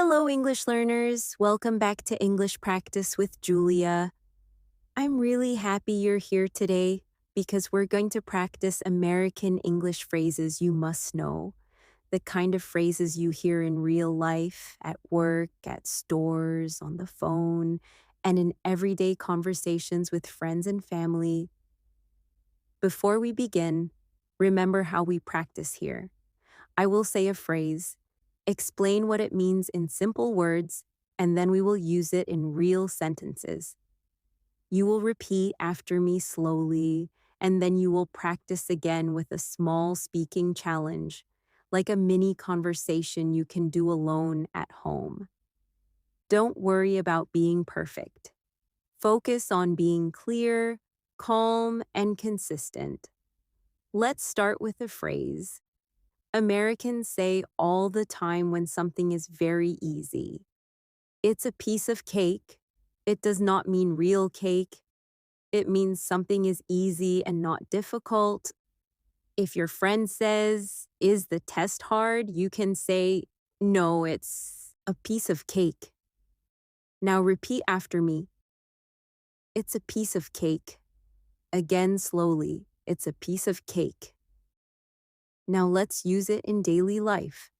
Hello, English learners. Welcome back to English Practice with Julia. I'm really happy you're here today because we're going to practice American English phrases you must know, the kind of phrases you hear in real life, at work, at stores, on the phone, and in everyday conversations with friends and family. Before we begin, remember how we practice here. I will say a phrase, explain what it means in simple words, and then we will use it in real sentences. You will repeat after me slowly, and then you will practice again with a small speaking challenge, like a mini conversation you can do alone at home. Don't worry about being perfect. Focus on being clear, calm, and consistent. Let's start with a phrase. Americans say all the time when something is very easy. It's a piece of cake. It does not mean real cake. It means something is easy and not difficult. If your friend says, "Is the test hard?" you can say, "No, it's a piece of cake." Now repeat after me. It's a piece of cake. Again slowly. It's a piece of cake. Now let's use it in daily life.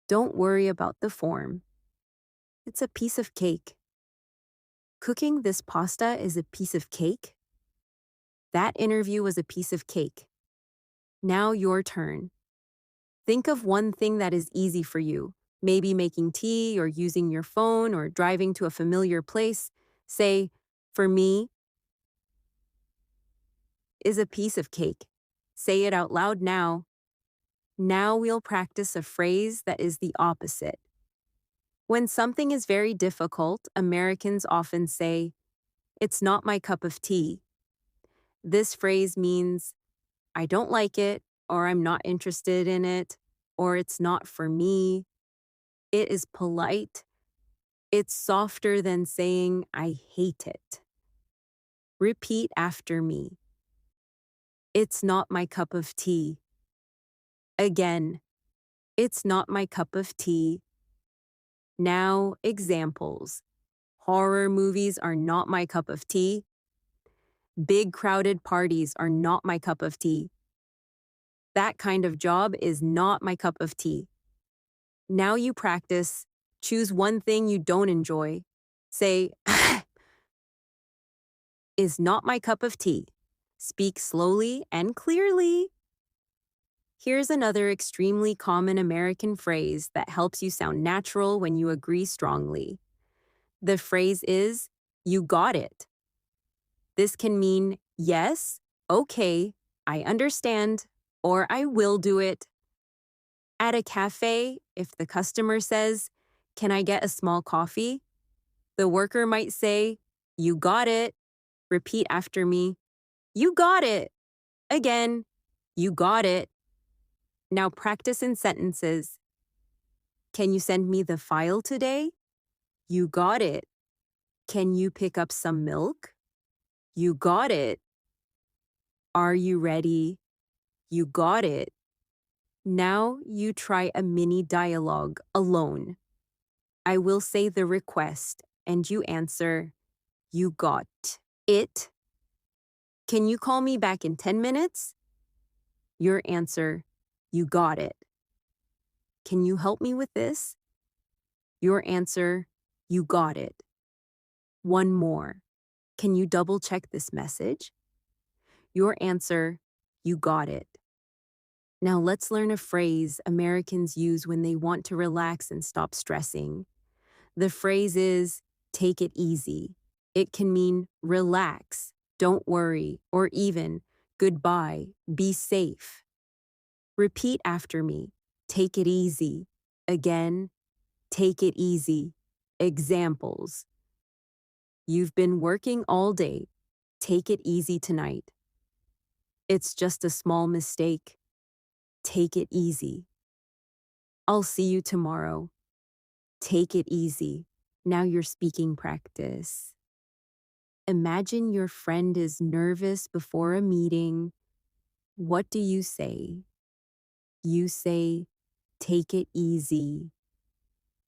Don't worry about the form. It's a piece of cake. Cooking this pasta is a piece of cake. That interview was a piece of cake. Now your turn. Think of one thing that is easy for you, maybe making tea or using your phone or driving to a familiar place. Say, for me, is a piece of cake. Say it out loud now. Now we'll practice a phrase that is the opposite. When something is very difficult, Americans often say, "It's not my cup of tea." This phrase means, "I don't like it," or "I'm not interested in it," or "it's not for me." It is polite. It's softer than saying, "I hate it." Repeat after me. It's not my cup of tea. Again, it's not my cup of tea. Now, examples. Horror movies are not my cup of tea. Big crowded parties are not my cup of tea. That kind of job is not my cup of tea. Now you practice. Choose one thing you don't enjoy. Say, is not my cup of tea. Speak slowly and clearly. Here's another extremely common American phrase that helps you sound natural when you agree strongly. The phrase is, "You got it." This can mean, yes, okay, I understand, or I will do it. At a cafe, if the customer says, "Can I get a small coffee?" the worker might say, "You got it." Repeat after me. You got it. Again, you got it. Now practice in sentences. Can you send me the file today? You got it. Can you pick up some milk? You got it. Are you ready? You got it. Now you try a mini dialogue alone. I will say the request and you answer, "You got it." Can you call me back in 10 minutes? Your answer, "You got it." Can you help me with this? Your answer, "You got it." One more. Can you double check this message? Your answer, "You got it." Now let's learn a phrase Americans use when they want to relax and stop stressing. The phrase is, "take it easy." It can mean relax, don't worry, or even goodbye, be safe. Repeat after me. Take it easy. Again, take it easy. Examples. You've been working all day. Take it easy tonight. It's just a small mistake. Take it easy. I'll see you tomorrow. Take it easy. Now your speaking practice. Imagine your friend is nervous before a meeting. What do you say? You say, "Take it easy."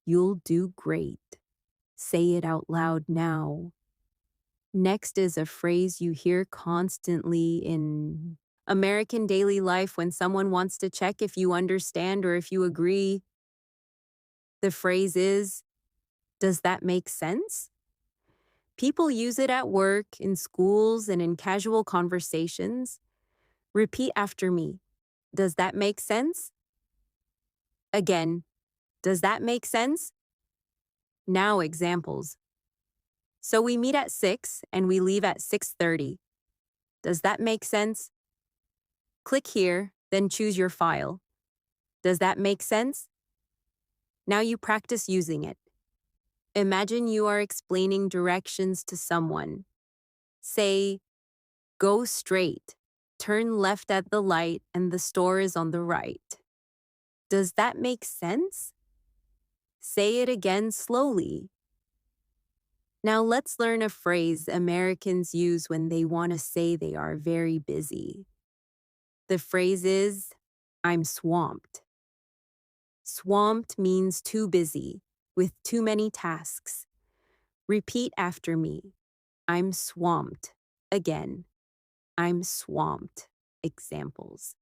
You'll do great. Say it out loud now. Next is a phrase you hear constantly in American daily life when someone wants to check if you understand or if you agree. The phrase is, does that make sense? People use it at work, in schools, and in casual conversations. Repeat after me. Does that make sense? Again, does that make sense? Now examples. So we meet at 6 and we leave at 6:30. Does that make sense? Click here, then choose your file. Does that make sense? Now you practice using it. Imagine you are explaining directions to someone. Say, go straight, turn left at the light, and the store is on the right. Does that make sense? Say it again slowly. Now let's learn a phrase Americans use when they want to say they are very busy. The phrase is, I'm swamped. Swamped means too busy, with too many tasks. Repeat after me. I'm swamped. Again, I'm swamped. Examples.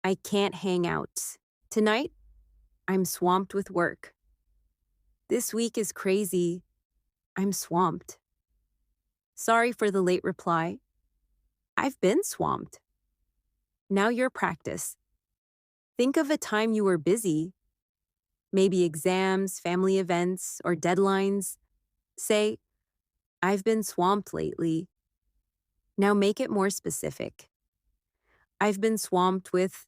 I can't hang out. Tonight, I'm swamped with work. This week is crazy. I'm swamped. Sorry for the late reply. I've been swamped. Now your practice. Think of a time you were busy. Maybe exams, family events, or deadlines. Say, I've been swamped lately. Now make it more specific. I've been swamped with.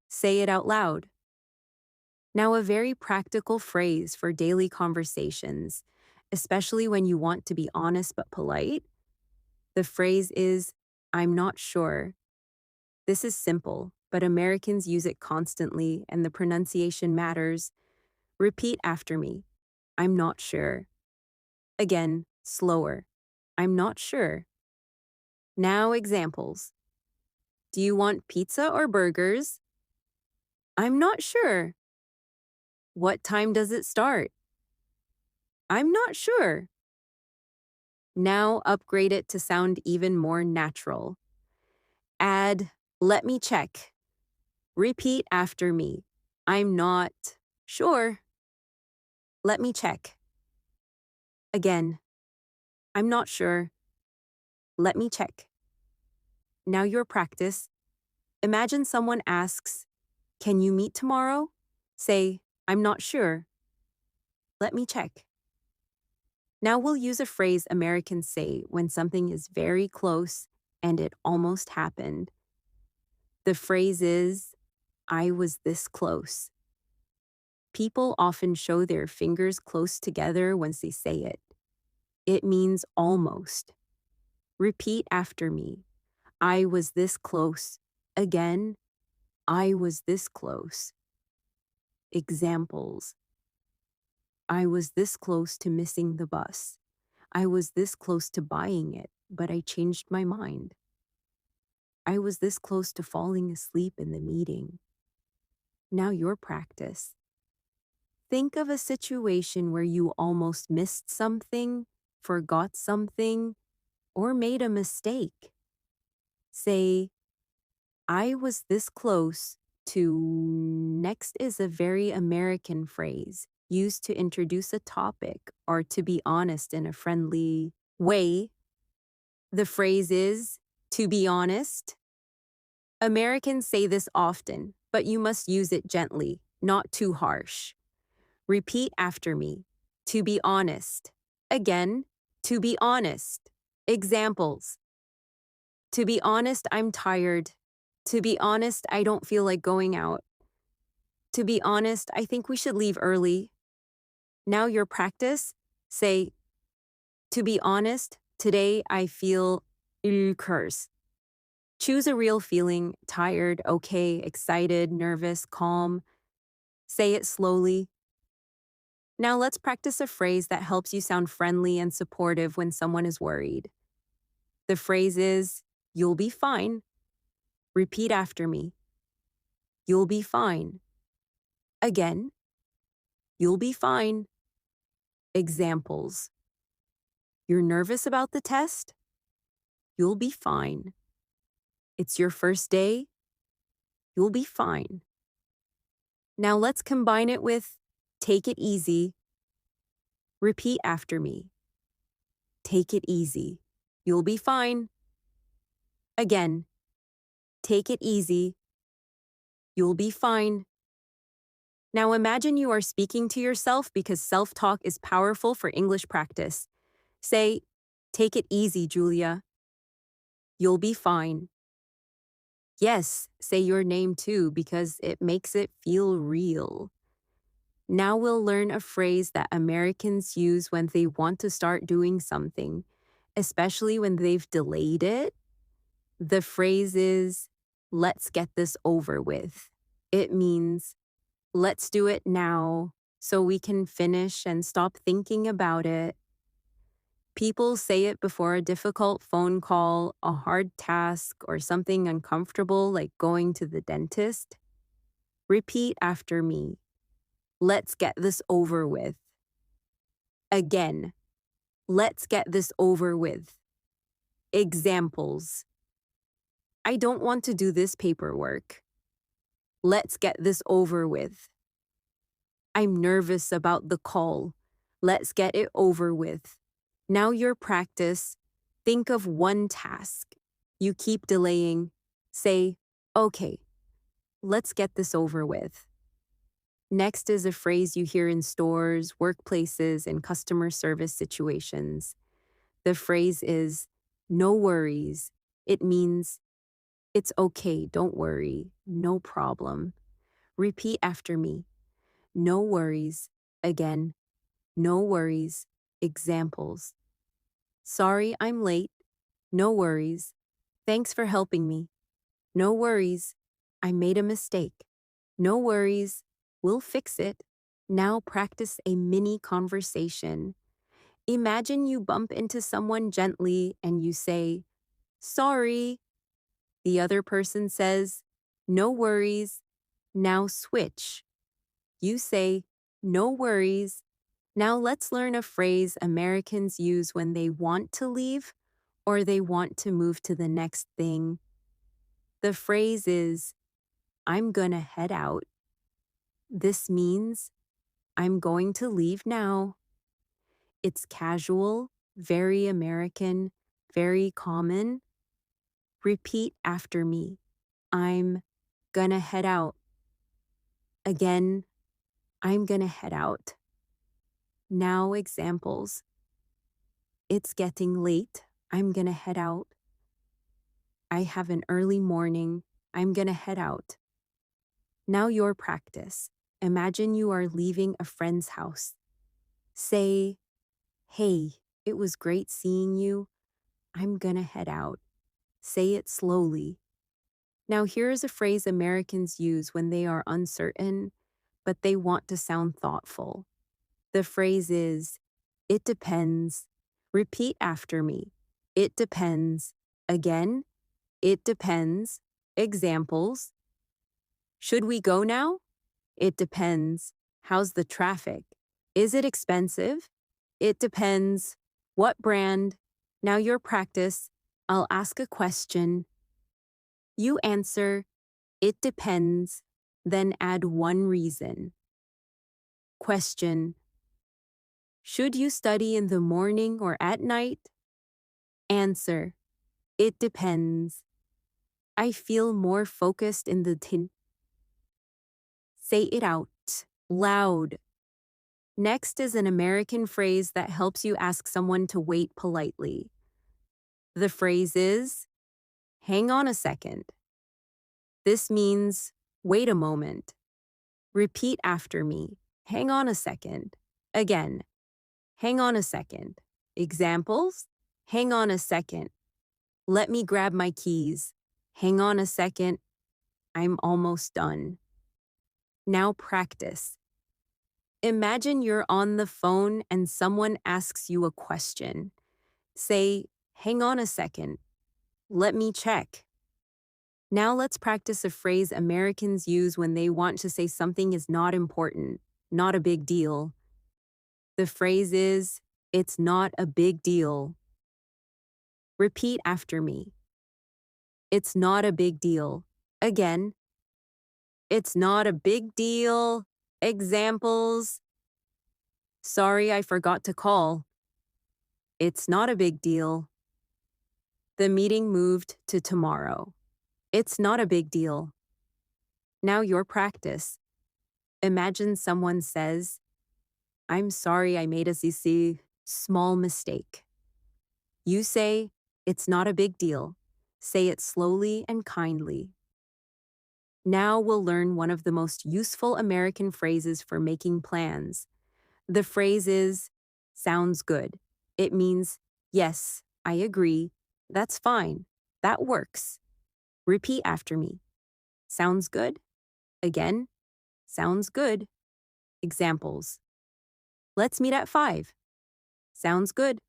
Say it out loud. Now a very practical phrase for daily conversations, especially when you want to be honest but polite. The phrase is, I'm not sure. This is simple, but Americans use it constantly and the pronunciation matters. Repeat after me. I'm not sure. Again, slower. I'm not sure. Now examples. Do you want pizza or burgers? I'm not sure. What time does it start? I'm not sure. Now upgrade it to sound even more natural. Add, let me check. Repeat after me. I'm not sure. Let me check. Again, I'm not sure. Let me check. Now your practice. Imagine someone asks, can you meet tomorrow? Say, I'm not sure. Let me check. Now we'll use a phrase Americans say when something is very close and it almost happened. The phrase is, I was this close. People often show their fingers close together once they say it. It means almost. Repeat after me. I was this close. Again, I was this close. Examples. I was this close to missing the bus. I was this close to buying it, but I changed my mind. I was this close to falling asleep in the meeting. Now your practice. Think of a situation where you almost missed something, forgot something, or made a mistake. Say, I was this close to. Next is a very American phrase used to introduce a topic or to be honest in a friendly way. The phrase is, to be honest. Americans say this often, but you must use it gently, not too harsh. Repeat after me. To be honest. Again, to be honest. Examples. To be honest, I'm tired. To be honest, I don't feel like going out. To be honest, I think we should leave early. Now your practice. Say, to be honest, today I feel curse. Choose a real feeling, tired, okay, excited, nervous, calm. Say it slowly. Now let's practice a phrase that helps you sound friendly and supportive when someone is worried. The phrase is, you'll be fine. Repeat after me. You'll be fine. Again, You'll be fine. Examples. You're nervous about the test? You'll be fine. It's your first day? You'll be fine. Now let's combine it with take it easy. Repeat after me. Take it easy. You'll be fine. Again. Take it easy. You'll be fine. Now imagine you are speaking to yourself because self-talk is powerful for English practice. Say, take it easy, Julia. You'll be fine. Yes, say your name too because it makes it feel real. Now we'll learn a phrase that Americans use when they want to start doing something, especially when they've delayed it. The phrase is, let's get this over with. It means, let's do it now so we can finish and stop thinking about it. People say it before a difficult phone call, a hard task, or something uncomfortable like going to the dentist. Repeat after me. Let's get this over with. Again. Let's get this over with. Examples. I don't want to do this paperwork. Let's get this over with. I'm nervous about the call. Let's get it over with. Now your practice. Think of one task. You keep delaying. Say, okay, let's get this over with. Next is a phrase you hear in stores, workplaces, and customer service situations. The phrase is, no worries. It means, it's okay, don't worry, no problem. Repeat after me. No worries. Again. No worries. Examples. Sorry, I'm late. No worries. Thanks for helping me. No worries. I made a mistake. No worries. We'll fix it. Now practice a mini conversation. Imagine you bump into someone gently and you say, sorry. The other person says, no worries. Now switch. You say, no worries. Now let's learn a phrase Americans use when they want to leave or they want to move to the next thing. The phrase is, I'm gonna head out. This means, I'm going to leave now. It's casual, very American, very common. Repeat after me. I'm gonna head out. Again, I'm gonna head out. Now examples. It's getting late. I'm gonna head out. I have an early morning. I'm gonna head out. Now your practice. Imagine you are leaving a friend's house. Say, hey, it was great seeing you. I'm gonna head out. Say it slowly. Now here's a phrase Americans use when they are uncertain, but they want to sound thoughtful. The phrase is, it depends. Repeat after me. It depends. Again, it depends. Examples. Should we go now? It depends. How's the traffic? Is it expensive? It depends. What brand? Now your practice. I'll ask a question. You answer, it depends, then add one reason. Question. Should you study in the morning or at night? Answer. It depends. I feel more focused in the tin. Say it out, loud. Next is an American phrase that helps you ask someone to wait politely. The phrase is, hang on a second. This means, wait a moment. Repeat after me. Hang on a second. Again. Hang on a second. Examples? Hang on a second. Let me grab my keys. Hang on a second. I'm almost done. Now practice. Imagine you're on the phone and someone asks you a question. Say, hang on a second. Let me check. Now let's practice a phrase Americans use when they want to say something is not important. not a big deal. The phrase is, it's not a big deal. Repeat after me. It's not a big deal. Again, it's not a big deal. Examples. Sorry, I forgot to call. It's not a big deal. The meeting moved to tomorrow. It's not a big deal. Now your practice. Imagine someone says, I'm sorry I made a small mistake. You say, it's not a big deal. Say it slowly and kindly. Now we'll learn one of the most useful American phrases for making plans. The phrase is, sounds good. It means, yes, I agree. That's fine. That works. Repeat after me. Sounds good. Again, sounds good. Examples. Let's meet at 5. Sounds good.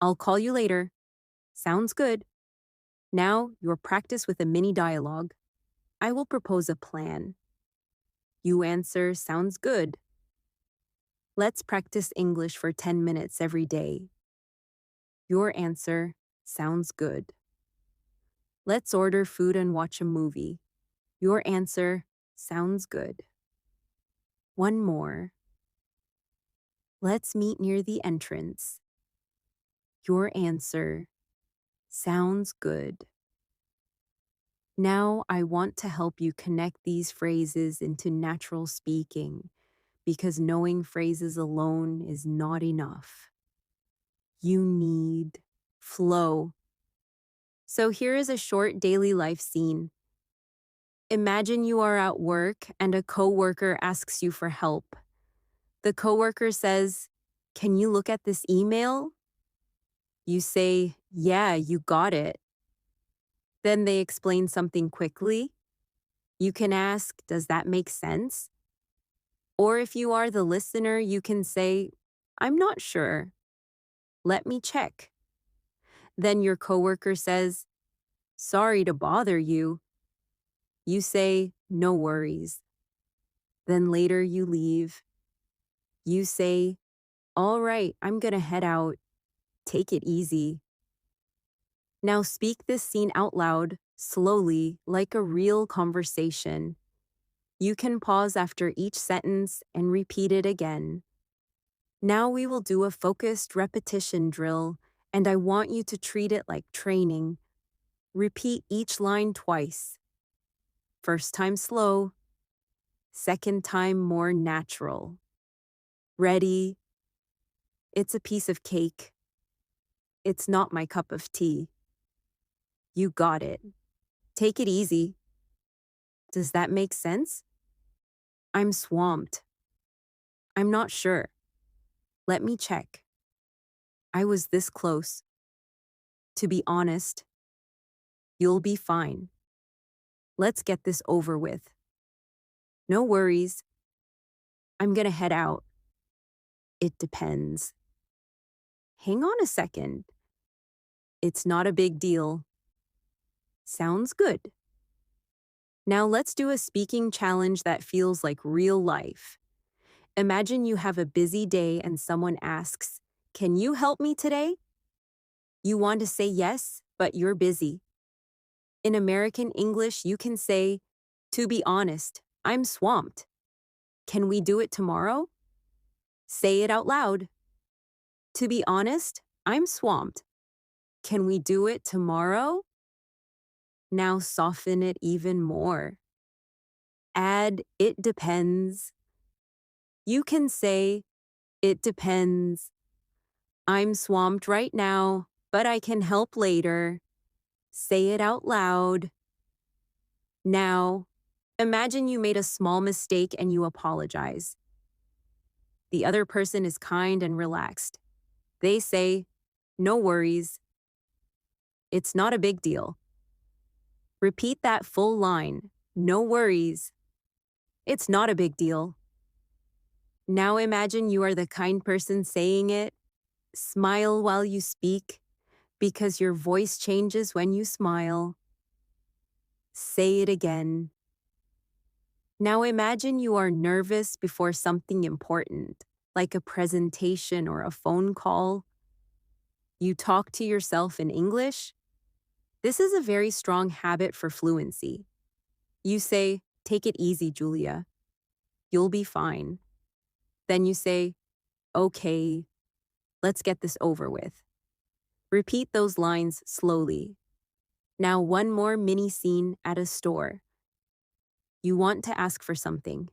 I'll call you later. Sounds good. Now, your practice with a mini dialogue. I will propose a plan. You answer, sounds good. Let's practice English for 10 minutes every day. Your answer, sounds good. Let's order food and watch a movie. Your answer, sounds good. One more. Let's meet near the entrance. Your answer, sounds good. Now I want to help you connect these phrases into natural speaking, because knowing phrases alone is not enough. You need flow. So here is a short daily life scene. Imagine you are at work and a coworker asks you for help. The coworker says, "Can you look at this email?" You say, "Yeah, you got it." Then they explain something quickly. You can ask, "Does that make sense?" Or if you are the listener, you can say, "I'm not sure. Let me check." Then your coworker says, "Sorry to bother you." You say, "No worries." Then later you leave. You say, "All right, I'm gonna head out. Take it easy." Now speak this scene out loud, slowly, like a real conversation. You can pause after each sentence and repeat it again. Now we will do a focused repetition drill, and I want you to treat it like training. Repeat each line twice. First time slow, second time more natural. Ready? It's a piece of cake. It's not my cup of tea. You got it. Take it easy. Does that make sense? I'm swamped. I'm not sure. Let me check. I was this close. To be honest, you'll be fine. Let's get this over with. No worries. I'm gonna head out. It depends. Hang on a second. It's not a big deal. Sounds good. Now let's do a speaking challenge that feels like real life. Imagine you have a busy day and someone asks, "Can you help me today?" You want to say yes, but you're busy. In American English, you can say, "To be honest, I'm swamped. Can we do it tomorrow?" Say it out loud. To be honest, I'm swamped. Can we do it tomorrow? Now soften it even more. Add "it depends." You can say, "It depends. I'm swamped right now, but I can help later." Say it out loud. Now, imagine you made a small mistake and you apologize. The other person is kind and relaxed. They say, "No worries. It's not a big deal." Repeat that full line. No worries. It's not a big deal. Now imagine you are the kind person saying it. Smile while you speak, because your voice changes when you smile. Say it again. Now imagine you are nervous before something important, like a presentation or a phone call. You talk to yourself in English. This is a very strong habit for fluency. You say, "Take it easy, Julia. You'll be fine." Then you say, "Okay, let's get this over with." Repeat those lines slowly. Now, one more mini scene at a store. You want to ask for something.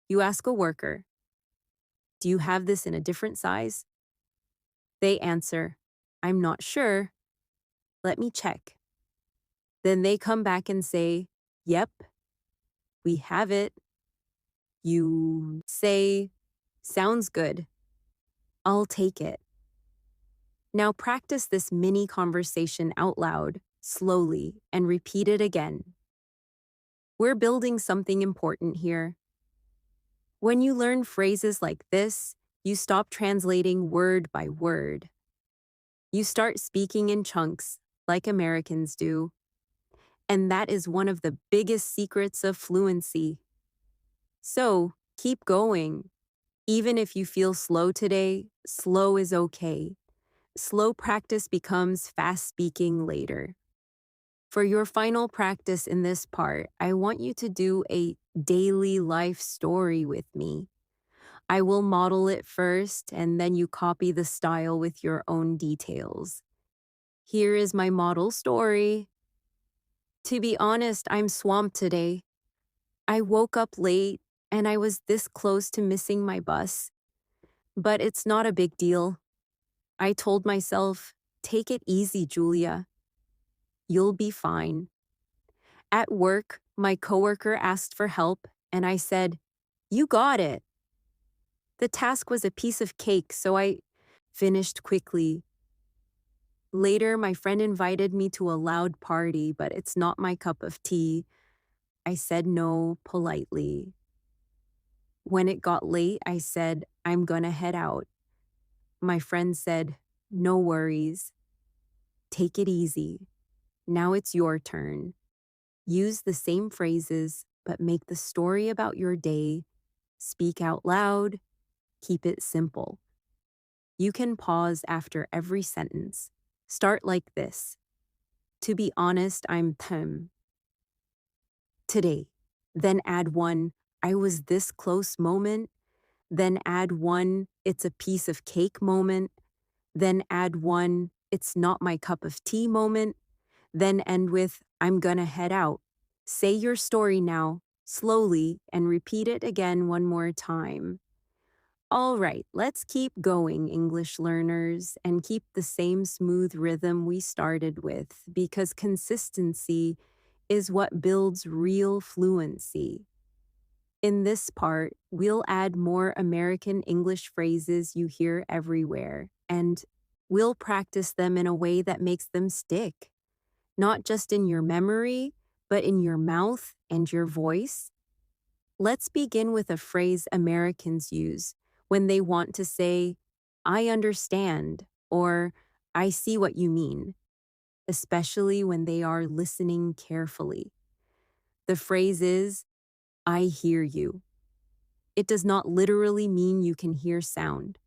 You ask a worker, "Do you have this in a different size?" They answer, "I'm not sure. Let me check." Then they come back and say, "Yep, we have it." You say, "Sounds good. I'll take it." Now practice this mini conversation out loud, slowly, and repeat it again. We're building something important here. When you learn phrases like this, you stop translating word by word. You start speaking in chunks, like Americans do. And that is one of the biggest secrets of fluency. So, keep going. Even if you feel slow today, slow is okay. Slow practice becomes fast speaking later. For your final practice in this part, I want you to do a daily life story with me. I will model it first, and then you copy the style with your own details. Here is my model story. To be honest, I'm swamped today. I woke up late, and I was this close to missing my bus. But it's not a big deal. I told myself, "Take it easy, Julia. You'll be fine." At work, my coworker asked for help, and I said, "You got it." The task was a piece of cake, so I finished quickly. Later, my friend invited me to a loud party, but it's not my cup of tea. I said no politely. When it got late, I said, "I'm gonna head out." My friend said, "No worries. Take it easy. Now it's your turn." Use the same phrases, but make the story about your day. Speak out loud. Keep it simple. You can pause after every sentence. Start like this. To be honest, I'm today. Then add one, "I was this close" moment. Then add one, "It's a piece of cake" moment. Then add one, "It's not my cup of tea" moment. Then end with, "I'm gonna head out." Say your story now, slowly, and repeat it again one more time. All right, let's keep going, English learners, and keep the same smooth rhythm we started with, because consistency is what builds real fluency. In this part, we'll add more American English phrases you hear everywhere, and we'll practice them in a way that makes them stick, not just in your memory, but in your mouth and your voice. Let's begin with a phrase Americans use when they want to say, "I understand," or "I see what you mean," especially when they are listening carefully. The phrase is, "I hear you." It does not literally mean you can hear sound.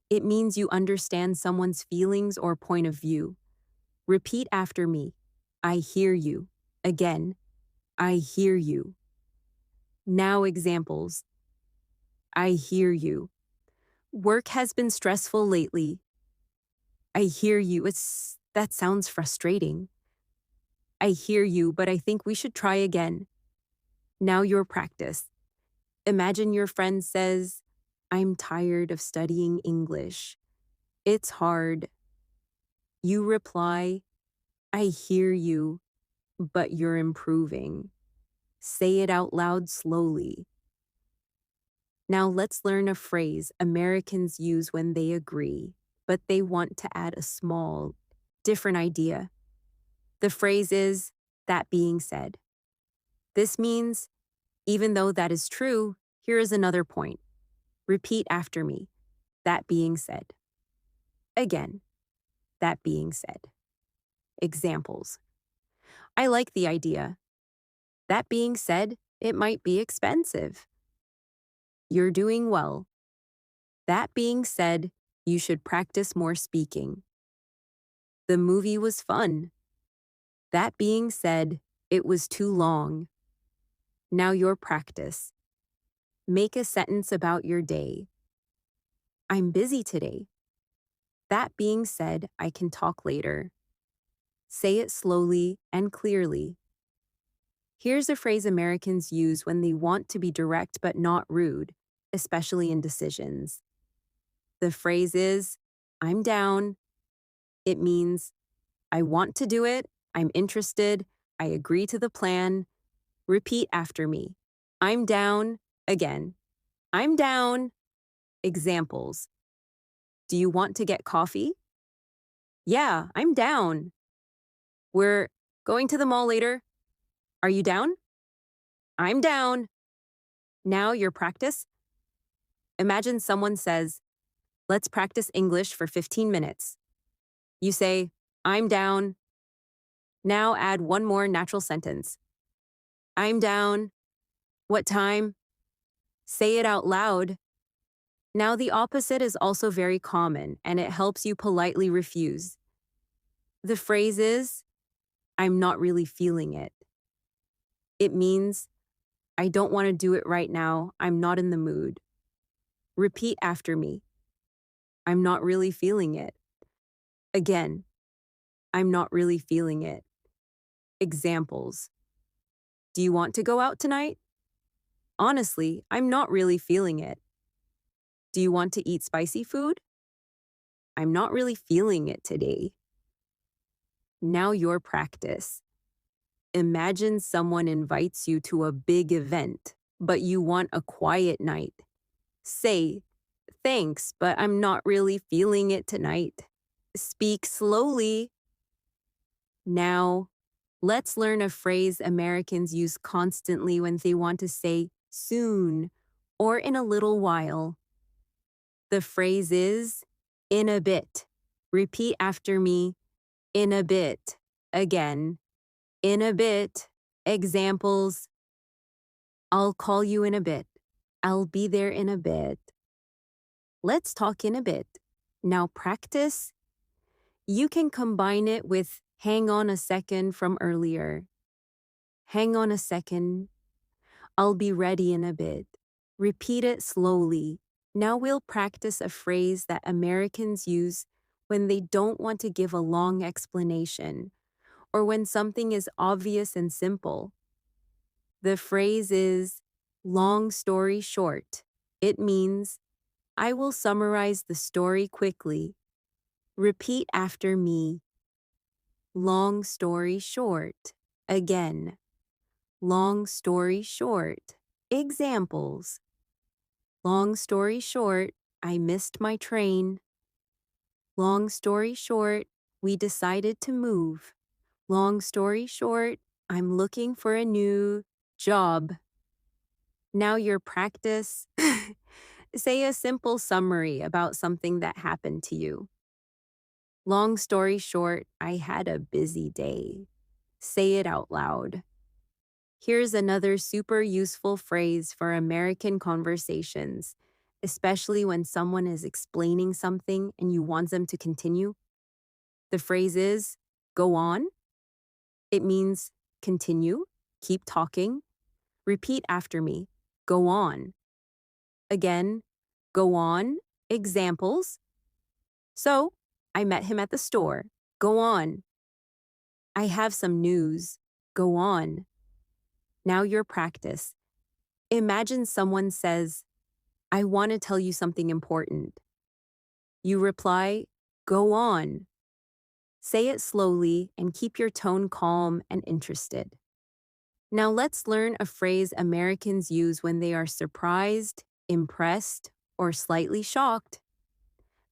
It means you understand someone's feelings or point of view. Repeat after me. I hear you. Again, I hear you. Now examples. I hear you. Work has been stressful lately. I hear you. That sounds frustrating. I hear you, but I think we should try again. Now your practice. Imagine your friend says, "I'm tired of studying English. It's hard." You reply, "I hear you, but you're improving." Say it out loud slowly. Now let's learn a phrase Americans use when they agree, but they want to add a small, different idea. The phrase is, "that being said." This means, even though that is true, here is another point. Repeat after me. That being said. Again, that being said. Examples. I like the idea. That being said, It might be expensive. You're doing well. That being said, you should practice more speaking. The movie was fun. That being said, it was too long. Now your practice. Make a sentence about your day. I'm busy today. That being said, I can talk later. Say it slowly and clearly. Here's a phrase Americans use when they want to be direct but not rude, especially in decisions. The phrase is, I'm down. It means, I want to do it, I'm interested, I agree to the plan. Repeat after me. I'm down. Again. I'm down. Examples. Do you want to get coffee? Yeah, I'm down. We're going to the mall later. Are you down? I'm down. Now your practice. Imagine someone says, let's practice English for 15 minutes. You say, I'm down. Now add one more natural sentence. I'm down. What time? Say it out loud. Now the opposite is also very common, and it helps you politely refuse. The phrase is, I'm not really feeling it. It means, I don't want to do it right now, I'm not in the mood. Repeat after me. I'm not really feeling it. Again, I'm not really feeling it. Examples. Do you want to go out tonight? Honestly, I'm not really feeling it. Do you want to eat spicy food? I'm not really feeling it today. Now your practice. Imagine someone invites you to a big event, but you want a quiet night. Say, thanks, but I'm not really feeling it tonight. Speak slowly. Now, let's learn a phrase Americans use constantly when they want to say soon or in a little while. The phrase is in a bit. Repeat after me. In a bit. Again. In a bit. Examples. I'll call you in a bit. I'll be there in a bit. Let's talk in a bit. Now practice. You can combine it with hang on a second from earlier. Hang on a second. I'll be ready in a bit. Repeat it slowly. Now we'll practice a phrase that Americans use when they don't want to give a long explanation or when something is obvious and simple. The phrase is long story short. It means, I will summarize the story quickly. Repeat after me. Long story short. Again. Long story short. Examples. Long story short, I missed my train. Long story short, we decided to move. Long story short, I'm looking for a new job. Now your practice. Say a simple summary about something that happened to you. Long story short, I had a busy day. Say it out loud. Here's another super useful phrase for American conversations, especially when someone is explaining something and you want them to continue. The phrase is, go on. It means continue, keep talking. Repeat after me, go on. Again, go on. Examples. So, I met him at the store. Go on. I have some news. Go on. Now your practice. Imagine someone says, I want to tell you something important. You reply, go on. Say it slowly and keep your tone calm and interested. Now let's learn a phrase Americans use when they are surprised, impressed, or slightly shocked.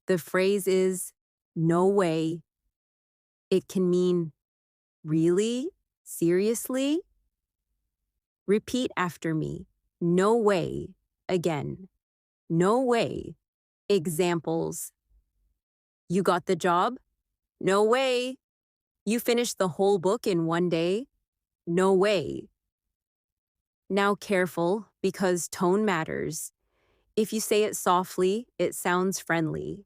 The phrase is, no way. It can mean, really? Seriously? Repeat after me. No way. Again. No way. Examples. You got the job? No way. You finished the whole book in one day? No way. Now careful, because tone matters. If you say it softly, it sounds friendly.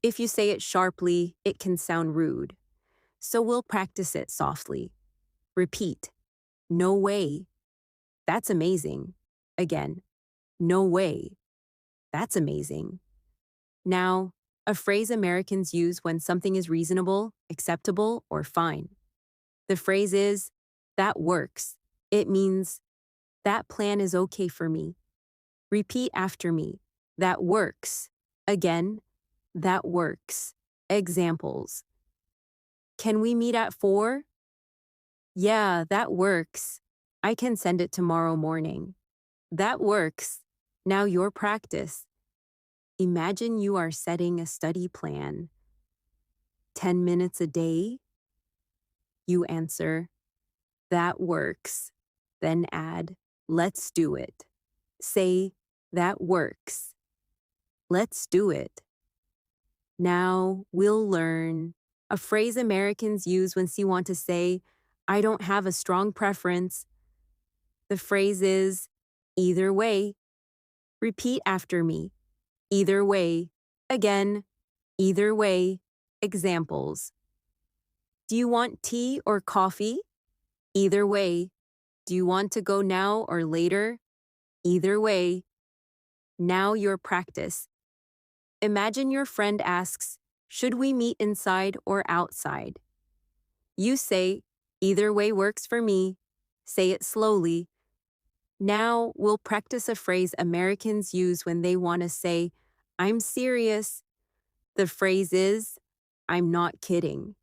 If you say it sharply, it can sound rude. So we'll practice it softly. Repeat. No way. That's amazing. Again. No way. That's amazing. Now, a phrase Americans use when something is reasonable, acceptable, or fine. The phrase is, that works. It means, that plan is okay for me. Repeat after me. That works. Again, that works. Examples. Can we meet at 4? Yeah, that works. I can send it tomorrow morning. That works. Now your practice. Imagine you are setting a study plan. 10 minutes a day? You answer, that works. Then add, let's do it. Say, that works. Let's do it. Now we'll learn a phrase Americans use when they want to say, I don't have a strong preference. The phrase is, either way. Repeat after me. Either way. Again, either way. Examples. Do you want tea or coffee? Either way. Do you want to go now or later? Either way. Now your practice. Imagine your friend asks, should we meet inside or outside? You say, either way works for me. Say it slowly. Now we'll practice a phrase Americans use when they want to say, I'm serious. The phrase is, I'm not kidding.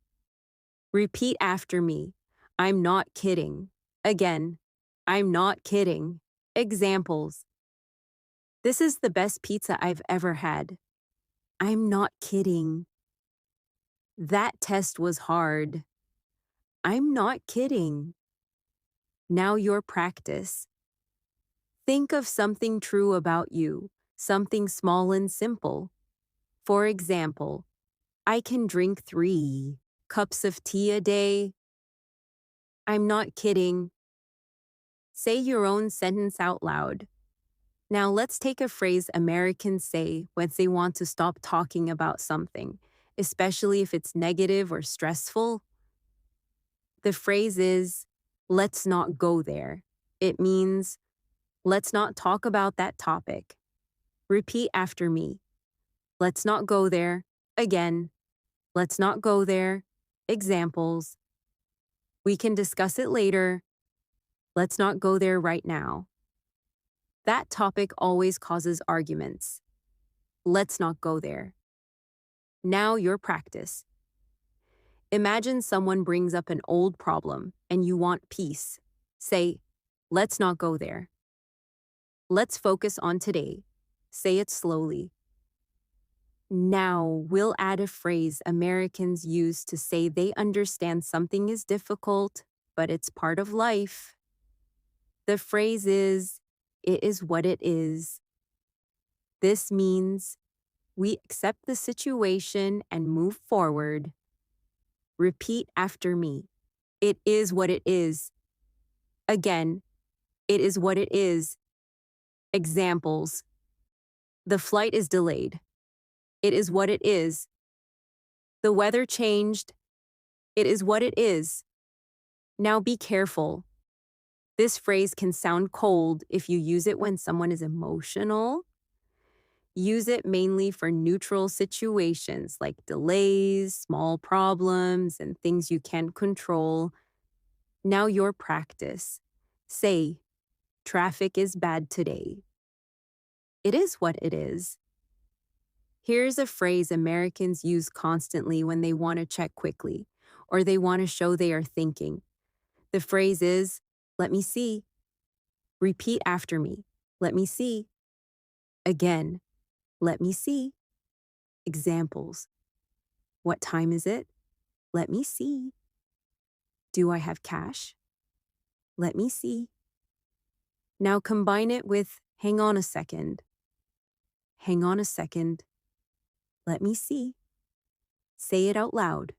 Repeat after me. I'm not kidding. Again, I'm not kidding. Examples. This is the best pizza I've ever had. I'm not kidding. That test was hard. I'm not kidding. Now your practice. Think of something true about you, something small and simple. For example, I can drink 3 cups of tea a day. I'm not kidding. Say your own sentence out loud. Now let's take a phrase Americans say when they want to stop talking about something, especially if it's negative or stressful. The phrase is, let's not go there. It means, let's not talk about that topic. Repeat after me. Let's not go there. Again, let's not go there. Examples. We can discuss it later. Let's not go there right now. That topic always causes arguments. Let's not go there. Now your practice. Imagine someone brings up an old problem and you want peace. Say, let's not go there. Let's focus on today. Say it slowly. Now we'll add a phrase Americans use to say they understand something is difficult, but it's part of life. The phrase is, it is what it is. This means we accept the situation and move forward. Repeat after me. It is what it is. Again, it is what it is. Examples. The flight is delayed. It is what it is. The weather changed. It is what it is. Now be careful. This phrase can sound cold if you use it when someone is emotional. Use it mainly for neutral situations like delays, small problems, and things you can't control. Now your practice. Say, traffic is bad today. It is what it is. Here's a phrase Americans use constantly when they want to check quickly or they want to show they are thinking. The phrase is, let me see. Repeat after me. Let me see. Again, let me see. Examples. What time is it? Let me see. Do I have cash? Let me see. Now combine it with hang on a second. Hang on a second. Let me see. Say it out loud.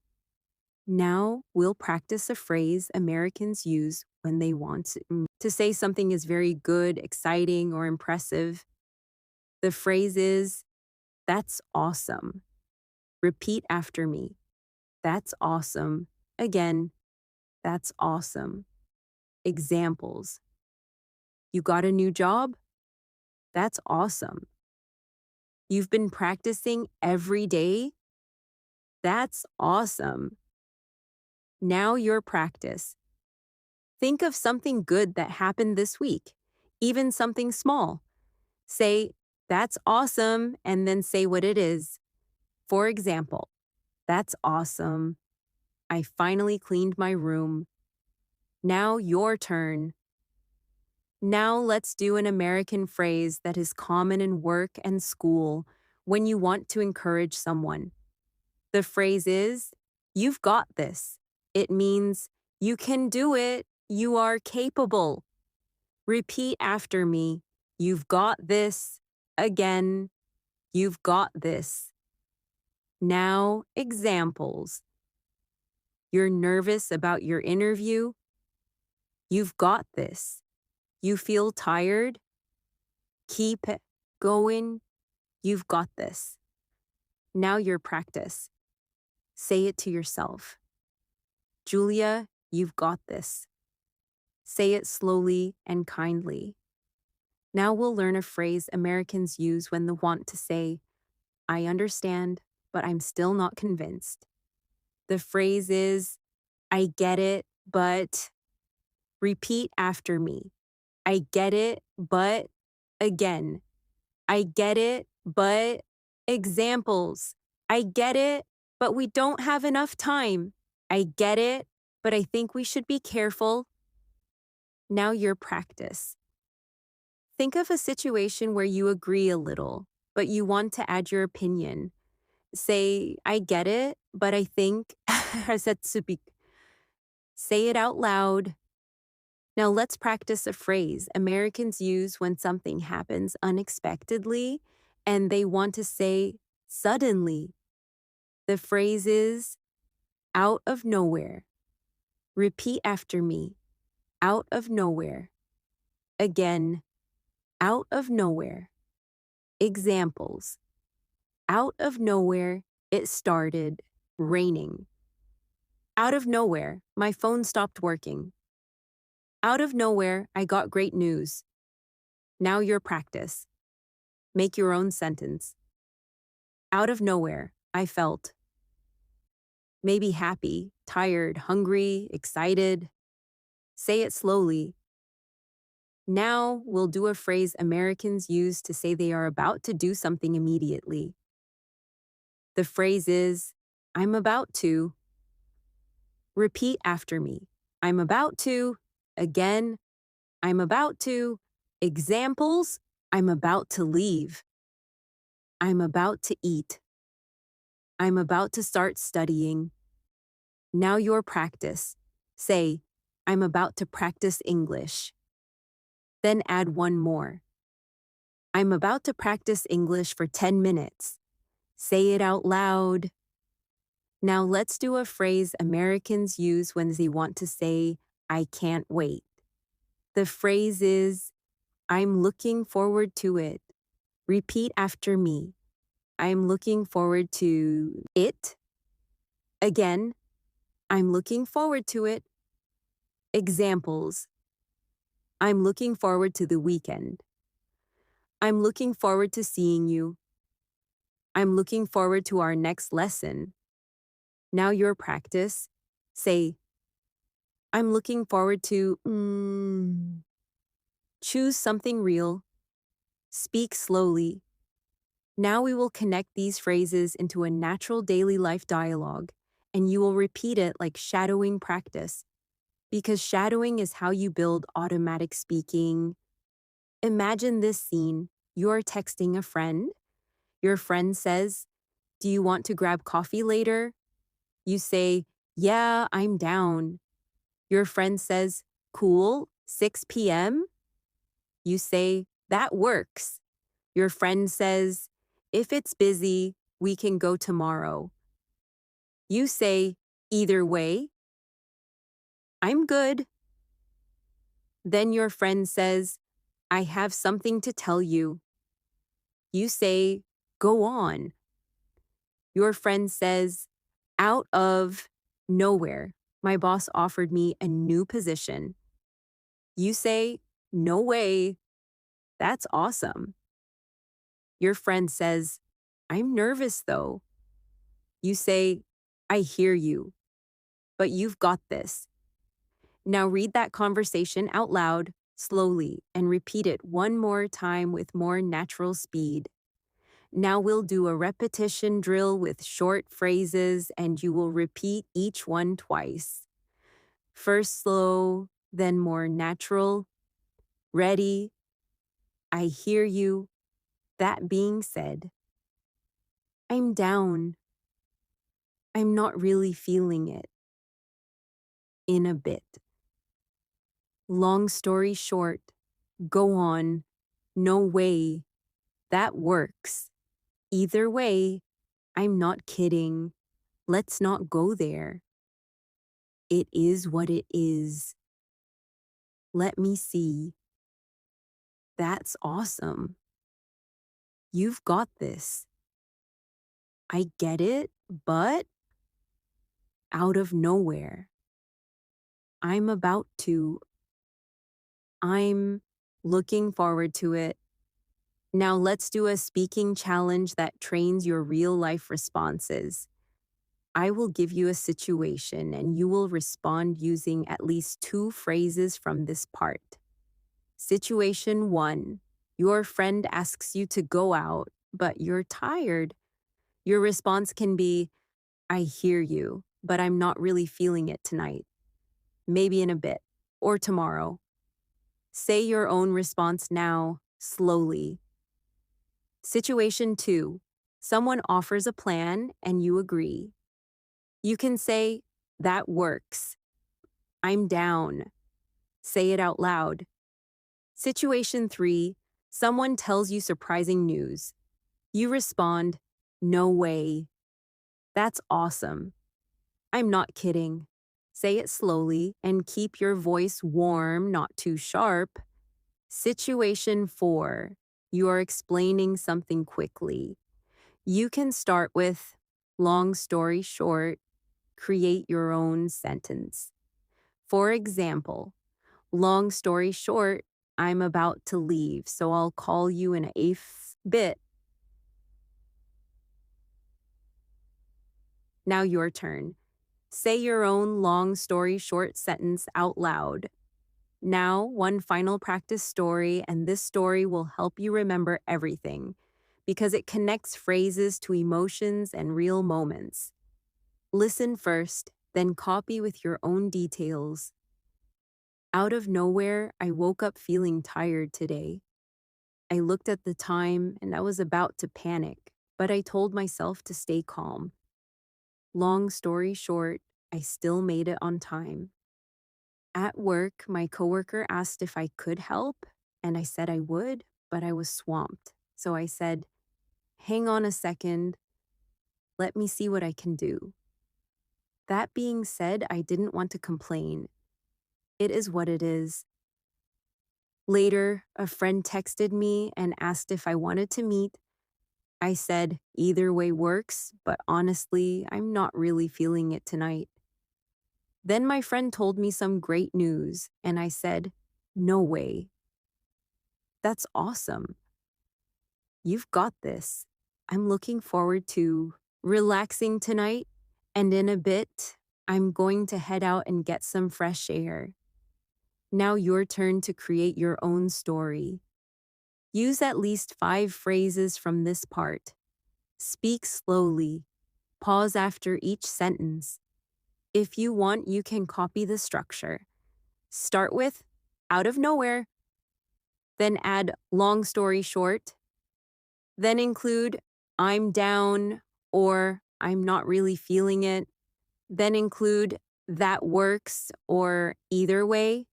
Now we'll practice a phrase Americans use when they want to say something is very good, exciting, or impressive. The phrase is, "That's awesome." Repeat after me. That's awesome. Again, that's awesome. Examples. You got a new job? That's awesome. You've been practicing every day? That's awesome. Now your practice. Think of something good that happened this week, even something small. Say, that's awesome, and then say what it is. For example, that's awesome. I finally cleaned my room. Now your turn. Now let's do an American phrase that is common in work and school when you want to encourage someone. The phrase is, "You've got this." It means, "You can do it. You are capable." Repeat after me. You've got this. Again, you've got this. Now, examples. You're nervous about your interview? You've got this. You feel tired? Keep it going. You've got this. Now your practice. Say it to yourself. Julia, you've got this. Say it slowly and kindly. Now we'll learn a phrase Americans use when they want to say, "I understand, but I'm still not convinced." The phrase is, "I get it, but..." Repeat after me. I get it, but... Again. I get it, but... Examples. I get it, but we don't have enough time. I get it, but I think we should be careful. Now your practice. Think of a situation where you agree a little, but you want to add your opinion. Say, I get it, but I think... Say it out loud. Now let's practice a phrase Americans use when something happens unexpectedly and they want to say suddenly. The phrase is, out of nowhere. Repeat after me. Out of nowhere. Again, out of nowhere. Examples. Out of nowhere, it started raining. Out of nowhere, my phone stopped working. Out of nowhere, I got great news. Now your practice. Make your own sentence. Out of nowhere, I felt. Maybe happy, tired, hungry, excited. Say it slowly. Now we'll do a phrase Americans use to say they are about to do something immediately. The phrase is, I'm about to. Repeat after me. I'm about to. Again, I'm about to. Examples, I'm about to leave. I'm about to eat. I'm about to start studying. Now your practice. Say, I'm about to practice English. Then add one more. I'm about to practice English for 10 minutes. Say it out loud. Now let's do a phrase Americans use when they want to say, I can't wait. The phrase is, I'm looking forward to it. Repeat after me. I'm looking forward to it. Again, I'm looking forward to it. Examples. I'm looking forward to the weekend. I'm looking forward to seeing you. I'm looking forward to our next lesson. Now your practice. Say, I'm looking forward to... Choose something real. Speak slowly. Now we will connect these phrases into a natural daily life dialogue, and you will repeat it like shadowing practice. Because shadowing is how you build automatic speaking. Imagine this scene. You're texting a friend. Your friend says, do you want to grab coffee later? You say, yeah, I'm down. Your friend says, cool, 6 p.m.? You say, that works. Your friend says, if it's busy, we can go tomorrow. You say, either way, I'm good. Then your friend says, I have something to tell you. You say, go on. Your friend says, out of nowhere, my boss offered me a new position. You say, no way, that's awesome. Your friend says, I'm nervous though. You say, I hear you, but you've got this. Now read that conversation out loud, slowly, and repeat it one more time with more natural speed. Now we'll do a repetition drill with short phrases and you will repeat each one twice. First slow, then more natural. Ready? I hear you. That being said, I'm down. I'm not really feeling it. In a bit. Long story short, go on. No way. That works. Either way, I'm not kidding. Let's not go there. It is what it is. Let me see. That's awesome. You've got this. I get it, but out of nowhere. I'm about to. I'm looking forward to it. Now let's do a speaking challenge that trains your real life responses. I will give you a situation and you will respond using at least 2 phrases from this part. Situation 1. Your friend asks you to go out, but you're tired. Your response can be, I hear you, but I'm not really feeling it tonight. Maybe in a bit, or tomorrow. Say your own response now, slowly. Situation 2. Someone offers a plan and you agree. You can say, that works. I'm down. Say it out loud. Situation 3. Someone tells you surprising news. You respond, no way. That's awesome. I'm not kidding. Say it slowly and keep your voice warm, not too sharp. Situation 4. You are explaining something quickly. You can start with, long story short, create your own sentence. For example, long story short, I'm about to leave, so I'll call you in a bit. Now your turn. Say your own long story short sentence out loud. Now, one final practice story, and this story will help you remember everything because it connects phrases to emotions and real moments. Listen first, then copy with your own details. Out of nowhere, I woke up feeling tired today. I looked at the time and I was about to panic, but I told myself to stay calm. Long story short, I still made it on time. At work, my coworker asked if I could help, and I said I would, but I was swamped. So I said, hang on a second, let me see what I can do. That being said, I didn't want to complain. It is what it is. Later, a friend texted me and asked if I wanted to meet. I said, either way works, but honestly, I'm not really feeling it tonight. Then my friend told me some great news, and I said, no way. That's awesome. You've got this. I'm looking forward to relaxing tonight, and in a bit, I'm going to head out and get some fresh air. Now your turn to create your own story. Use at least 5 phrases from this part. Speak slowly. Pause after each sentence. If you want, you can copy the structure. Start with out of nowhere, then add long story short, then include I'm down or I'm not really feeling it, then include that works or either way,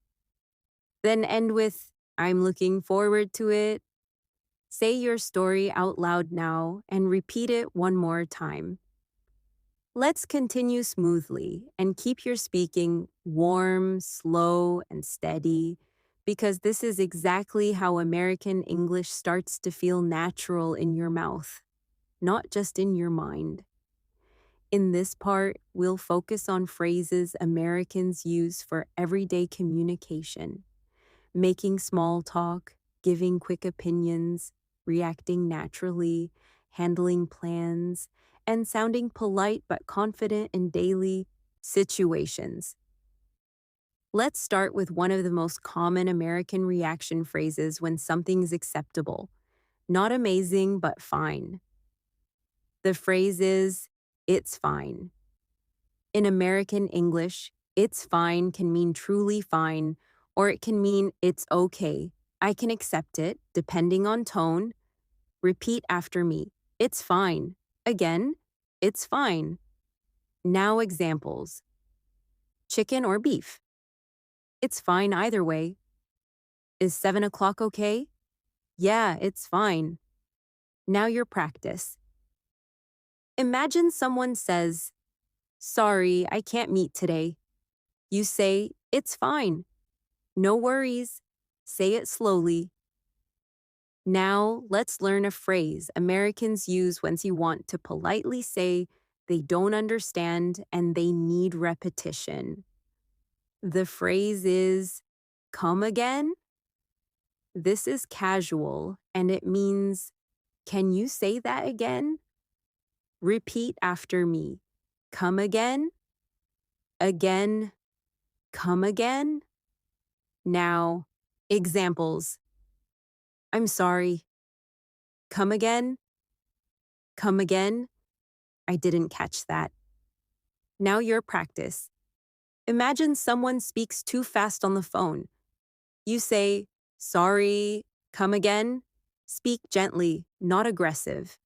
then end with I'm looking forward to it. Say your story out loud now and repeat it one more time. Let's continue smoothly and keep your speaking warm, slow, and steady because this is exactly how American English starts to feel natural in your mouth, not just in your mind. In this part, we'll focus on phrases Americans use for everyday communication, making small talk, giving quick opinions, reacting naturally, handling plans, and sounding polite but confident in daily situations. Let's start with one of the most common American reaction phrases when something's acceptable. Not amazing, but fine. The phrase is, it's fine. In American English, it's fine can mean truly fine, or it can mean it's okay. I can accept it, depending on tone. Repeat after me. It's fine. Again, it's fine. Now examples. Chicken or beef? It's fine either way. Is 7 o'clock okay? Yeah, it's fine. Now your practice. Imagine someone says, sorry, I can't meet today. You say, it's fine. No worries. Say it slowly. Now, let's learn a phrase Americans use when you want to politely say they don't understand and they need repetition. The phrase is, come again? This is casual and it means, can you say that again? Repeat after me. Come again? Again? Come again? Now, examples. I'm sorry. Come again? Come again? I didn't catch that. Now your practice. Imagine someone speaks too fast on the phone. You say, sorry, come again? Speak gently, not aggressive.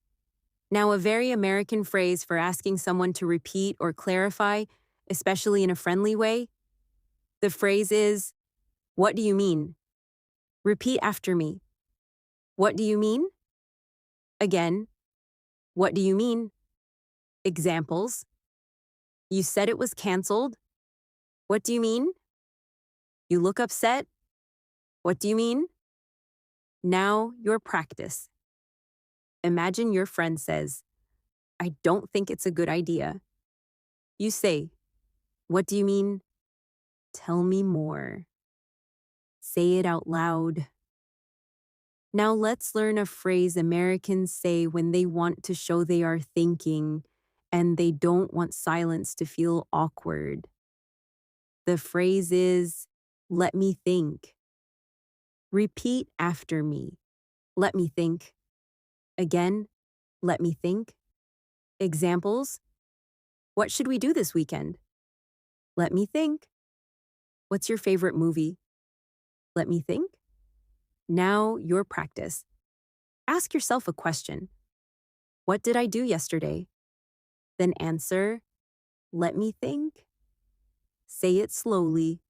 Now, a very American phrase for asking someone to repeat or clarify, especially in a friendly way. The phrase is, what do you mean? Repeat after me. What do you mean? Again, what do you mean? Examples. You said it was canceled. What do you mean? You look upset. What do you mean? Now your practice. Imagine your friend says, I don't think it's a good idea. You say, what do you mean? Tell me more. Say it out loud. Now let's learn a phrase Americans say when they want to show they are thinking and they don't want silence to feel awkward. The phrase is, let me think. Repeat after me. Let me think. Again, let me think. Examples. What should we do this weekend? Let me think. What's your favorite movie? Let me think. Now your practice. Ask yourself a question. What did I do yesterday? Then answer, let me think. Say it slowly.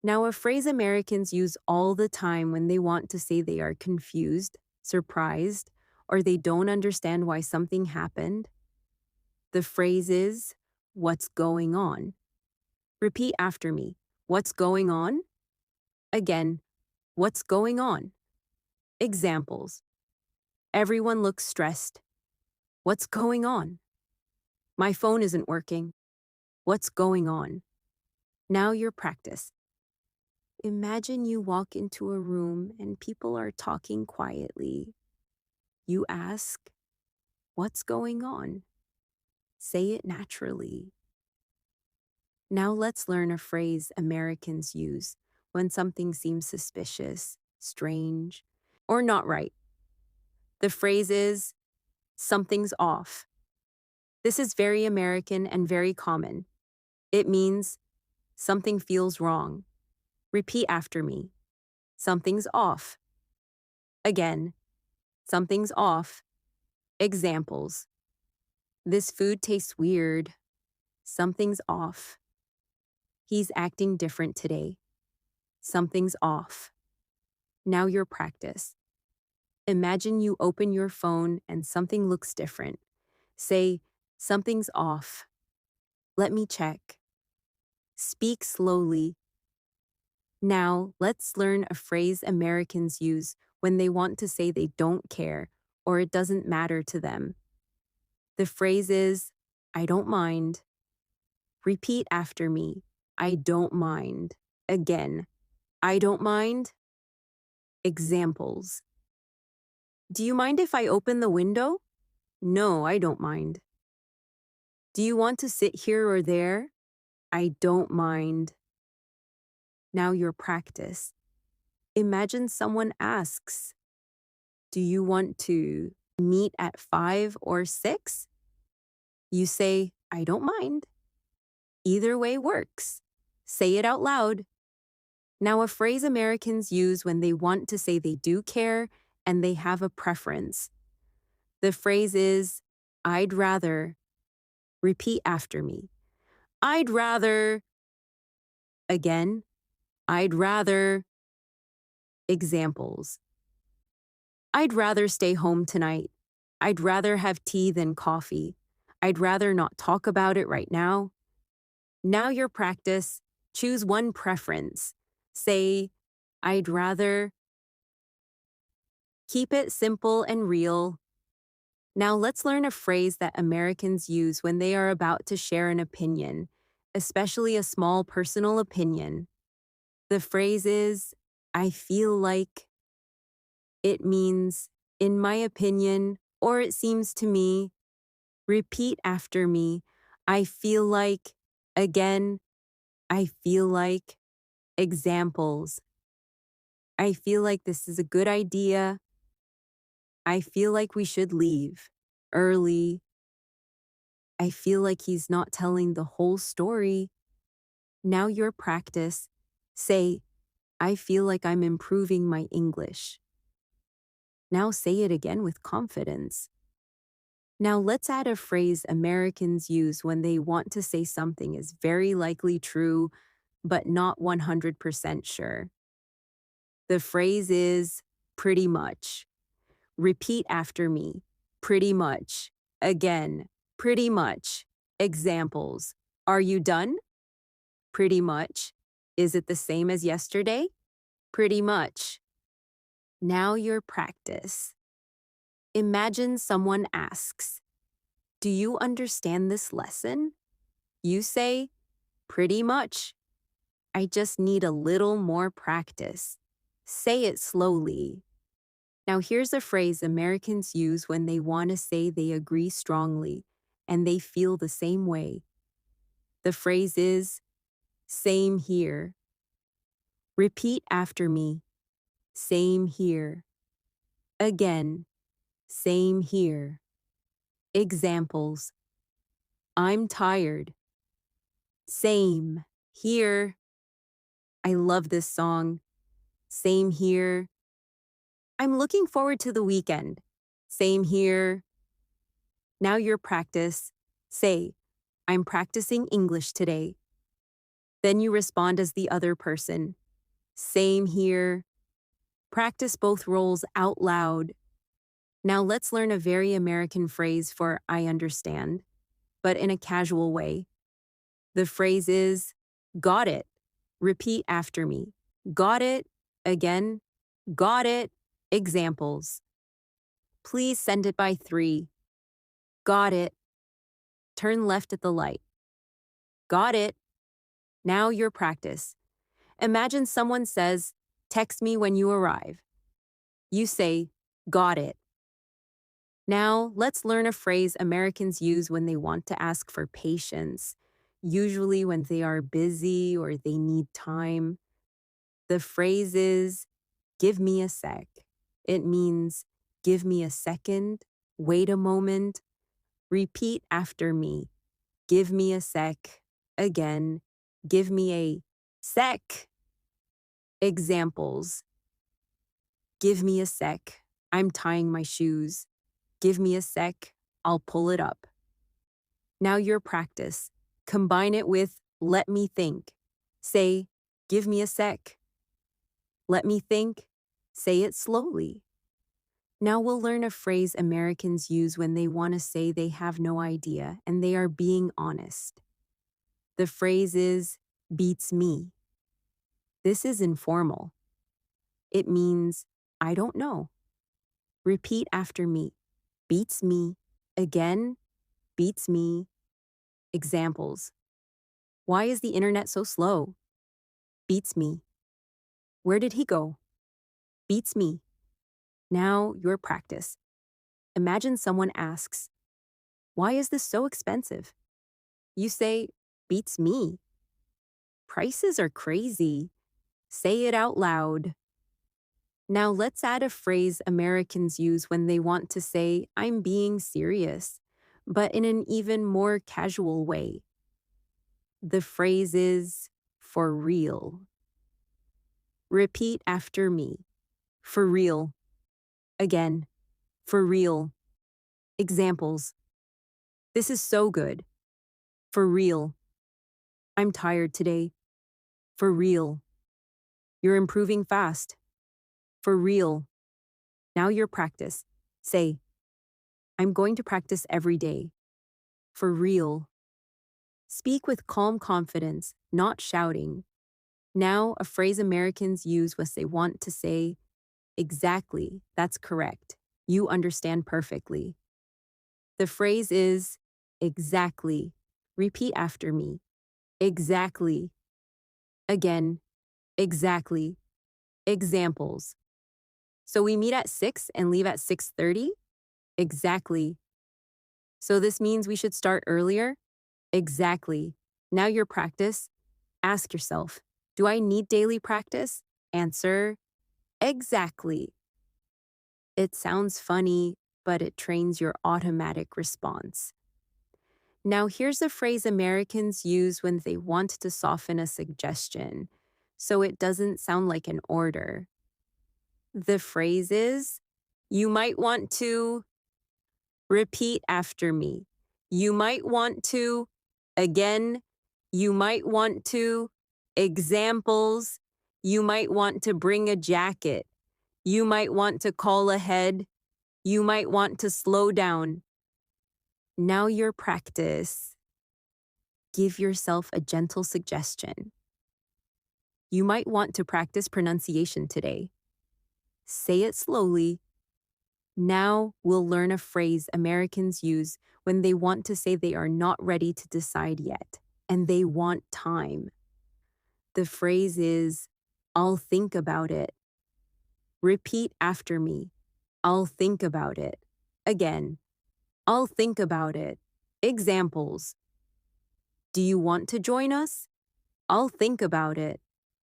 Now, a phrase Americans use all the time when they want to say they are confused, surprised, or they don't understand why something happened. The phrase is, what's going on? Repeat after me. What's going on? Again, what's going on? Examples. Everyone looks stressed. What's going on? My phone isn't working. What's going on? Now your practice. Imagine you walk into a room and people are talking quietly. You ask, what's going on? Say it naturally. Now let's learn a phrase Americans use when something seems suspicious, strange, or not right. The phrase is, something's off. This is very American and very common. It means, something feels wrong. Repeat after me. Something's off. Again, something's off. Examples. This food tastes weird. Something's off. He's acting different today. Something's off. Now your practice. Imagine you open your phone and something looks different. Say, something's off. Let me check. Speak slowly. Now, let's learn a phrase Americans use when they want to say they don't care or it doesn't matter to them. The phrase is, I don't mind. Repeat after me. I don't mind. Again, I don't mind. Examples. Do you mind if I open the window? No, I don't mind. Do you want to sit here or there? I don't mind. Now your practice. Imagine someone asks, do you want to meet at 5 or 6? You say, I don't mind. Either way works. Say it out loud. Now, a phrase Americans use when they want to say they do care and they have a preference. The phrase is, I'd rather. Repeat after me. I'd rather. Again, I'd rather. Examples. I'd rather stay home tonight. I'd rather have tea than coffee. I'd rather not talk about it right now. Now your practice. Choose one preference. Say, I'd rather. Keep it simple and real. Now let's learn a phrase that Americans use when they are about to share an opinion, especially a small personal opinion. The phrase is, I feel like. It means, in my opinion, or it seems to me. Repeat after me. I feel like. Again, I feel like. Examples. I feel like this is a good idea. I feel like we should leave early. I feel like he's not telling the whole story. Now your practice. Say, I feel like I'm improving my English. Now say it again with confidence. Now let's add a phrase Americans use when they want to say something is very likely true, but not 100% sure. The phrase is pretty much. Repeat after me. Pretty much. Again, pretty much. Examples. Are you done? Pretty much. Is it the same as yesterday? Pretty much. Now your practice. Imagine someone asks, do you understand this lesson? You say, pretty much. I just need a little more practice. Say it slowly. Now here's a phrase Americans use when they want to say they agree strongly and they feel the same way. The phrase is, same here. Repeat after me. Same here. Again, same here. Examples. I'm tired. Same here. I love this song. Same here. I'm looking forward to the weekend. Same here. Now your practice. Say, I'm practicing English today. Then you respond as the other person. Same here. Practice both roles out loud. Now let's learn a very American phrase for I understand, but in a casual way. The phrase is, got it. Repeat after me. Got it. Again. Got it. Examples. Please send it by 3. Got it. Turn left at the light. Got it. Now your practice. Imagine someone says, text me when you arrive. You say, got it. Now, let's learn a phrase Americans use when they want to ask for patience, usually when they are busy or they need time. The phrase is, give me a sec. It means, give me a second, wait a moment, repeat after me. Give me a sec. Again, give me a sec. Examples. Give me a sec. I'm tying my shoes. Give me a sec. I'll pull it up. Now your practice. Combine it with let me think. Say, give me a sec. Let me think. Say it slowly. Now we'll learn a phrase Americans use when they want to say they have no idea and they are being honest. The phrase is, beats me. This is informal. It means, I don't know. Repeat after me. Beats me. Again, beats me. Examples. Why is the internet so slow? Beats me. Where did he go? Beats me. Now, your practice. Imagine someone asks, why is this so expensive? You say, beats me. Prices are crazy. Say it out loud. Now let's add a phrase Americans use when they want to say, I'm being serious, but in an even more casual way. The phrase is, for real. Repeat after me. For real. Again, for real. Examples. This is so good. For real. I'm tired today. For real. You're improving fast. For real. Now your practice. Say, I'm going to practice every day. For real. Speak with calm confidence, not shouting. Now, a phrase Americans use when they want to say, exactly, that's correct. You understand perfectly. The phrase is, exactly. Repeat after me. Exactly. Again, exactly. Examples. So we meet at 6 and leave at 6:30? Exactly. So this means we should start earlier? Exactly. Now your practice. Ask yourself, do I need daily practice? Answer, exactly. It sounds funny, but it trains your automatic response. Now here's a phrase Americans use when they want to soften a suggestion, so it doesn't sound like an order. The phrase is, you might want to repeat after me. You might want to, again, you might want to, examples, you might want to bring a jacket. You might want to call ahead. You might want to slow down. Now your practice. Give yourself a gentle suggestion. You might want to practice pronunciation today. Say it slowly. Now we'll learn a phrase Americans use when they want to say they are not ready to decide yet, and they want time. The phrase is, I'll think about it. Repeat after me. I'll think about it. Again, I'll think about it. Examples. Do you want to join us? I'll think about it.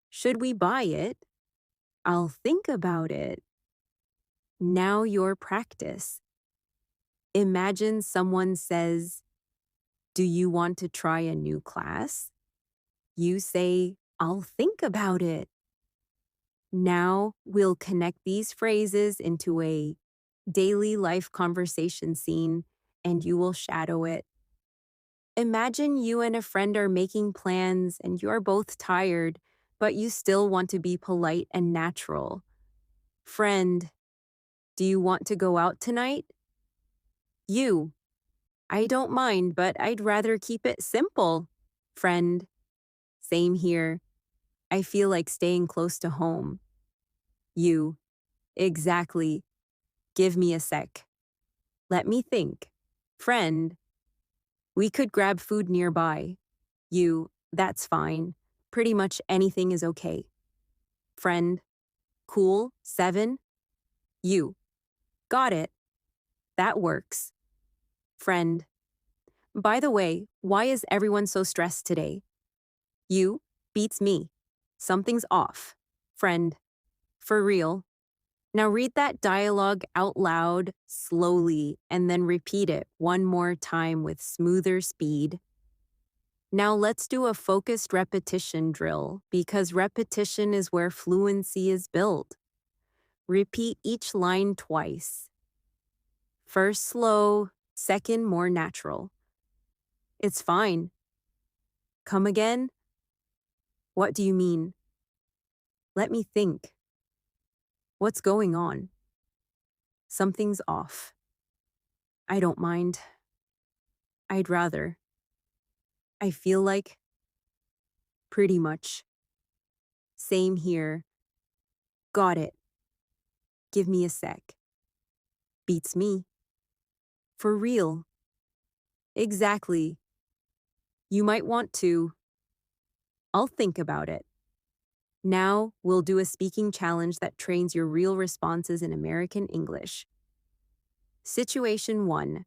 Should we buy it? I'll think about it. Now your practice. Imagine someone says, do you want to try a new class? You say, I'll think about it. Now we'll connect these phrases into a daily life conversation scene, and you will shadow it. Imagine you and a friend are making plans and you're both tired, but you still want to be polite and natural. Friend, do you want to go out tonight? You, I don't mind, but I'd rather keep it simple. Friend, same here. I feel like staying close to home. You, exactly. Give me a sec. Let me think. Friend, we could grab food nearby. You, that's fine. Pretty much anything is okay. Friend, cool, 7. You, got it. That works. Friend, by the way, why is everyone so stressed today? You, beats me. Something's off. Friend, for real. Now read that dialogue out loud, slowly, and then repeat it one more time with smoother speed. Now let's do a focused repetition drill, because repetition is where fluency is built. Repeat each line twice. First slow, second more natural. It's fine. Come again? What do you mean? Let me think. What's going on? Something's off. I don't mind. I'd rather. I feel like. Pretty much. Same here. Got it. Give me a sec. Beats me. For real. Exactly. You might want to. I'll think about it. Now, we'll do a speaking challenge that trains your real responses in American English. Situation 1.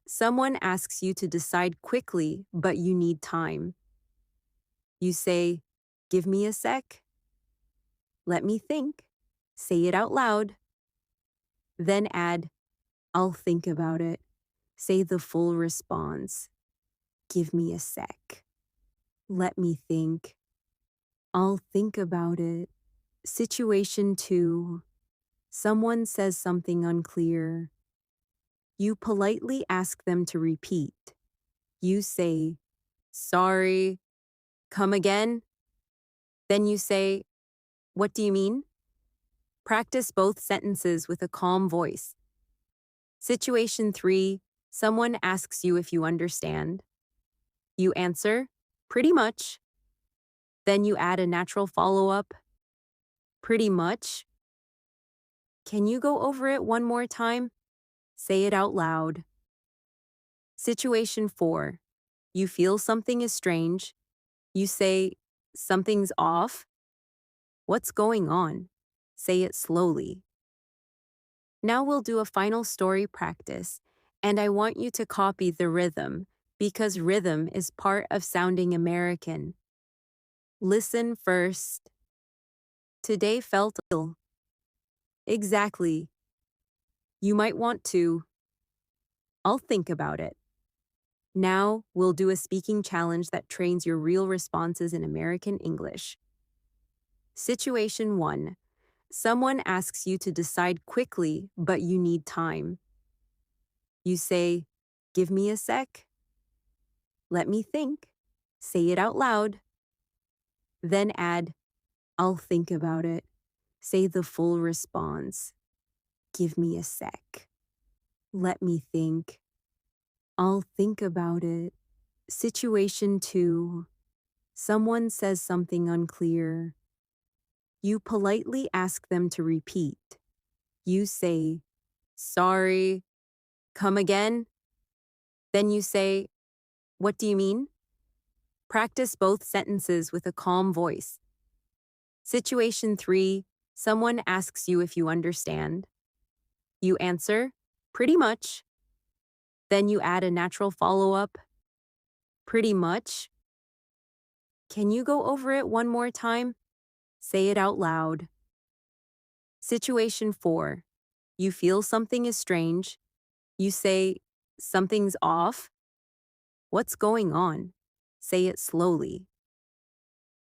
Someone asks you to decide quickly, but you need time. You say, "Give me a sec." Let me think. Say it out loud. Then add, "I'll think about it." Say the full response. Give me a sec. Let me think. I'll think about it. Situation 2. Someone says something unclear. You politely ask them to repeat. You say, "Sorry, come again." Then you say, "What do you mean?" Practice both sentences with a calm voice. Situation 3. Someone asks you if you understand. You answer, "Pretty much." Then you add a natural follow-up, "Pretty much." Can you go over it one more time? Say it out loud. Situation 4. You feel something is strange. You say, "Something's off." What's going on? Say it slowly. Now we'll do a final story practice, and I want you to copy the rhythm because rhythm is part of sounding American. Listen first. Today felt ill. Exactly. You might want to. I'll think about it. Now we'll do a speaking challenge that trains your real responses in American English. Situation 1. Someone asks you to decide quickly, but you need time. You say, "Give me a sec." Let me think. Say it out loud. Then add, "I'll think about it." Say the full response. Give me a sec. Let me think. I'll think about it. Situation 2. Someone says something unclear. You politely ask them to repeat. You say, "Sorry, come again." Then you say, "What do you mean?" Practice both sentences with a calm voice. Situation 3. Someone asks you if you understand. You answer, "Pretty much." Then you add a natural follow-up, "Pretty much." Can you go over it one more time? Say it out loud. Situation 4. You feel something is strange. You say, "Something's off." What's going on? Say it slowly.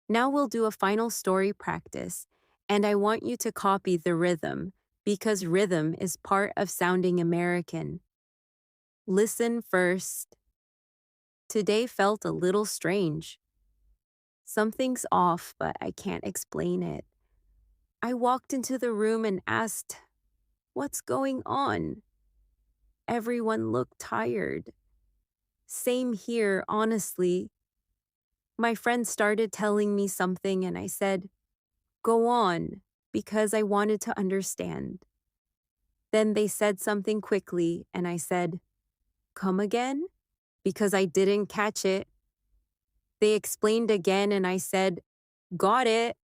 Now we'll do a final story practice, and I want you to copy the rhythm because rhythm is part of sounding American. Listen first. Today felt a little strange. Something's off, but I can't explain it. I walked into the room and asked, "What's going on?" Everyone looked tired. Same here, honestly. My friend started telling me something and I said, "Go on," because I wanted to understand. Then they said something quickly and I said, "Come again?" because I didn't catch it. They explained again and I said, "Got it."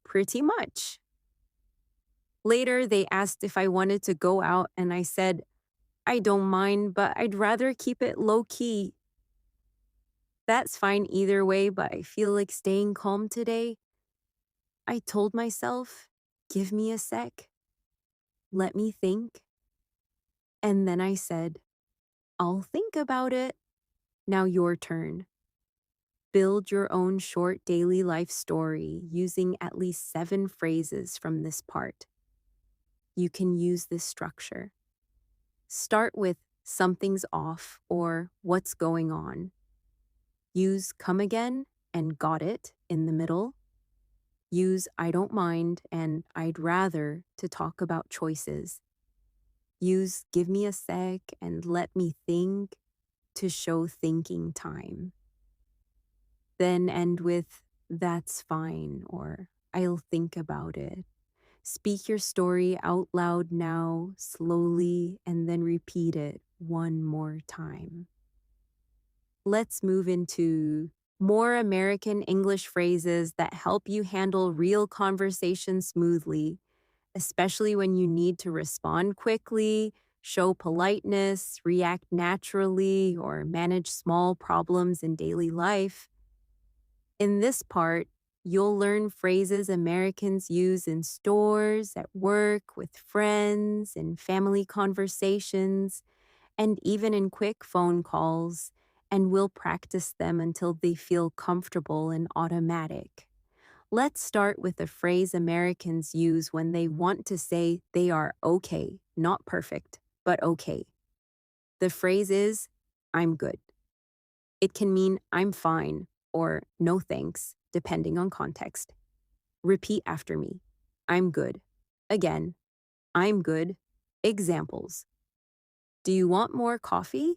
Pretty much. Later, they asked if I wanted to go out and I said, "I don't mind, but I'd rather keep it low-key." That's fine either way, but I feel like staying calm today. I told myself, "Give me a sec. Let me think." And then I said, "I'll think about it." Now your turn. Build your own short daily life story using at least 7 phrases from this part. You can use this structure. Start with "something's off" or "what's going on." Use "come again" and "got it" in the middle. Use "I don't mind" and "I'd rather" to talk about choices. Use "give me a sec" and "let me think" to show thinking time. Then end with "that's fine" or I'll think about it. Speak your story out loud now, slowly, and then repeat it one more time. Let's move into more American English phrases that help you handle real conversation smoothly, especially when you need to respond quickly, show politeness, react naturally, or manage small problems in daily life. In this part, you'll learn phrases Americans use in stores, at work, with friends, in family conversations, and even in quick phone calls, and we'll practice them until they feel comfortable and automatic. Let's start with a phrase Americans use when they want to say they are okay, not perfect, but okay. The phrase is, I'm good. It can mean I'm fine or no thanks, depending on context. Repeat after me. I'm good. Again, I'm good. Examples. Do you want more coffee?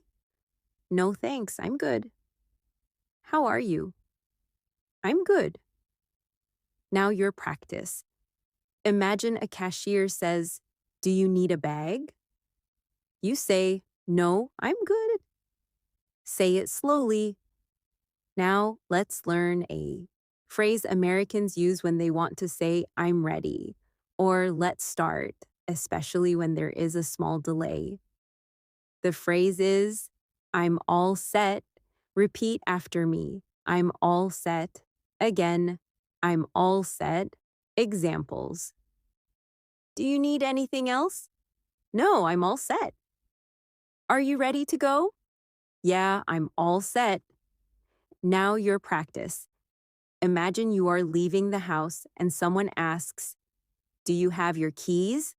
No thanks, I'm good. How are you? I'm good. Now your practice. Imagine a cashier says, Do you need a bag? You say, No, I'm good. Say it slowly. Now let's learn a phrase Americans use when they want to say, I'm ready, or let's start, especially when there is a small delay. The phrase is, I'm all set. Repeat after me. I'm all set. Again, I'm all set. Examples. Do you need anything else? No, I'm all set. Are you ready to go? Yeah, I'm all set. Now your practice. Imagine you are leaving the house and someone asks, Do you have your keys?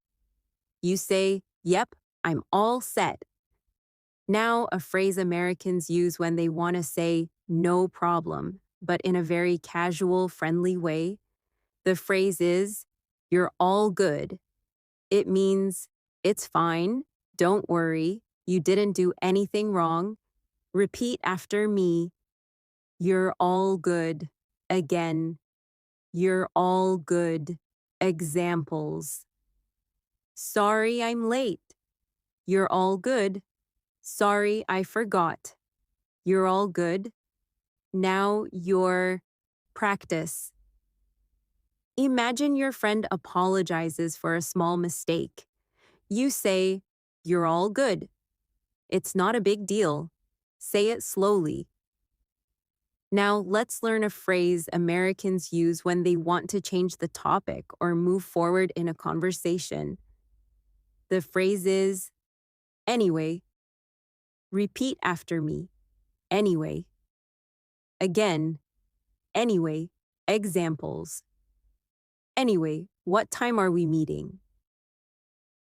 You say, Yep, I'm all set. Now, a phrase Americans use when they want to say no problem, but in a very casual, friendly way. The phrase is, You're all good. It means, It's fine. Don't worry. You didn't do anything wrong. Repeat after me. You're all good. Again. You're all good. Examples. Sorry I'm late. You're all good. Sorry I forgot. You're all good. Now your practice. Imagine your friend apologizes for a small mistake. You say, You're all good. It's not a big deal. Say it slowly. Now let's learn a phrase Americans use when they want to change the topic or move forward in a conversation. The phrase is, Anyway. Repeat after me. Anyway. Again. Anyway. Examples. Anyway, what time are we meeting?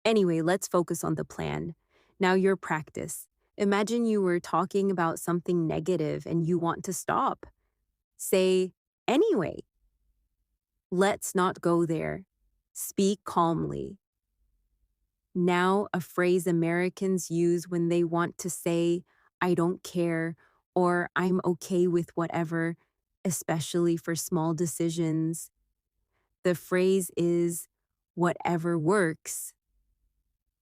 Anyway, let's focus on the plan. Now your practice. Imagine you were talking about something negative and you want to stop. Say, anyway. Let's not go there. Speak calmly. Now a phrase Americans use when they want to say, I don't care, or I'm okay with whatever, especially for small decisions. The phrase is, whatever works.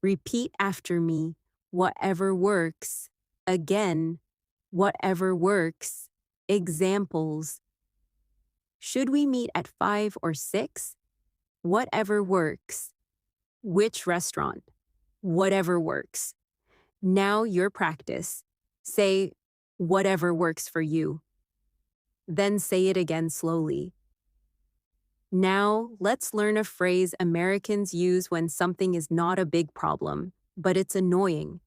Repeat after me, whatever works. Again, whatever works. Examples. Should we meet at 5 or 6? Whatever works. Which restaurant? Whatever works. Now your practice. Say, whatever works for you. Then say it again slowly. Now, let's learn a phrase Americans use when something is not a big problem, but it's annoying.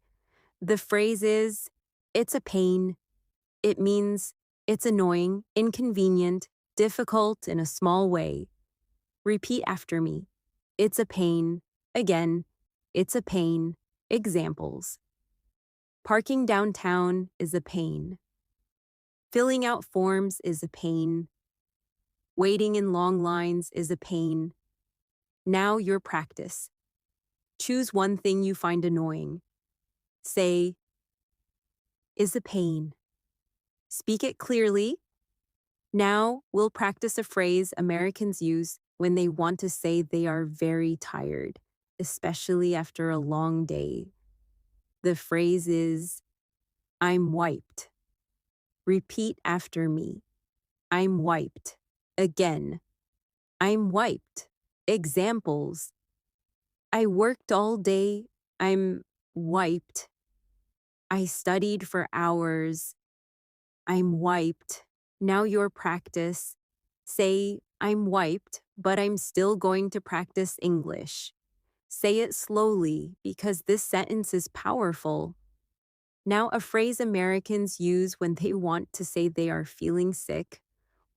The phrase is, It's a pain. It means it's annoying, inconvenient, difficult in a small way. Repeat after me. It's a pain. Again, it's a pain. Examples. Parking downtown is a pain. Filling out forms is a pain. Waiting in long lines is a pain. Now your practice. Choose one thing you find annoying. Say, is a pain. Speak it clearly. Now we'll practice a phrase Americans use when they want to say they are very tired, especially after a long day. The phrase is, I'm wiped. Repeat after me. I'm wiped. Again. I'm wiped. Examples. I worked all day. I'm wiped. I studied for hours. I'm wiped. Now your practice. Say, I'm wiped, but I'm still going to practice English. Say it slowly because this sentence is powerful. Now, a phrase Americans use when they want to say they are feeling sick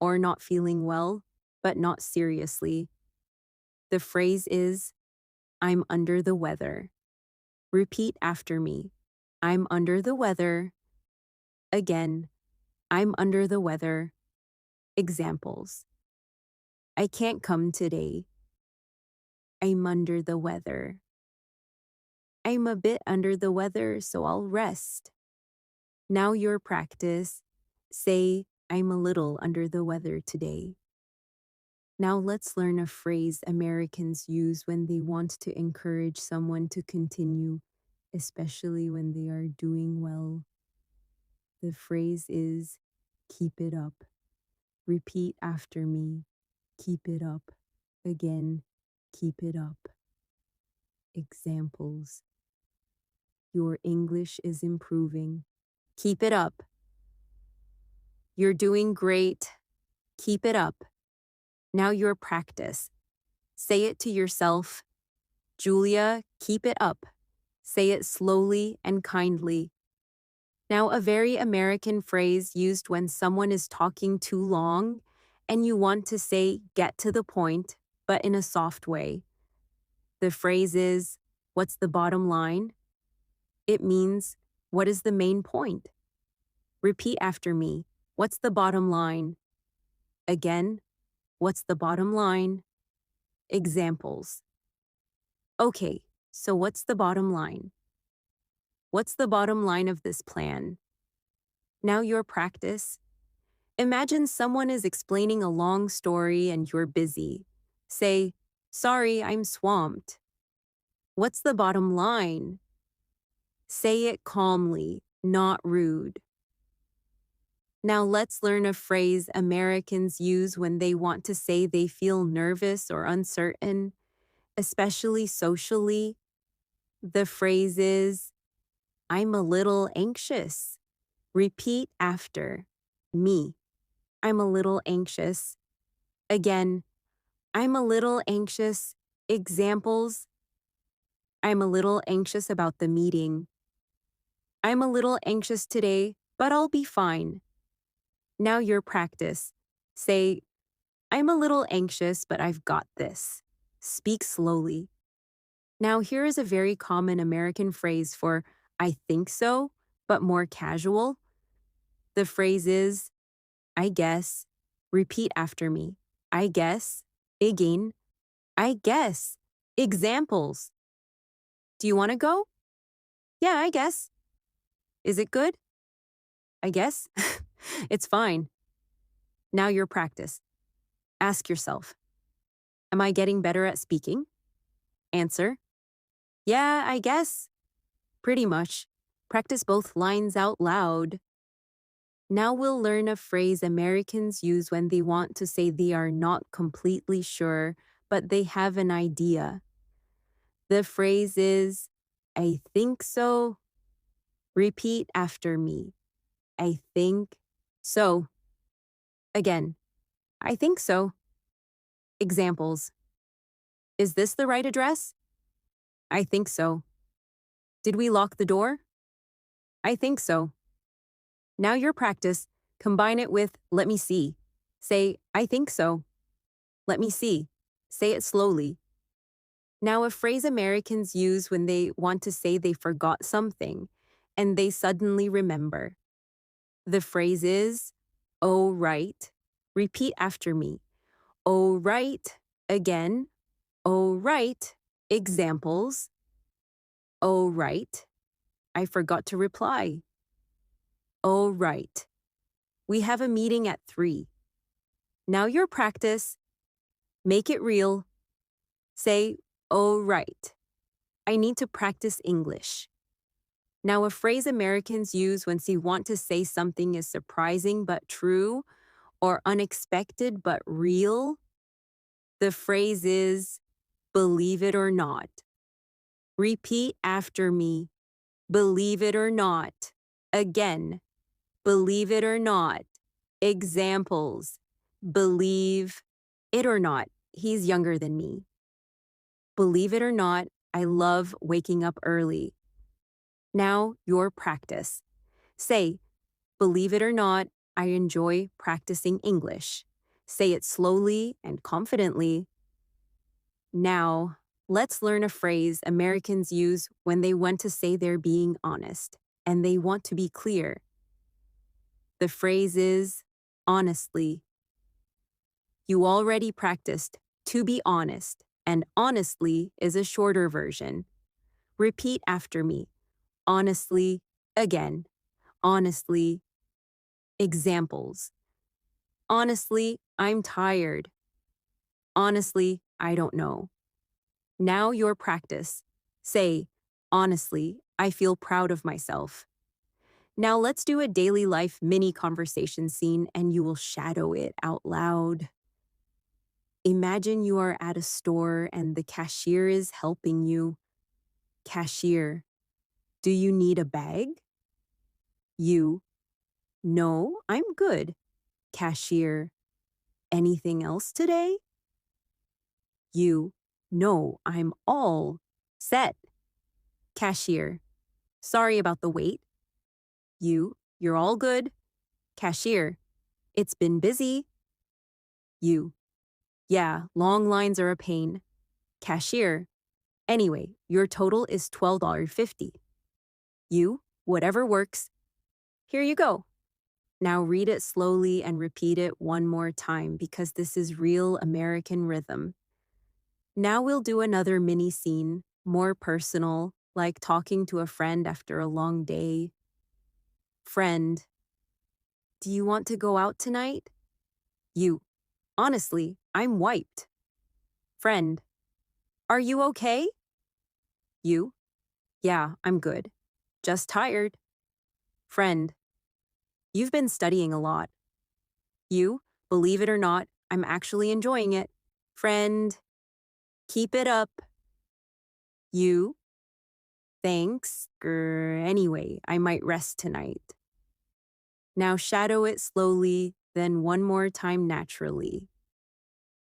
or not feeling well, but not seriously. The phrase is, I'm under the weather. Repeat after me. I'm under the weather. Again, I'm under the weather. Examples. I can't come today. I'm under the weather. I'm a bit under the weather, so I'll rest. Now your practice. Say, I'm a little under the weather today. Now let's learn a phrase Americans use when they want to encourage someone to continue, especially when they are doing well. The phrase is, keep it up. Repeat after me. Keep it up. Again, keep it up. Examples. Your English is improving. Keep it up. You're doing great. Keep it up. Now your practice. Say it to yourself. Julia, keep it up. Say it slowly and kindly. Now, a very American phrase used when someone is talking too long and you want to say, get to the point, but in a soft way. The phrase is, what's the bottom line? It means, what is the main point? Repeat after me. What's the bottom line? Again, what's the bottom line? Examples. Okay, so what's the bottom line? What's the bottom line of this plan? Now your practice. Imagine someone is explaining a long story and you're busy. Say, sorry, I'm swamped. What's the bottom line? Say it calmly, not rude. Now let's learn a phrase Americans use when they want to say they feel nervous or uncertain, especially socially. The phrase is, I'm a little anxious. Repeat after me. I'm a little anxious. Again, I'm a little anxious. Examples. I'm a little anxious about the meeting. I'm a little anxious today, but I'll be fine. Now your practice. Say, I'm a little anxious, but I've got this. Speak slowly. Now here is a very common American phrase for I think so, but more casual. The phrase is, I guess. Repeat after me. I guess. Again. I guess. Examples. Do you want to go? Yeah, I guess. Is it good? I guess. It's fine. Now your practice. Ask yourself, am I getting better at speaking? Answer, yeah, I guess. Pretty much. Practice both lines out loud. Now we'll learn a phrase Americans use when they want to say they are not completely sure, but they have an idea. The phrase is, I think so. Repeat after me. I think so. Again, I think so. Examples. Is this the right address? I think so. Did we lock the door? I think so. Now your practice, combine it with let me see. Say, I think so. Let me see. Say it slowly. Now a phrase Americans use when they want to say they forgot something and they suddenly remember. The phrase is, oh, right. Repeat after me. Oh, right. Again. Oh, right. Examples. Oh, right. I forgot to reply. Oh, right. We have a meeting at 3. Now your practice. Make it real. Say, oh, right. I need to practice English. Now, a phrase Americans use when they want to say something is surprising but true or unexpected but real. The phrase is, believe it or not. Repeat after me. Believe it or not. Again, believe it or not. Examples. Believe it or not. He's younger than me. Believe it or not, I love waking up early. Now, your practice. Say, believe it or not, I enjoy practicing English. Say it slowly and confidently. Now, let's learn a phrase Americans use when they want to say they're being honest and they want to be clear. The phrase is, honestly. You already practiced to be honest, and honestly is a shorter version. Repeat after me. Honestly, again. Honestly. Examples. Honestly, I'm tired. Honestly, I don't know. Now your practice. Say, honestly, I feel proud of myself. Now let's do a daily life mini conversation scene and you will shadow it out loud. Imagine you are at a store and the cashier is helping you. Cashier, do you need a bag? You, no, I'm good. Cashier, anything else today? You, no, I'm all set. Cashier, sorry about the wait. You're all good. Cashier, it's been busy. You, yeah, long lines are a pain. Cashier, anyway, your total is $12.50. You, whatever works. Here you go. Now read it slowly and repeat it one more time because this is real American rhythm. Now we'll do another mini scene, more personal, like talking to a friend after a long day. Friend, do you want to go out tonight? You, honestly, I'm wiped. Friend, are you okay? You, yeah, I'm good. Just tired. Friend, you've been studying a lot. You, believe it or not, I'm actually enjoying it. Friend, keep it up. You, thanks. Anyway, I might rest tonight. Now shadow it slowly, then one more time naturally.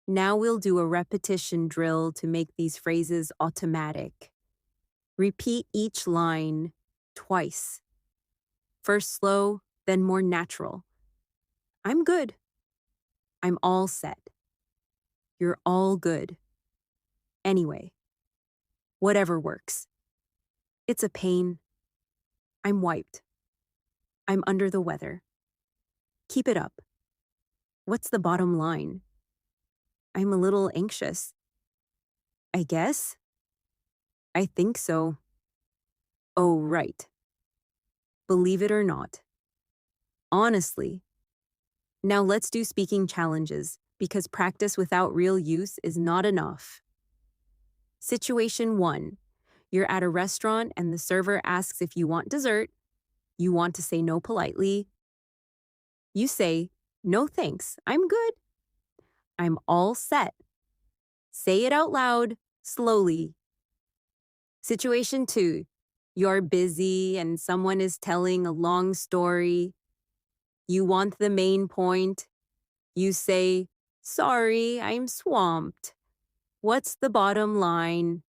Now we'll do a repetition drill to make these phrases automatic. Repeat each line twice. First slow, then more natural. I'm good. I'm all set. You're all good. Anyway, whatever works. It's a pain. I'm wiped. I'm under the weather. Keep it up. What's the bottom line? I'm a little anxious. I guess? I think so. Oh, right. Believe it or not. Honestly. Now let's do speaking challenges because practice without real use is not enough. Situation 1. You're at a restaurant and the server asks if you want dessert. You want to say no politely. You say, no thanks, I'm good. I'm all set. Say it out loud, slowly. Situation 2. You're busy and someone is telling a long story. You want the main point. You say, sorry, I'm swamped. What's the bottom line?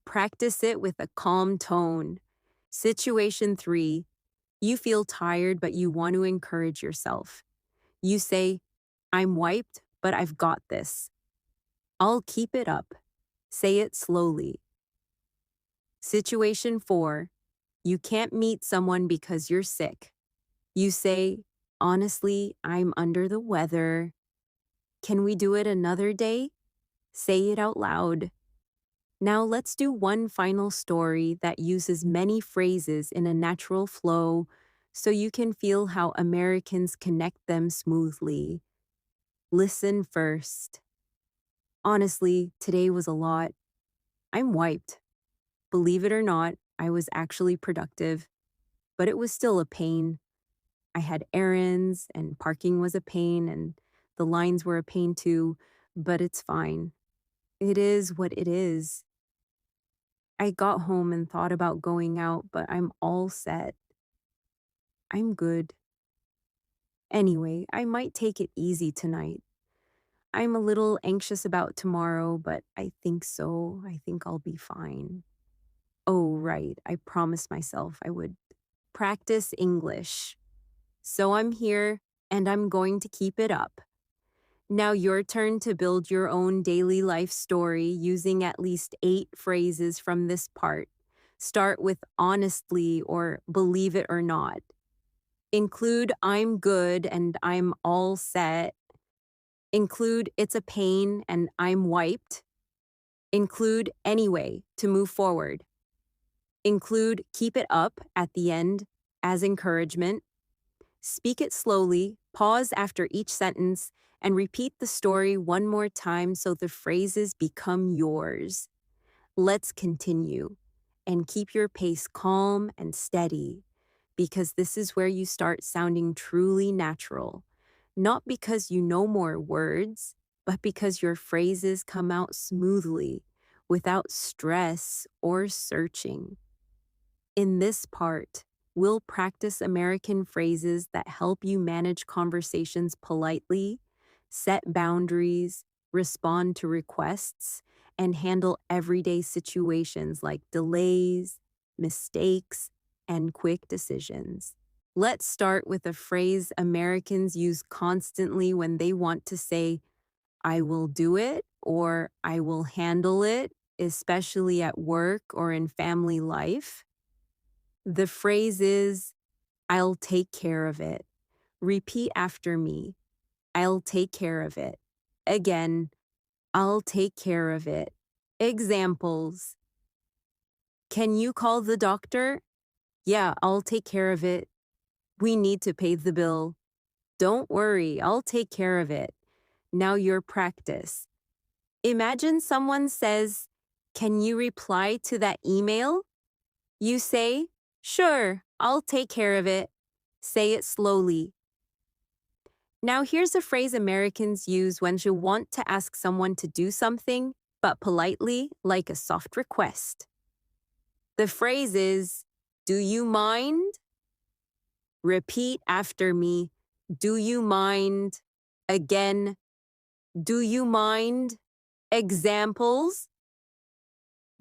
Practice it with a calm tone. Situation 3. You feel tired, but you want to encourage yourself. You say, I'm wiped, but I've got this. I'll keep it up. Say it slowly. Situation 4. You can't meet someone because you're sick. You say, honestly, I'm under the weather. Can we do it another day? Say it out loud. Now let's do one final story that uses many phrases in a natural flow so you can feel how Americans connect them smoothly. Listen first. Honestly, today was a lot. I'm wiped. Believe it or not, I was actually productive, but it was still a pain. I had errands, and parking was a pain, and the lines were a pain too, but it's fine. It is what it is. I got home and thought about going out, but I'm all set. I'm good. Anyway, I might take it easy tonight. I'm a little anxious about tomorrow, but I think so. I think I'll be fine. Oh, right. I promised myself I would practice English. So I'm here, and I'm going to keep it up. Now, your turn to build your own daily life story using at least 8 phrases from this part. Start with honestly or believe it or not. Include I'm good and I'm all set. Include it's a pain and I'm wiped. Include anyway to move forward. Include keep it up at the end as encouragement. Speak it slowly, pause after each sentence, and repeat the story one more time so the phrases become yours. Let's continue and keep your pace calm and steady because this is where you start sounding truly natural. Not because you know more words, but because your phrases come out smoothly without stress or searching. In this part, we'll practice American phrases that help you manage conversations politely, set boundaries, respond to requests, and handle everyday situations like delays, mistakes, and quick decisions. Let's start with a phrase Americans use constantly when they want to say, I will do it or I will handle it, especially at work or in family life. The phrase is, I'll take care of it. Repeat after me. I'll take care of it. Again, I'll take care of it. Examples. Can you call the doctor? Yeah, I'll take care of it. We need to pay the bill. Don't worry, I'll take care of it. Now your practice. Imagine someone says, Can you reply to that email? You say, Sure, I'll take care of it. Say it slowly. Now here's a phrase Americans use when you want to ask someone to do something, but politely, like a soft request. The phrase is, Do you mind? Repeat after me. Do you mind? Again. Do you mind? Examples.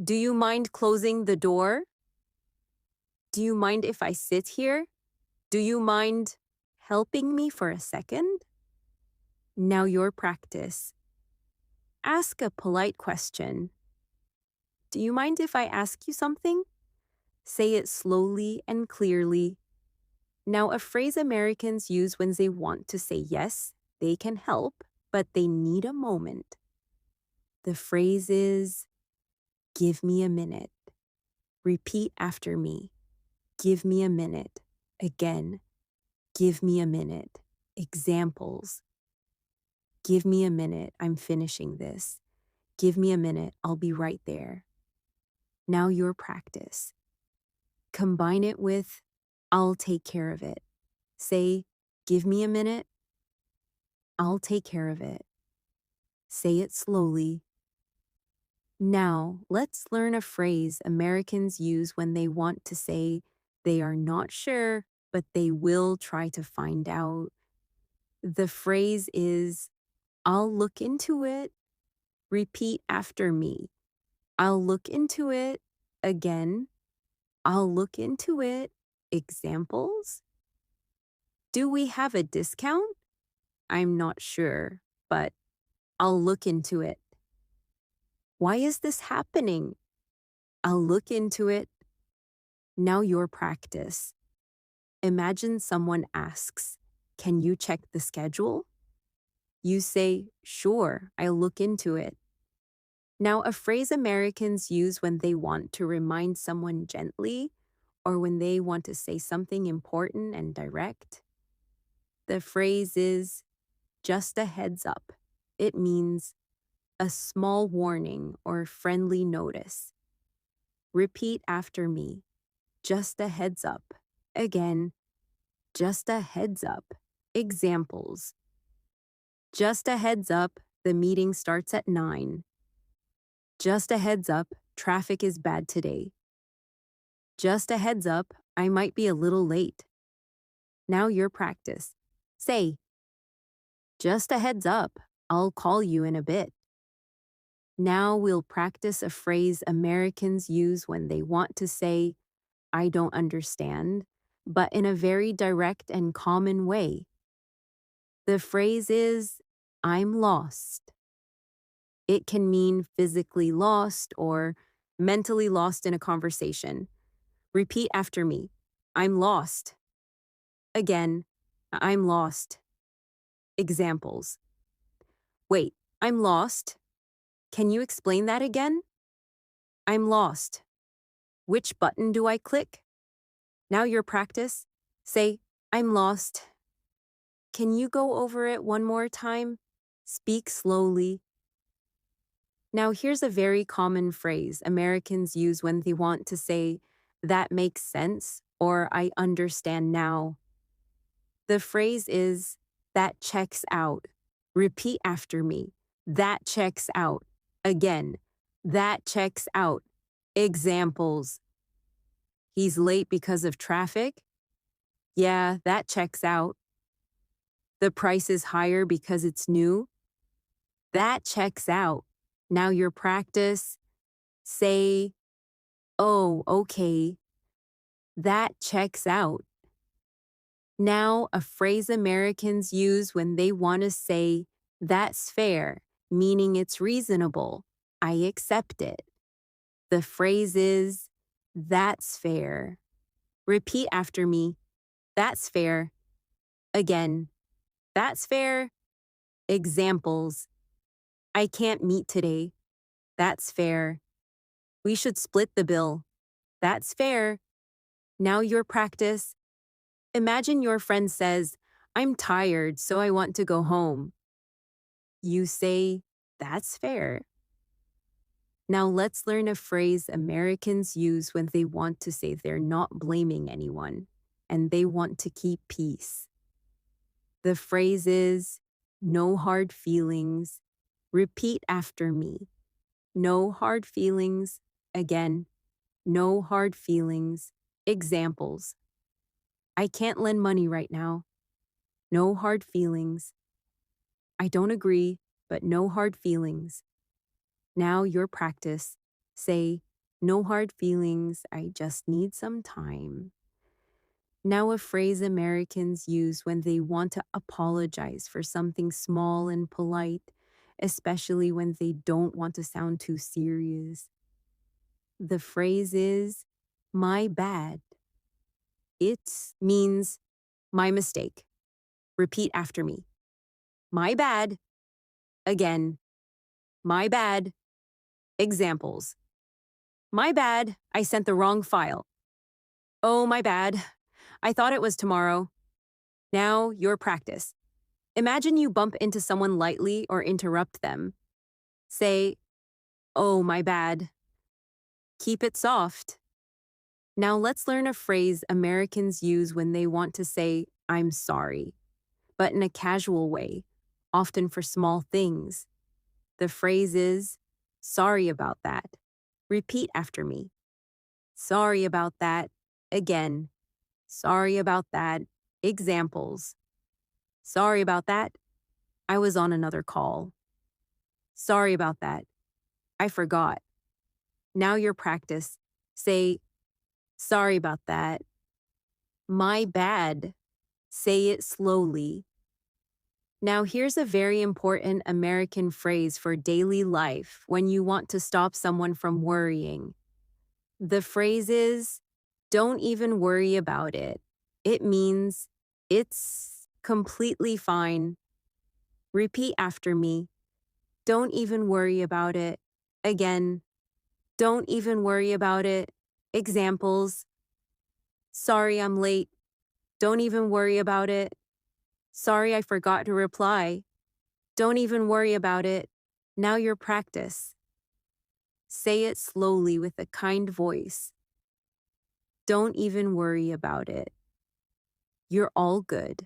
Do you mind closing the door? Do you mind if I sit here? Do you mind helping me for a second? Now your practice. Ask a polite question. Do you mind if I ask you something? Say it slowly and clearly. Now, a phrase Americans use when they want to say yes, they can help, but they need a moment. The phrase is, give me a minute. Repeat after me. Give me a minute. Again, give me a minute. Examples. Give me a minute. I'm finishing this. Give me a minute. I'll be right there. Now your practice. Combine it with, I'll take care of it. Say, give me a minute. I'll take care of it. Say it slowly. Now, let's learn a phrase Americans use when they want to say they are not sure, but they will try to find out. The phrase is, I'll look into it. Repeat after me. I'll look into it. Again, I'll look into it. Examples? Do we have a discount? I'm not sure, but I'll look into it. Why is this happening? I'll look into it. Now your practice. Imagine someone asks, Can you check the schedule? You say, Sure, I'll look into it. Now, a phrase Americans use when they want to remind someone gently or when they want to say something important and direct. The phrase is, just a heads up. It means, a small warning or friendly notice. Repeat after me. Just a heads up. Again, just a heads up. Examples. Just a heads up, the meeting starts at 9. Just a heads up, traffic is bad today. Just a heads up, I might be a little late. Now your practice. Say, just a heads up, I'll call you in a bit. Now we'll practice a phrase Americans use when they want to say, I don't understand, but in a very direct and common way. The phrase is, I'm lost. It can mean physically lost or mentally lost in a conversation. Repeat after me. I'm lost. Again, I'm lost. Examples. Wait, I'm lost. Can you explain that again? I'm lost. Which button do I click? Now your practice. Say, I'm lost. Can you go over it one more time? Speak slowly. Now here's a very common phrase Americans use when they want to say, that makes sense, or I understand now. The phrase is, that checks out. Repeat after me. That checks out. Again, that checks out. Examples. He's late because of traffic? Yeah, that checks out. The price is higher because it's new? That checks out. Now your practice. Say, oh, okay. That checks out. Now, a phrase Americans use when they want to say, that's fair, meaning it's reasonable. I accept it. The phrase is, that's fair. Repeat after me. That's fair. Again, that's fair. Examples. I can't meet today. That's fair. We should split the bill. That's fair. Now your practice. Imagine your friend says, I'm tired, so I want to go home. You say, that's fair. Now let's learn a phrase Americans use when they want to say they're not blaming anyone and they want to keep peace. The phrase is, no hard feelings. Repeat after me. No hard feelings. Again, no hard feelings. Examples. I can't lend money right now. No hard feelings. I don't agree, but no hard feelings. Now your practice. Say, no hard feelings, I just need some time. Now a phrase Americans use when they want to apologize for something small and polite, especially when they don't want to sound too serious. The phrase is, my bad. It means, my mistake. Repeat after me. My bad. Again, my bad. Examples. My bad, I sent the wrong file. Oh, my bad. I thought it was tomorrow. Now, your practice. Imagine you bump into someone lightly or interrupt them. Say, oh, my bad. Keep it soft. Now let's learn a phrase Americans use when they want to say, I'm sorry, but in a casual way, often for small things. The phrase is, sorry about that. Repeat after me. Sorry about that. Again. Sorry about that. Examples. Sorry about that. I was on another call. Sorry about that. I forgot. Now your practice. Say, sorry about that. My bad. Say it slowly. Now here's a very important American phrase for daily life when you want to stop someone from worrying. The phrase is, don't even worry about it. It means, it's completely fine. Repeat after me. Don't even worry about it. Again, don't even worry about it. Examples. Sorry I'm late. Don't even worry about it. Sorry I forgot to reply. Don't even worry about it. Now your practice. Say it slowly with a kind voice. Don't even worry about it. You're all good.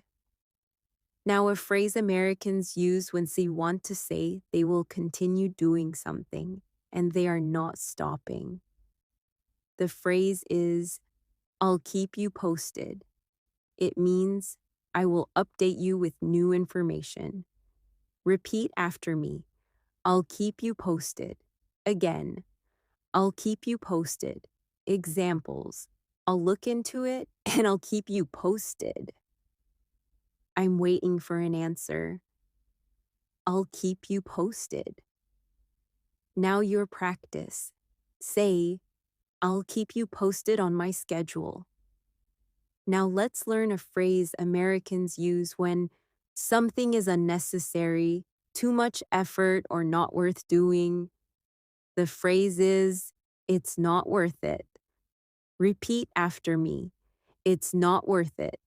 Now, a phrase Americans use when they want to say they will continue doing something and they are not stopping. The phrase is, I'll keep you posted. It means, I will update you with new information. Repeat after me. I'll keep you posted. Again, I'll keep you posted. Examples. I'll look into it and I'll keep you posted. I'm waiting for an answer. I'll keep you posted. Now your practice. Say, I'll keep you posted on my schedule. Now let's learn a phrase Americans use when something is unnecessary, too much effort, or not worth doing. The phrase is, it's not worth it. Repeat after me. It's not worth it.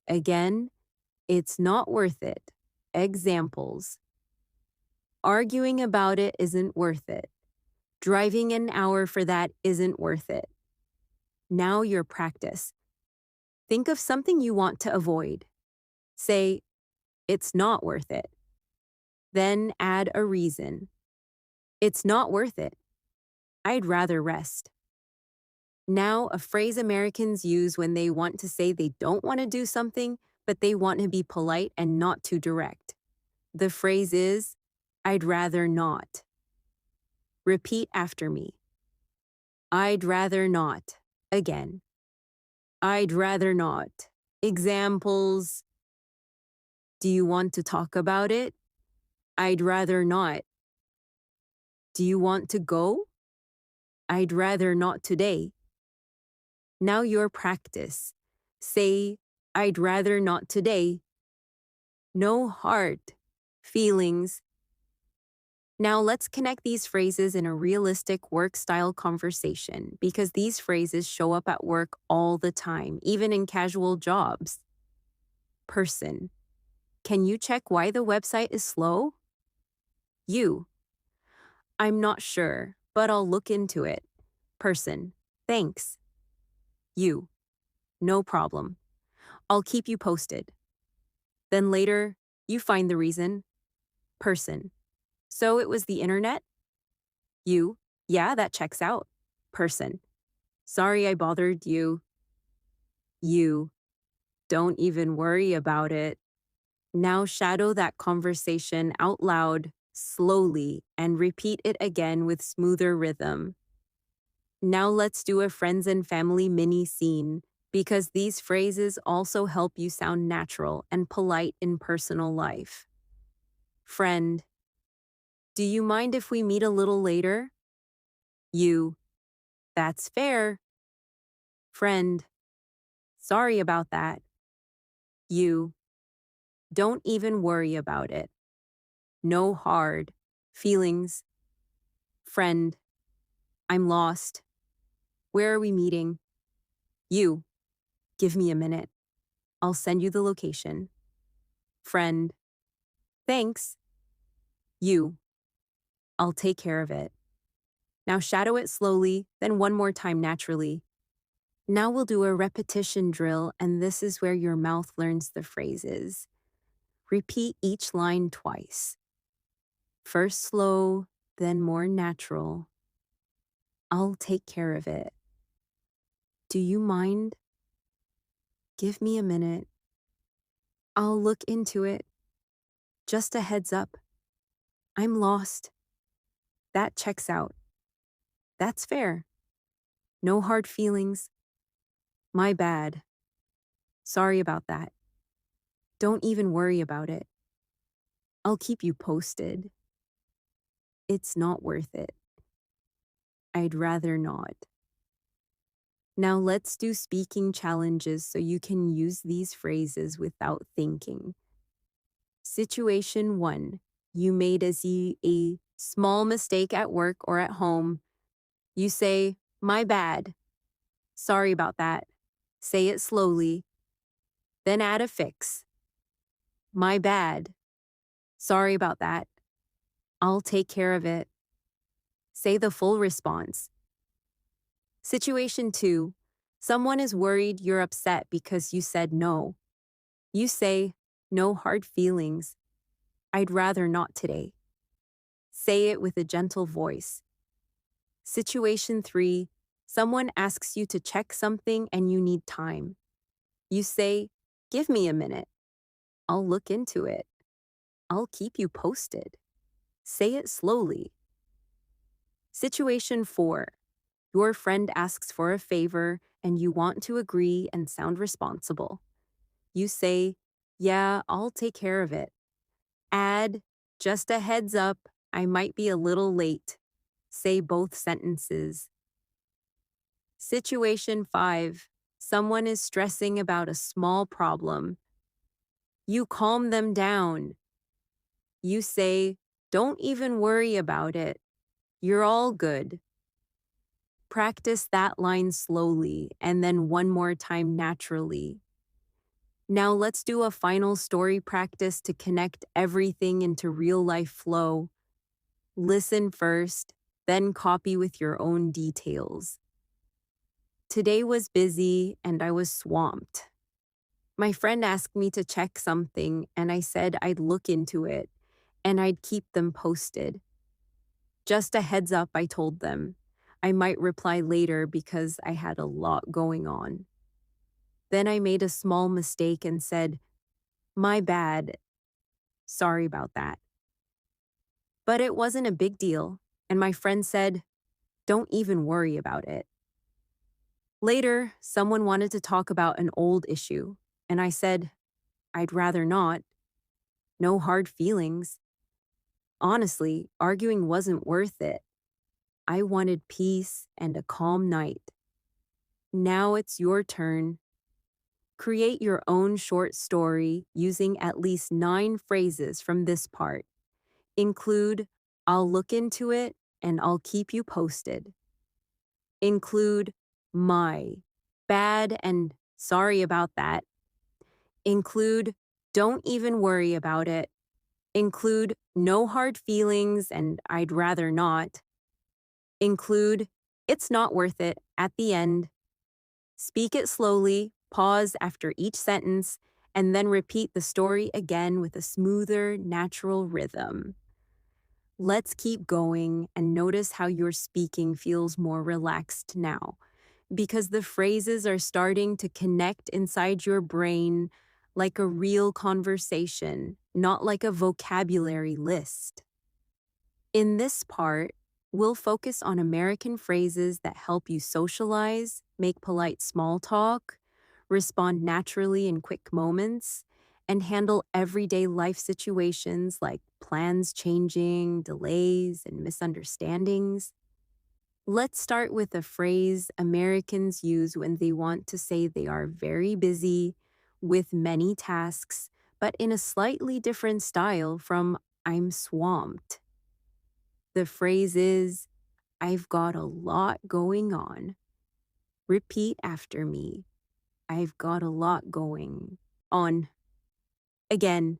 Again, it's not worth it. Examples. Arguing about it isn't worth it. Driving an hour for that isn't worth it. Now your practice. Think of something you want to avoid. Say, it's not worth it. Then add a reason. It's not worth it. I'd rather rest. Now, a phrase Americans use when they want to say they don't want to do something, but they want to be polite and not too direct. The phrase is, I'd rather not. Repeat after me. I'd rather not. Again. I'd rather not. Examples. Do you want to talk about it? I'd rather not. Do you want to go? I'd rather not today. Now your practice. Say, I'd rather not today. No hard feelings. Now let's connect these phrases in a realistic work-style conversation because these phrases show up at work all the time, even in casual jobs. Person. Can you check why the website is slow? You. I'm not sure, but I'll look into it. Person. Thanks. You. No problem. I'll keep you posted. Then later, you find the reason. Person. So it was the internet? You. Yeah, that checks out. Person. Sorry I bothered you. You. Don't even worry about it. Now shadow that conversation out loud, slowly, and repeat it again with smoother rhythm. Now let's do a friends and family mini scene, because these phrases also help you sound natural and polite in personal life. Friend. Do you mind if we meet a little later? You. That's fair. Friend. Sorry about that. You. Don't even worry about it. No hard feelings. Friend. I'm lost. Where are we meeting? You. Give me a minute. I'll send you the location. Friend. Thanks. You. I'll take care of it. Now shadow it slowly, then one more time naturally. Now we'll do a repetition drill, and this is where your mouth learns the phrases. Repeat each line twice. First slow, then more natural. I'll take care of it. Do you mind? Give me a minute. I'll look into it. Just a heads up. I'm lost. That checks out. That's fair. No hard feelings. My bad. Sorry about that. Don't even worry about it. I'll keep you posted. It's not worth it. I'd rather not. Now let's do speaking challenges so you can use these phrases without thinking. Situation 1. You made a small mistake at work or at home. You say, my bad. Sorry about that. Say it slowly. Then add a fix. My bad. Sorry about that. I'll take care of it. Say the full response. Situation 2. Someone is worried you're upset because you said no. You say, no hard feelings. I'd rather not today. Say it with a gentle voice. Situation 3. Someone asks you to check something and you need time. You say, give me a minute. I'll look into it. I'll keep you posted. Say it slowly. Situation 4. Your friend asks for a favor and you want to agree and sound responsible. You say, yeah, I'll take care of it. Add, just a heads up, I might be a little late. Say both sentences. Situation 5. Someone is stressing about a small problem. You calm them down. You say, don't even worry about it. You're all good. Practice that line slowly and then one more time naturally. Now let's do a final story practice to connect everything into real-life flow. Listen first, then copy with your own details. Today was busy and I was swamped. My friend asked me to check something and I said I'd look into it and I'd keep them posted. Just a heads up, I told them. I might reply later because I had a lot going on. Then I made a small mistake and said, my bad. Sorry about that. But it wasn't a big deal, and my friend said, don't even worry about it. Later, someone wanted to talk about an old issue, and I said, I'd rather not. No hard feelings. Honestly, arguing wasn't worth it. I wanted peace and a calm night. Now it's your turn. Create your own short story using at least 9 phrases from this part. Include, I'll look into it and I'll keep you posted. Include, my, bad and sorry about that. Include, don't even worry about it. Include, no hard feelings and I'd rather not. Include, it's not worth it at the end. Speak it slowly, pause after each sentence, and then repeat the story again with a smoother, natural rhythm. Let's keep going and notice how your speaking feels more relaxed now, because the phrases are starting to connect inside your brain like a real conversation, not like a vocabulary list. In this part, we'll focus on American phrases that help you socialize, make polite small talk, respond naturally in quick moments, and handle everyday life situations like plans changing, delays, and misunderstandings. Let's start with a phrase Americans use when they want to say they are very busy, with many tasks, but in a slightly different style from I'm swamped. The phrase is, I've got a lot going on. Repeat after me. I've got a lot going on. Again,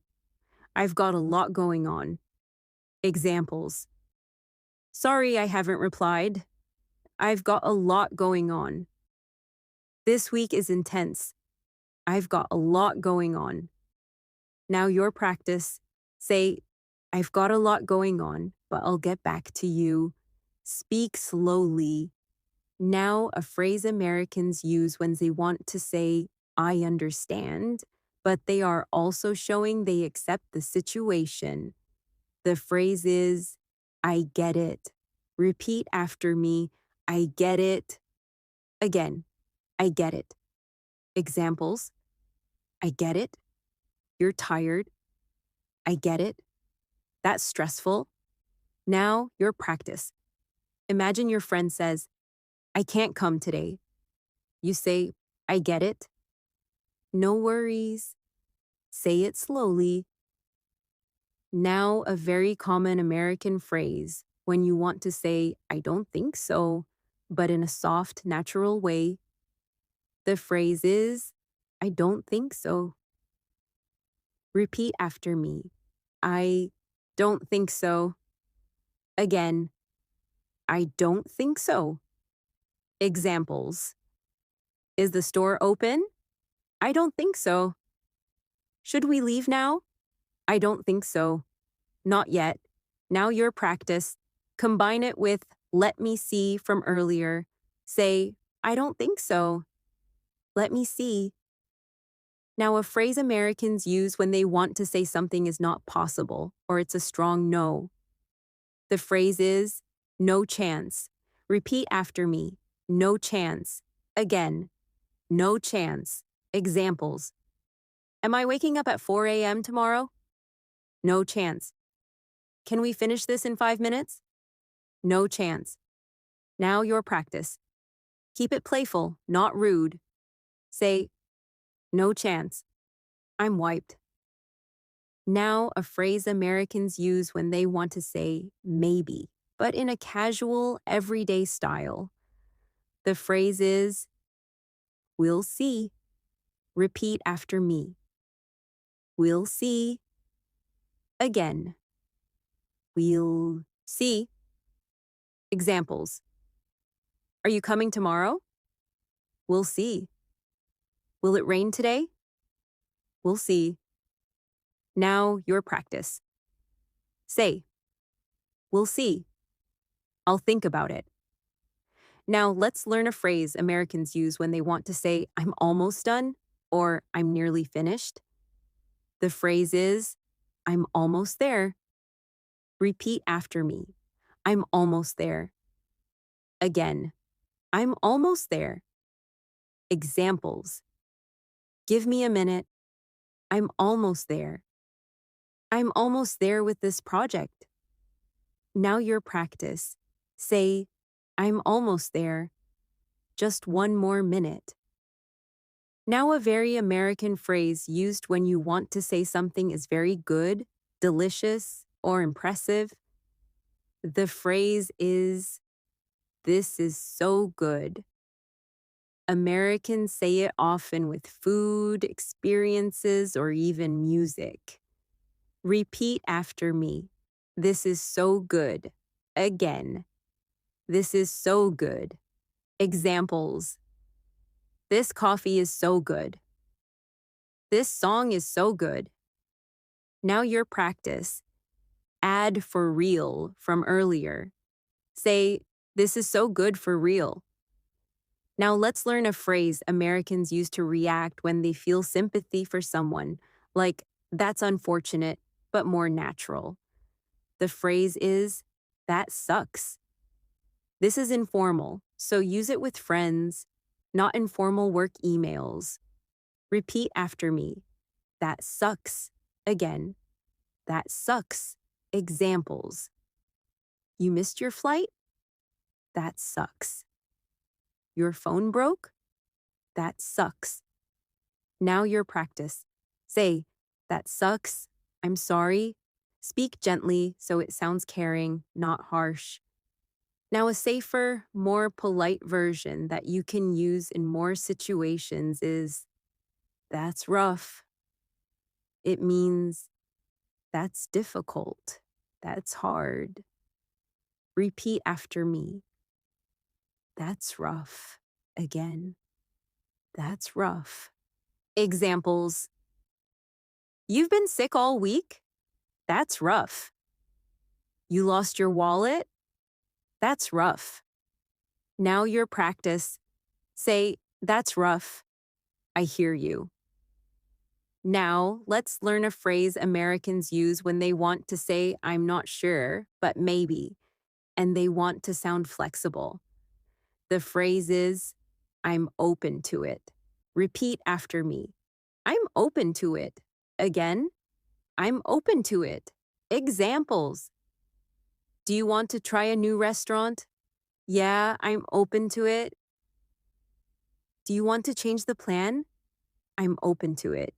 I've got a lot going on. Examples. Sorry I haven't replied. I've got a lot going on. This week is intense. I've got a lot going on. Now your practice. Say, I've got a lot going on, but I'll get back to you. Speak slowly. Now a phrase Americans use when they want to say, I understand, but they are also showing they accept the situation. The phrase is, I get it. Repeat after me, I get it. Again, I get it. Examples, I get it. You're tired. I get it. That's stressful. Now your practice. Imagine your friend says, I can't come today. You say, I get it. No worries. Say it slowly. Now a very common American phrase when you want to say, I don't think so, but in a soft, natural way. The phrase is, I don't think so. Repeat after me. I don't think so. Again, I don't think so. Examples. Is the store open? I don't think so. Should we leave now? I don't think so. Not yet. Now your practice. Combine it with let me see from earlier. Say, I don't think so. Let me see. Now, a phrase Americans use when they want to say something is not possible or it's a strong no. The phrase is, no chance. Repeat after me. No chance. Again. No chance. Examples. Am I waking up at 4 a.m. tomorrow? No chance. Can we finish this in 5 minutes? No chance. Now your practice. Keep it playful, not rude. Say, no chance. I'm wiped. Now a phrase Americans use when they want to say maybe, but in a casual, everyday style. The phrase is, we'll see. Repeat after me. We'll see. Again. We'll see. Examples. Are you coming tomorrow? We'll see. Will it rain today? We'll see. Now your practice. Say, we'll see. I'll think about it. Now let's learn a phrase Americans use when they want to say, I'm almost done or I'm nearly finished. The phrase is, I'm almost there. Repeat after me. I'm almost there. Again, I'm almost there. Examples. Give me a minute. I'm almost there. I'm almost there with this project. Now your practice. Say, I'm almost there. Just one more minute. Now a very American phrase used when you want to say something is very good, delicious, or impressive. The phrase is, this is so good. Americans say it often with food, experiences, or even music. Repeat after me. This is so good. Again. This is so good. Examples. This coffee is so good. This song is so good. Now your practice. Add for real from earlier. Say, this is so good for real. Now let's learn a phrase Americans use to react when they feel sympathy for someone, like, that's unfortunate, but more natural. The phrase is, that sucks. This is informal, so use it with friends, not informal work emails. Repeat after me. That sucks. Again. That sucks. Examples. You missed your flight? That sucks. Your phone broke? That sucks. Now your practice. Say, that sucks. I'm sorry. Speak gently so it sounds caring, not harsh. Now a safer, more polite version that you can use in more situations is, that's rough. It means, that's difficult. That's hard. Repeat after me. That's rough. Again. That's rough. Examples. You've been sick all week? That's rough. You lost your wallet? That's rough. Now your practice. Say, that's rough. I hear you. Now, let's learn a phrase Americans use when they want to say, I'm not sure, but maybe, and they want to sound flexible. The phrase is, I'm open to it. Repeat after me. I'm open to it. Again, I'm open to it. Examples. Do you want to try a new restaurant? Yeah, I'm open to it. Do you want to change the plan? I'm open to it.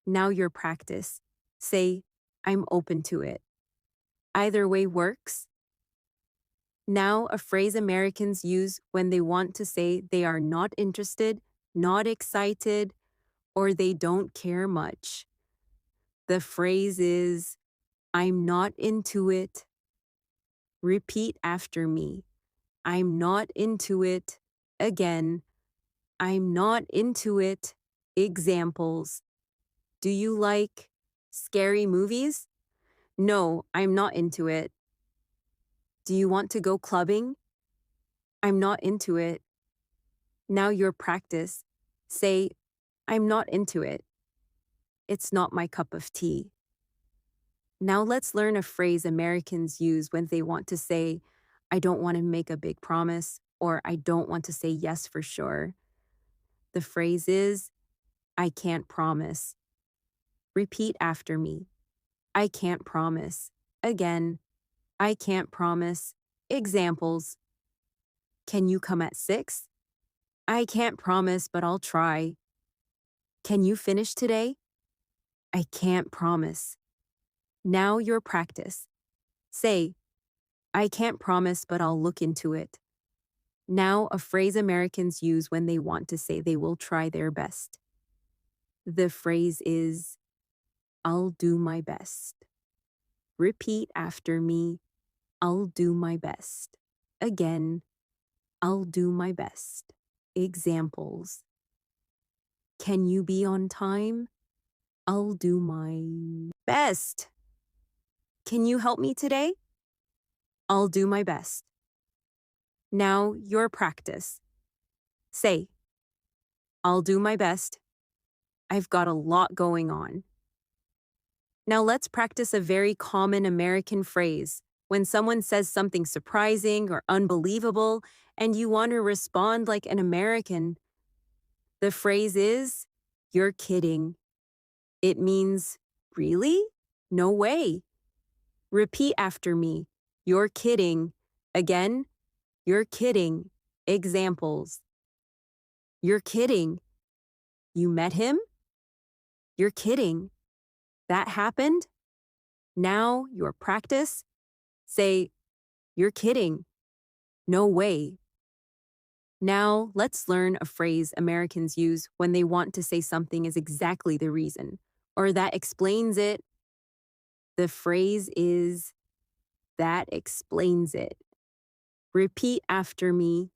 Now your practice. Say, I'm open to it. Either way works. Now a phrase Americans use when they want to say they are not interested, not excited, or they don't care much. The phrase is, I'm not into it. Repeat after me. I'm not into it. Again, I'm not into it. Examples. Do you like scary movies? No, I'm not into it. Do you want to go clubbing? I'm not into it. Now your practice. Say, I'm not into it. It's not my cup of tea. Now let's learn a phrase Americans use when they want to say, I don't want to make a big promise, or I don't want to say yes for sure. The phrase is, I can't promise. Repeat after me. I can't promise. Again, I can't promise. Examples. Can you come at 6? I can't promise, but I'll try. Can you finish today? I can't promise. Now your practice. Say, I can't promise, but I'll look into it. Now a phrase Americans use when they want to say they will try their best. The phrase is, I'll do my best. Repeat after me. I'll do my best. Again, I'll do my best. Examples. Can you be on time? I'll do my best. Can you help me today? I'll do my best. Now your practice. Say, I'll do my best. I've got a lot going on. Now let's practice a very common American phrase when someone says something surprising or unbelievable and you want to respond like an American. The phrase is, you're kidding. It means, really? No way. Repeat after me. You're kidding. Again, you're kidding. Examples. You're kidding. You met him? You're kidding. That happened? Now your practice. Say, you're kidding. No way. Now let's learn a phrase Americans use when they want to say something is exactly the reason, or that explains it. The phrase is, that explains it. Repeat after me.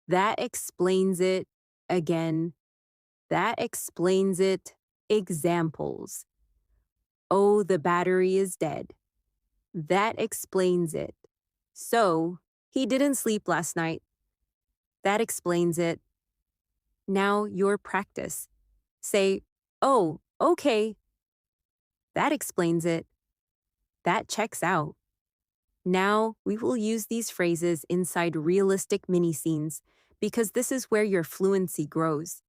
That explains it. Again, that explains it. Examples. Oh, the battery is dead. That explains it. So, he didn't sleep last night. That explains it. Now your practice. Say, oh, okay. That explains it. That checks out. Now we will use these phrases inside realistic mini scenes because this is where your fluency grows.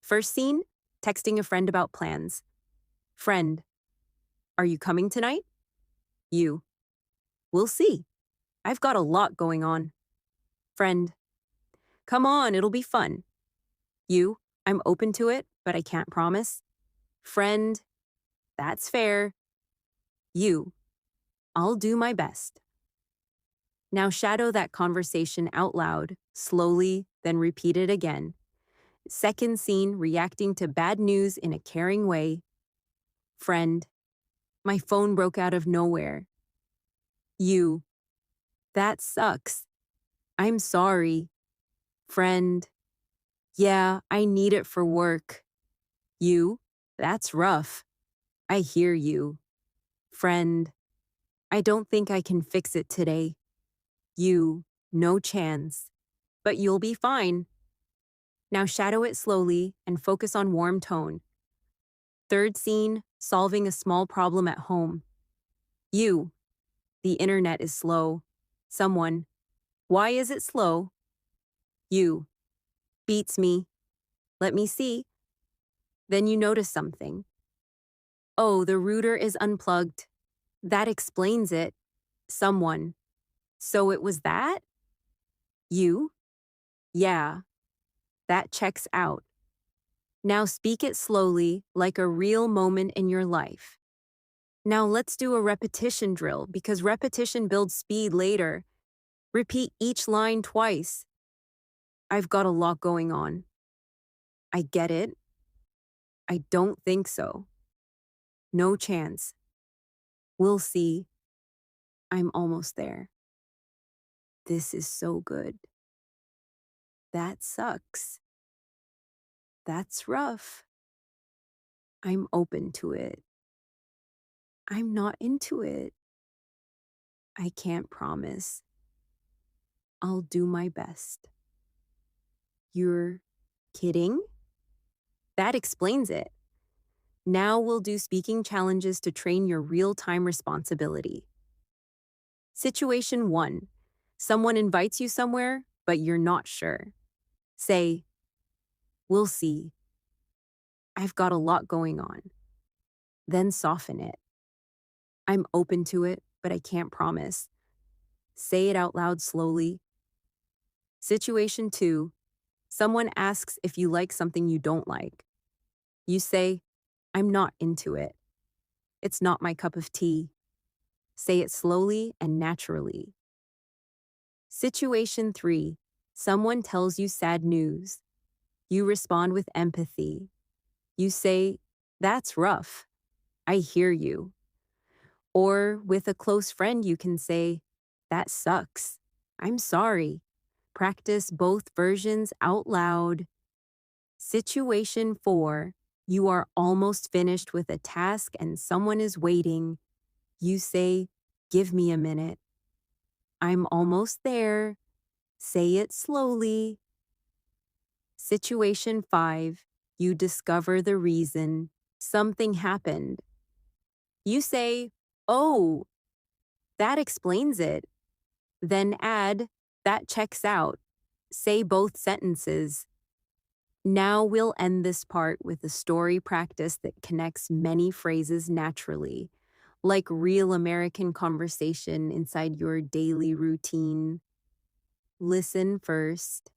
First scene, texting a friend about plans. Friend, are you coming tonight? You, we'll see. I've got a lot going on. Friend, come on, it'll be fun. You, I'm open to it, but I can't promise. Friend, that's fair. You, I'll do my best. Now shadow that conversation out loud, slowly, then repeat it again. Second scene, reacting to bad news in a caring way. Friend, my phone broke out of nowhere. You, that sucks. I'm sorry. Friend, yeah, I need it for work. You, that's rough. I hear you. Friend, I don't think I can fix it today. You, no chance. But you'll be fine. Now shadow it slowly and focus on warm tone. Third scene, solving a small problem at home. You, the internet is slow. Someone, why is it slow? You, beats me. Let me see. Then you notice something. Oh, the router is unplugged. That explains it. Someone, so it was that? You? Yeah, that checks out. Now speak it slowly, like a real moment in your life. Now let's do a repetition drill because repetition builds speed later. Repeat each line twice. I've got a lot going on. I get it. I don't think so. No chance. We'll see. I'm almost there. This is so good. That sucks. That's rough. I'm open to it. I'm not into it. I can't promise. I'll do my best. You're kidding? That explains it. Now we'll do speaking challenges to train your real-time responsibility. Situation 1. Someone invites you somewhere, but you're not sure. Say, "We'll see. I've got a lot going on." Then soften it. "I'm open to it, but I can't promise." Say it out loud slowly. Situation 2. Someone asks if you like something you don't like. You say, "I'm not into it. It's not my cup of tea." Say it slowly and naturally. Situation 3. Someone tells you sad news. You respond with empathy. You say, "That's rough. I hear you." Or with a close friend, you can say, "That sucks. I'm sorry." Practice both versions out loud. Situation 4. You are almost finished with a task and someone is waiting. You say, "Give me a minute." "I'm almost there." Say it slowly. Situation 5. You discover the reason. Something happened. You say, "Oh, that explains it." Then add, "That checks out." Say both sentences. Now we'll end this part with a story practice that connects many phrases naturally, like real American conversation inside your daily routine. Listen first.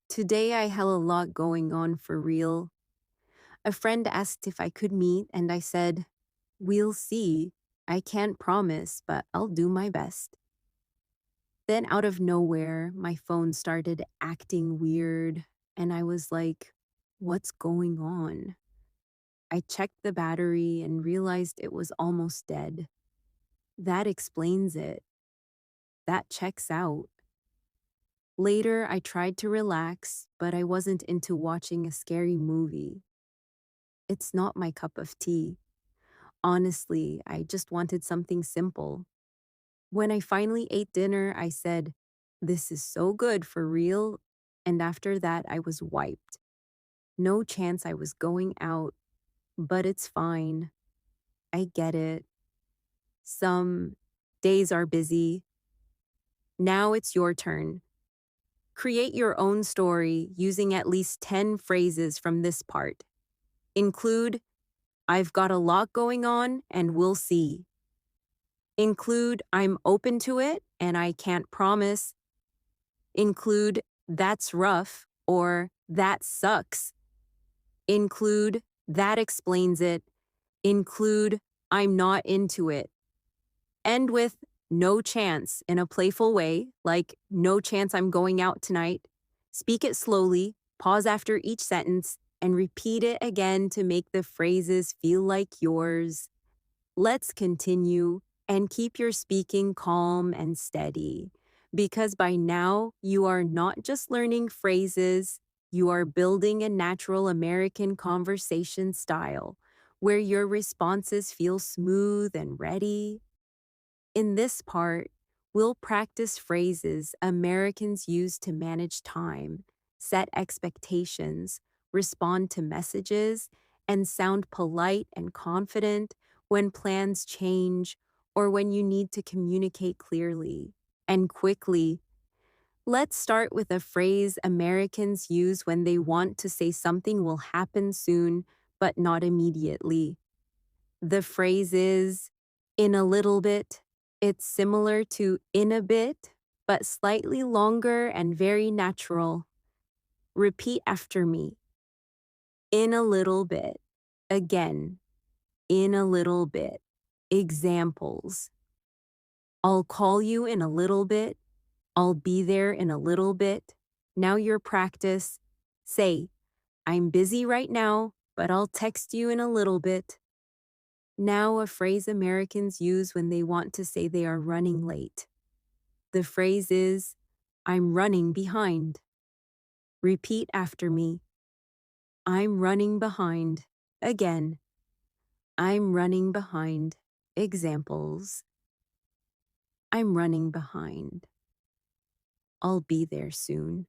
"Today I had a lot going on for real. A friend asked if I could meet and I said, 'We'll see. I can't promise, but I'll do my best.' Then out of nowhere, my phone started acting weird and I was like, 'What's going on?' I checked the battery and realized it was almost dead. That explains it. That checks out." Later, I tried to relax, but I wasn't into watching a scary movie. It's not my cup of tea. Honestly, I just wanted something simple. When I finally ate dinner, I said, "This is so good for real." And after that, I was wiped. No chance I was going out, but it's fine. I get it. Some days are busy. Now it's your turn. Create your own story using at least 10 phrases from this part. Include, "I've got a lot going on and we'll see." Include, "I'm open to it and I can't promise." Include, "That's rough" or "That sucks." Include, "That explains it." Include, "I'm not into it." End with "no chance" in a playful way, like "No chance I'm going out tonight." Speak it slowly, pause after each sentence, and repeat it again to make the phrases feel like yours. Let's continue and keep your speaking calm and steady, because by now you are not just learning phrases, you are building a natural American conversation style where your responses feel smooth and ready. In this part, we'll practice phrases Americans use to manage time, set expectations, respond to messages, and sound polite and confident when plans change or when you need to communicate clearly and quickly. Let's start with a phrase Americans use when they want to say something will happen soon, but not immediately. The phrase is, "in a little bit." It's similar to "in a bit," but slightly longer and very natural. Repeat after me. In a little bit. Again, in a little bit. Examples. I'll call you in a little bit. I'll be there in a little bit. Now your practice. Say, "I'm busy right now, but I'll text you in a little bit." Now, a phrase Americans use when they want to say they are running late. The phrase is, I'm running behind. Repeat after me. I'm running behind. Again. I'm running behind. Examples. I'm running behind. I'll be there soon.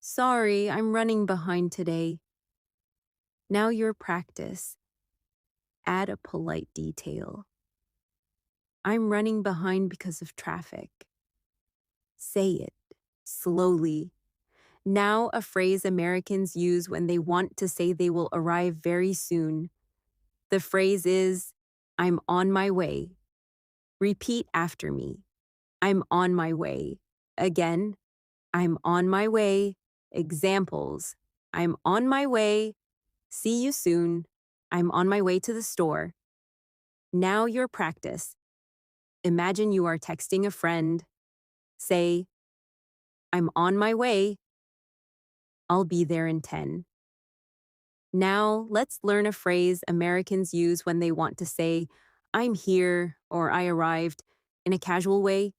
Sorry, I'm running behind today. Now your practice. Add a polite detail. I'm running behind because of traffic. Say it slowly. Now a phrase Americans use when they want to say they will arrive very soon. The phrase is, I'm on my way. Repeat after me. I'm on my way. Again, I'm on my way. Examples. I'm on my way. See you soon. I'm on my way to the store. Now your practice. Imagine you are texting a friend. Say, I'm on my way. I'll be there in 10. Now let's learn a phrase Americans use when they want to say, I'm here or I arrived in a casual way.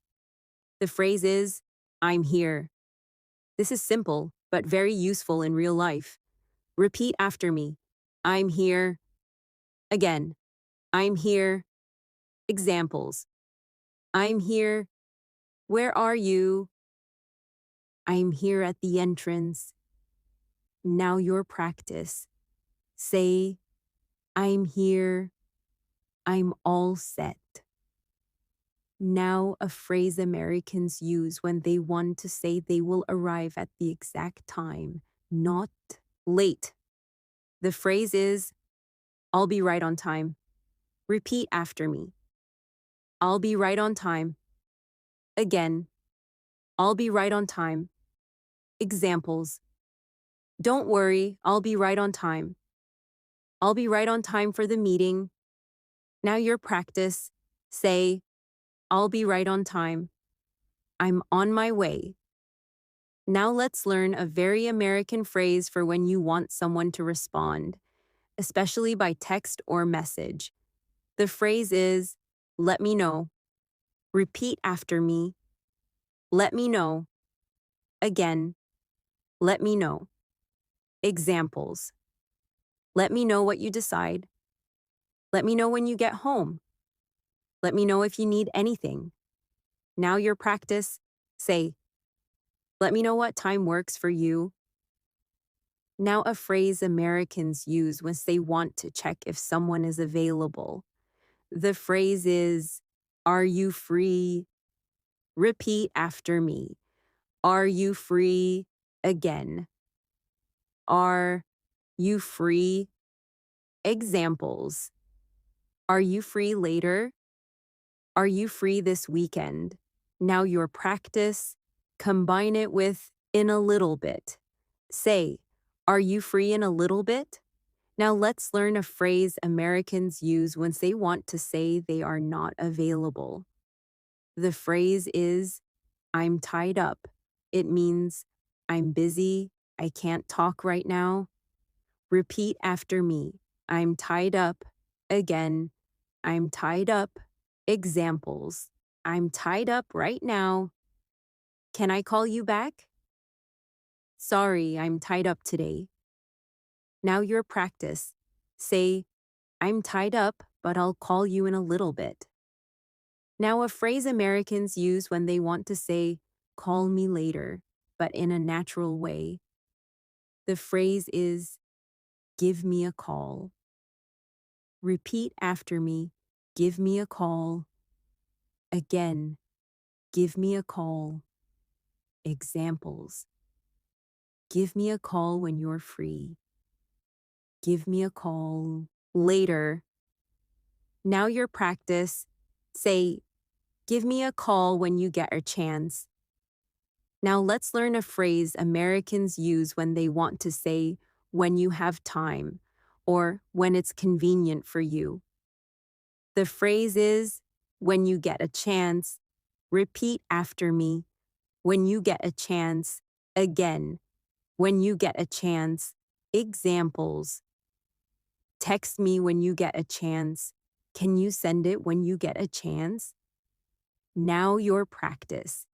The phrase is, I'm here. This is simple, but very useful in real life. Repeat after me. I'm here. Again, I'm here. Examples. I'm here. Where are you? I'm here at the entrance. Now your practice. Say, I'm here. I'm all set. Now a phrase Americans use when they want to say they will arrive at the exact time, not late. The phrase is, I'll be right on time. Repeat after me. I'll be right on time. Again, I'll be right on time. Examples. Don't worry, I'll be right on time. I'll be right on time for the meeting. Now your practice. Say, I'll be right on time. I'm on my way. Now let's learn a very American phrase for when you want someone to respond, especially by text or message. The phrase is, let me know. Repeat after me. Let me know. Again, let me know. Examples. Let me know what you decide. Let me know when you get home. Let me know if you need anything. Now your practice. Say, let me know what time works for you. Now a phrase Americans use when they want to check if someone is available. The phrase is, are you free? Repeat after me. Are you free? Again. Are you free? Examples. Are you free later? Are you free this weekend? Now your practice. Combine it with in a little bit. Say, are you free in a little bit? Now let's learn a phrase Americans use when they want to say they are not available. The phrase is, I'm tied up. It means, I'm busy, I can't talk right now. Repeat after me. I'm tied up. Again, I'm tied up. Examples. I'm tied up right now. Can I call you back? Sorry, I'm tied up today. Now your practice. Say, I'm tied up, but I'll call you in a little bit. Now a phrase Americans use when they want to say, call me later, but in a natural way. The phrase is, give me a call. Repeat after me. Give me a call. Again, give me a call. Examples. Give me a call when you're free. Give me a call later. Now your practice. Say, give me a call when you get a chance. Now let's learn a phrase Americans use when they want to say, when you have time, or when it's convenient for you. The phrase is, when you get a chance. Repeat after me. When you get a chance. Again, when you get a chance. Examples. Text me when you get a chance. Can you send it when you get a chance? Now your practice.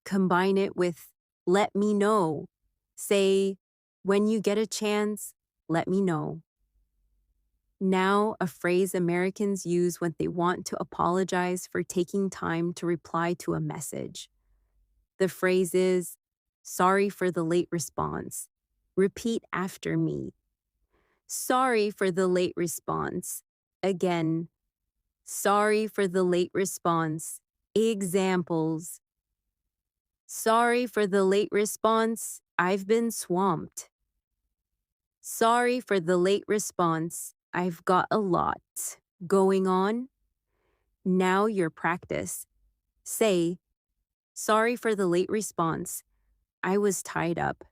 Combine it with let me know. Say, when you get a chance, let me know. Now, a phrase Americans use when they want to apologize for taking time to reply to a message. The phrase is, sorry for the late response. Repeat after me. Sorry for the late response. Again, sorry for the late response. Examples. Sorry for the late response. I've been swamped. Sorry for the late response. I've got a lot going on. Now your practice. Say, sorry for the late response. I was tied up.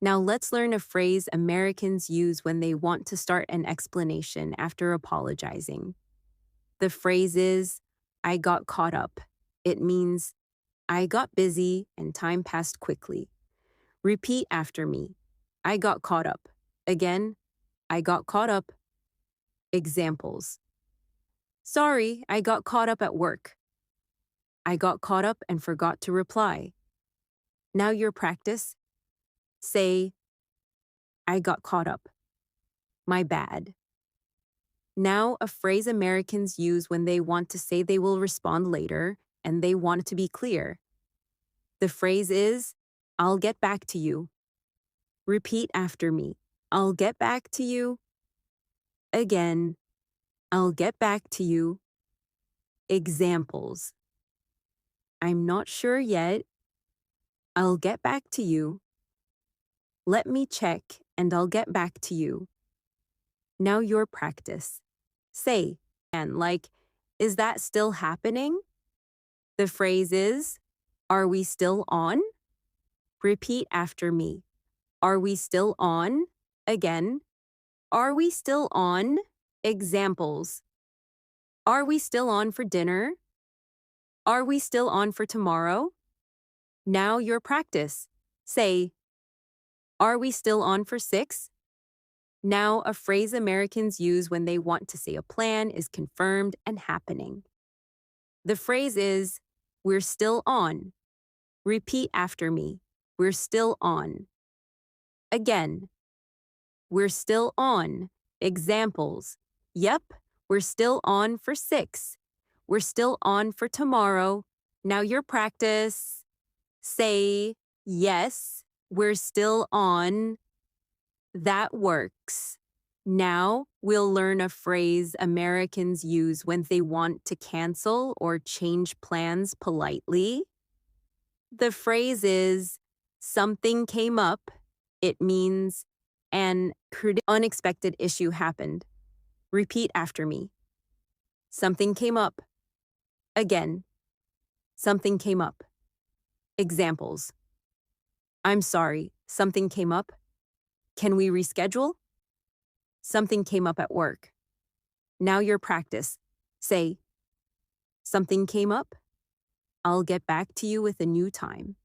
Now let's learn a phrase Americans use when they want to start an explanation after apologizing. The phrase is, I got caught up. It means, I got busy and time passed quickly. Repeat after me. I got caught up. Again, I got caught up. Examples. Sorry, I got caught up at work. I got caught up and forgot to reply. Now your practice. Say, I got caught up. My bad. Now a phrase Americans use when they want to say they will respond later and they want it to be clear. The phrase is, I'll get back to you. Repeat after me. I'll get back to you. Again, I'll get back to you. Examples. I'm not sure yet. I'll get back to you. Let me check and I'll get back to you. Now your practice. Say, and like, is that still happening? The phrase is, are we still on? Repeat after me. Are we still on? Again, are we still on? Examples. Are we still on for dinner? Are we still on for tomorrow? Now your practice. Say, are we still on for 6? Now a phrase Americans use when they want to say a plan is confirmed and happening. The phrase is, we're still on. Repeat after me. We're still on. Again, we're still on. Examples. Yep, we're still on for 6. We're still on for tomorrow. Now your practice. Say, yes, we're still on. That works. Now we'll learn a phrase Americans use when they want to cancel or change plans politely. The phrase is, something came up. It means an unexpected issue happened. Repeat after me. Something came up. Again, something came up. Examples. I'm sorry, something came up. Can we reschedule? Something came up at work. Now your practice. Say, something came up. I'll get back to you with a new time.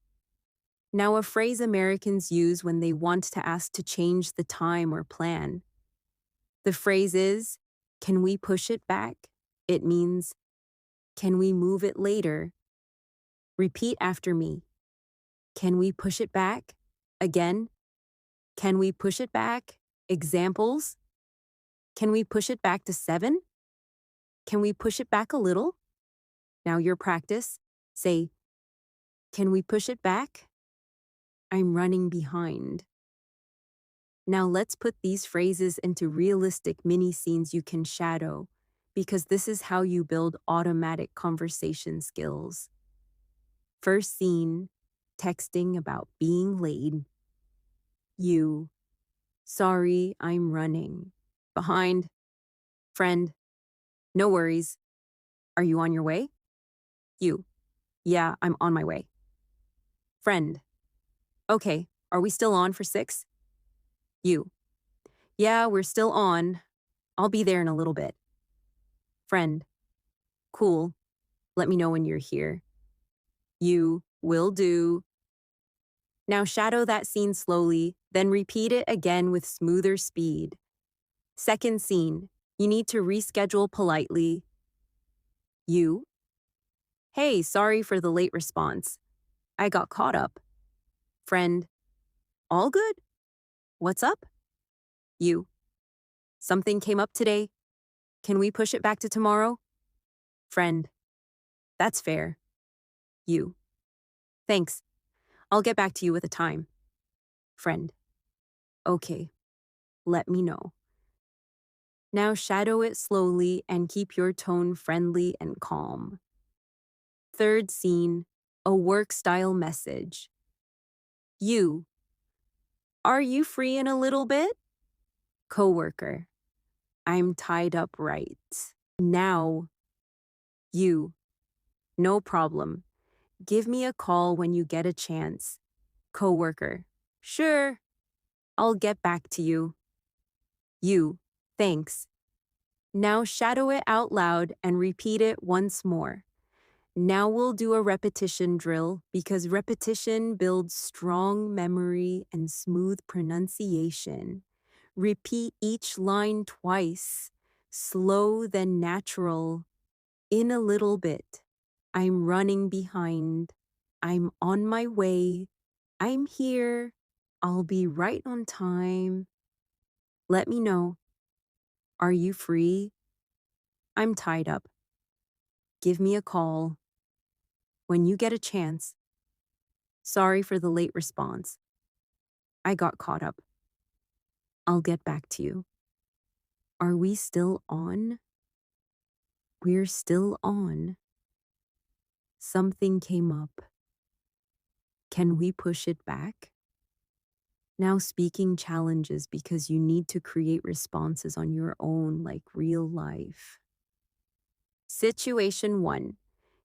Now a phrase Americans use when they want to ask to change the time or plan. The phrase is, can we push it back? It means, can we move it later? Repeat after me. Can we push it back? Again, can we push it back? Examples. Can we push it back to 7? Can we push it back a little? Now your practice. Say, can we push it back? I'm running behind. Now let's put these phrases into realistic mini scenes you can shadow, because this is how you build automatic conversation skills. First scene, texting about being late. You, sorry, I'm running. Behind. Friend, no worries. Are you on your way? You, yeah, I'm on my way. Friend, okay, are we still on for 6? You, yeah, we're still on. I'll be there in a little bit. Friend, cool. Let me know when you're here. You, will do. Now shadow that scene slowly, then repeat it again with smoother speed. Second scene, you need to reschedule politely. You, hey, sorry for the late response. I got caught up. Friend, all good? What's up? You, something came up today. Can we push it back to tomorrow? Friend, that's fair. You, thanks. I'll get back to you with a time. Friend, okay, let me know. Now shadow it slowly and keep your tone friendly and calm. Third scene, a work-style message. You, are you free in a little bit? Coworker, I'm tied up right now. You, no problem. Give me a call when you get a chance. Coworker, sure, I'll get back to you. You, thanks. Now shadow it out loud and repeat it once more. Now we'll do a repetition drill because repetition builds strong memory and smooth pronunciation. Repeat each line twice, slow then natural. In a little bit. I'm running behind. I'm on my way. I'm here. I'll be right on time. Let me know. Are you free? I'm tied up. Give me a call. When you get a chance. Sorry for the late response. I got caught up. I'll get back to you. Are we still on? We're still on. Something came up. Can we push it back? Now speaking challenges because you need to create responses on your own like real life. Situation 1.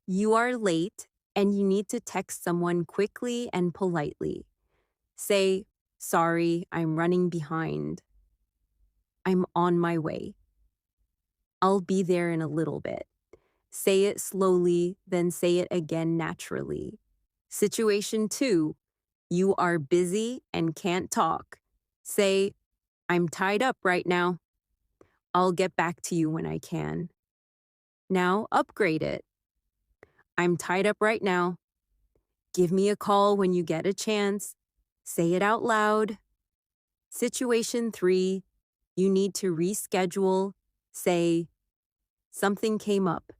You are late and you need to text someone quickly and politely. Say, sorry, I'm running behind. I'm on my way. I'll be there in a little bit. Say it slowly, then say it again naturally. Situation 2. You are busy and can't talk. Say, I'm tied up right now. I'll get back to you when I can. Now upgrade it. I'm tied up right now. Give me a call when you get a chance. Say it out loud. Situation 3. You need to reschedule. Say, something came up.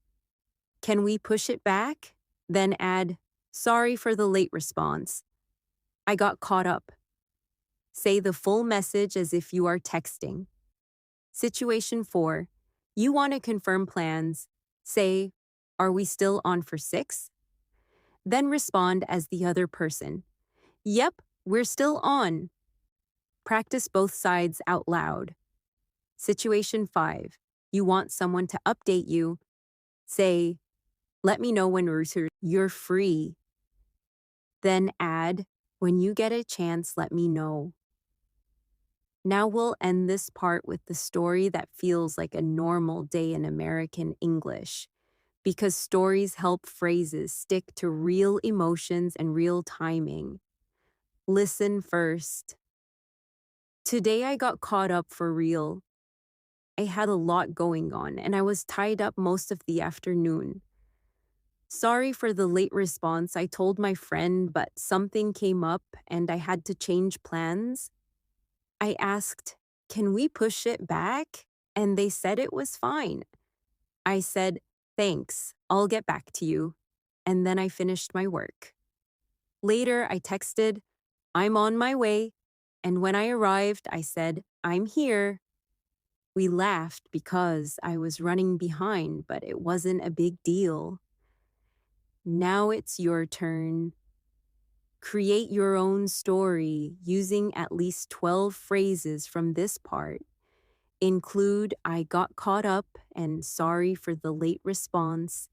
Can we push it back? Then add, sorry for the late response. I got caught up. Say the full message as if you are texting. Situation 4. You want to confirm plans. Say, are we still on for 6? Then respond as the other person. Yep, we're still on. Practice both sides out loud. Situation 5. You want someone to update you. Say, let me know when you're free. Then add, when you get a chance, let me know. Now we'll end this part with the story that feels like a normal day in American English, because stories help phrases stick to real emotions and real timing. Listen first. Today I got caught up for real. I had a lot going on and I was tied up most of the afternoon. Sorry for the late response. I told my friend, but something came up and I had to change plans. I asked, can we push it back? And they said it was fine. I said, thanks, I'll get back to you. And then I finished my work. Later, I texted, I'm on my way. And when I arrived, I said, I'm here. We laughed because I was running behind, but it wasn't a big deal. Now it's your turn. Create your own story using at least 12 phrases from this part. Include I got caught up and sorry for the late response.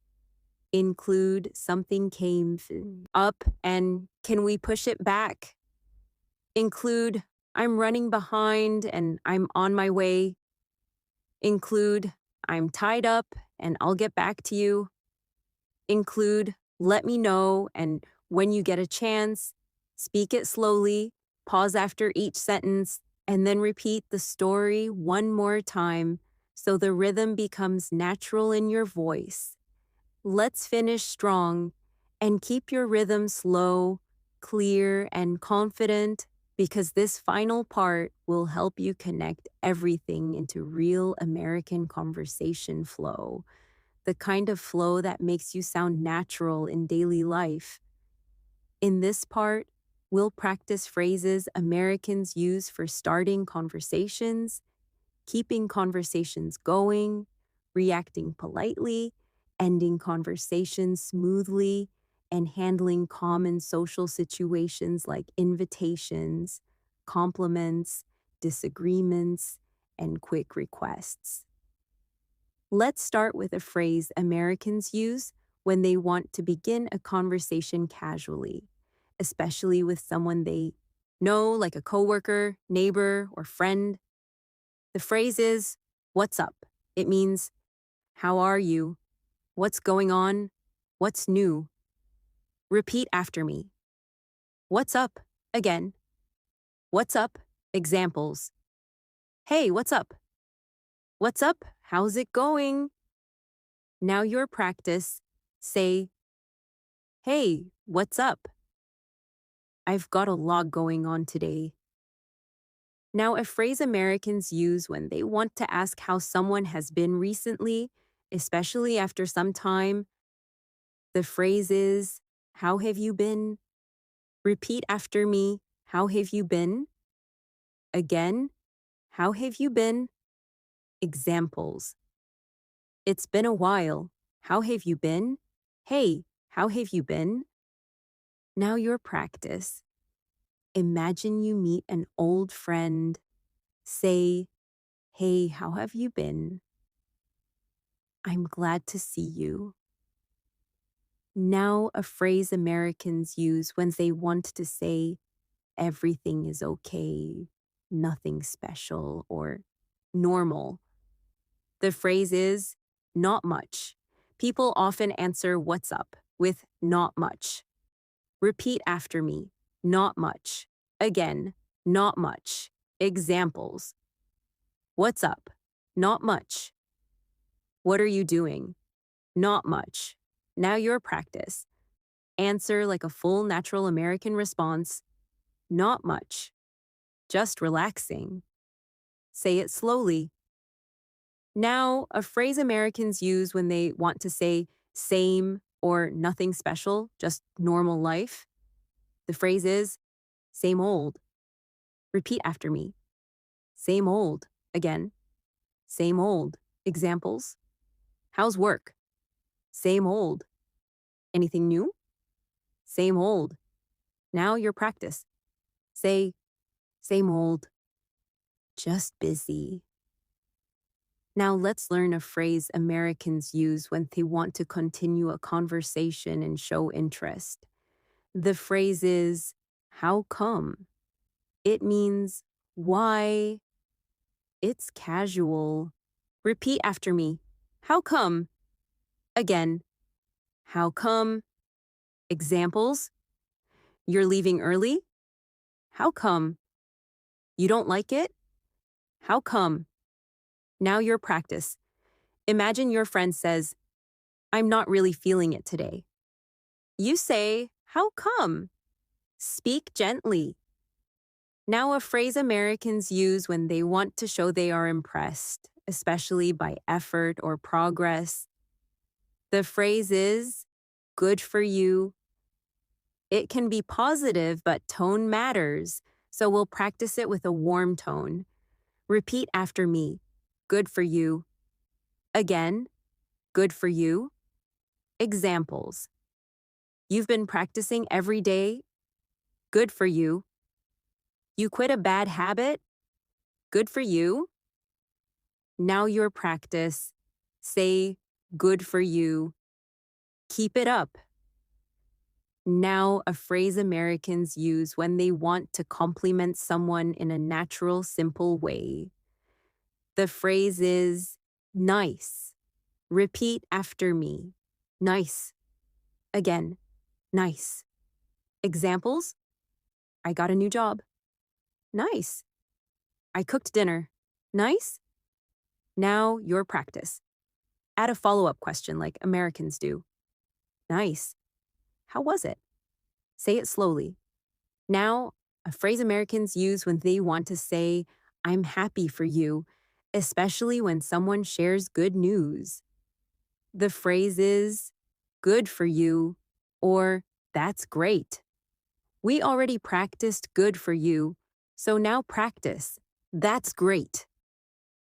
Include something came up and can we push it back? Include I'm running behind and I'm on my way. Include I'm tied up and I'll get back to you. Include let me know and when you get a chance, speak it slowly, pause after each sentence, and then repeat the story one more time so the rhythm becomes natural in your voice. Let's finish strong and keep your rhythm slow, clear, and confident because this final part will help you connect everything into real American conversation flow, the kind of flow that makes you sound natural in daily life. In this part, we'll practice phrases Americans use for starting conversations, keeping conversations going, reacting politely, ending conversations smoothly, and handling common social situations like invitations, compliments, disagreements, and quick requests. Let's start with a phrase Americans use when they want to begin a conversation casually, especially with someone they know, like a coworker, neighbor, or friend. The phrase is, "What's up?" It means, "How are you? What's going on? What's new?" Repeat after me. What's up? Again. What's up? Examples. Hey, what's up? What's up? How's it going? Now your practice. Say, hey, what's up? I've got a lot going on today. Now, a phrase Americans use when they want to ask how someone has been recently, especially after some time. The phrase is, how have you been? Repeat after me, how have you been? Again, how have you been? Examples. It's been a while. How have you been? Hey, how have you been? Now your practice. Imagine you meet an old friend. Say, hey, how have you been? I'm glad to see you. Now a phrase Americans use when they want to say, everything is okay, nothing special, or normal. The phrase is, not much. People often answer what's up with not much. Repeat after me, not much. Again, not much. Examples. What's up? Not much. What are you doing? Not much. Now your practice. Answer like a full natural American response. Not much. Just relaxing. Say it slowly. Now, a phrase Americans use when they want to say same or nothing special, just normal life. The phrase is same old. Repeat after me. Same old. Again. Same old. Examples. How's work? Same old. Anything new? Same old. Now your practice. Say, same old. Just busy. Now let's learn a phrase Americans use when they want to continue a conversation and show interest. The phrase is, how come? It means, why? It's casual. Repeat after me. How come? Again. How come? Examples. You're leaving early? How come? You don't like it? How come? Now your practice. Imagine your friend says, I'm not really feeling it today. You say, how come? Speak gently. Now a phrase Americans use when they want to show they are impressed, especially by effort or progress. The phrase is, good for you. It can be positive, but tone matters, so we'll practice it with a warm tone. Repeat after me. Good for you. Again, good for you. Examples. You've been practicing every day. Good for you. You quit a bad habit. Good for you. Now your practice. Say, good for you. Keep it up. Now a phrase Americans use when they want to compliment someone in a natural, simple way. The phrase is, nice. Repeat after me. Nice. Again, nice. Examples. I got a new job. Nice. I cooked dinner. Nice? Now your practice. Add a follow-up question like Americans do. Nice. How was it? Say it slowly. Now, a phrase Americans use when they want to say, I'm happy for you, especially when someone shares good news. The phrase is, good for you, or that's great. We already practiced good for you, so now practice. That's great.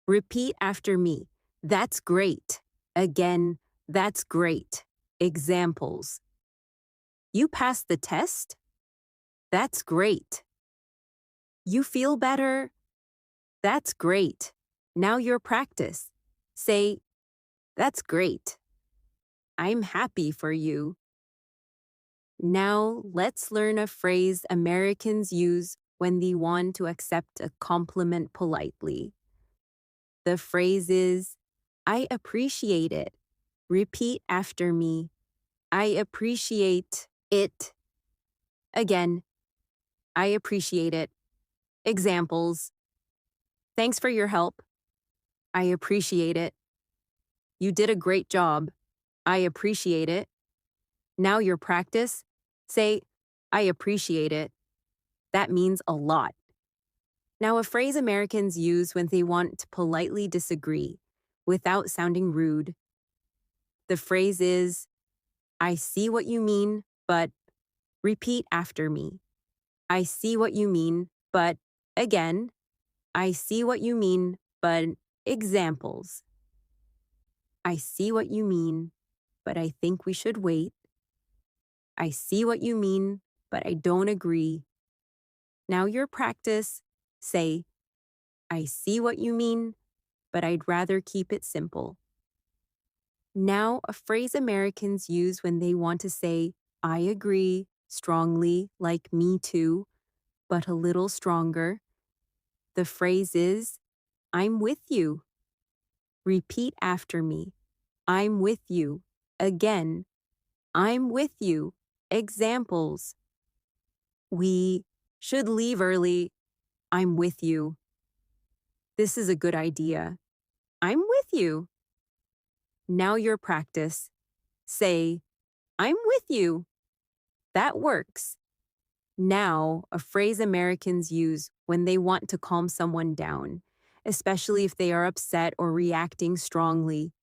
Repeat after me. That's great. Again, that's great. Examples. You passed the test? That's great. You feel better? That's great. Now your practice. Say, that's great. I'm happy for you. Now let's learn a phrase Americans use when they want to accept a compliment politely. The phrase is, I appreciate it. Repeat after me. I appreciate it. Again, I appreciate it. Examples. Thanks for your help. I appreciate it. You did a great job. I appreciate it. Now your practice. Say, I appreciate it. That means a lot. Now, a phrase Americans use when they want to politely disagree without sounding rude. The phrase is, I see what you mean, but repeat after me. I see what you mean, but again, I see what you mean, but examples. I see what you mean, but I think we should wait. I see what you mean, but I don't agree. Now your practice, say, I see what you mean, but I'd rather keep it simple. Now, a phrase Americans use when they want to say, I agree, strongly, like me too, but a little stronger. The phrase is, I'm with you. Repeat after me. I'm with you. Again, I'm with you. Examples. We should leave early. I'm with you. This is a good idea. I'm with you. Now your practice. Say, I'm with you. That works. Now, a phrase Americans use when they want to calm someone down, especially if they are upset or reacting strongly.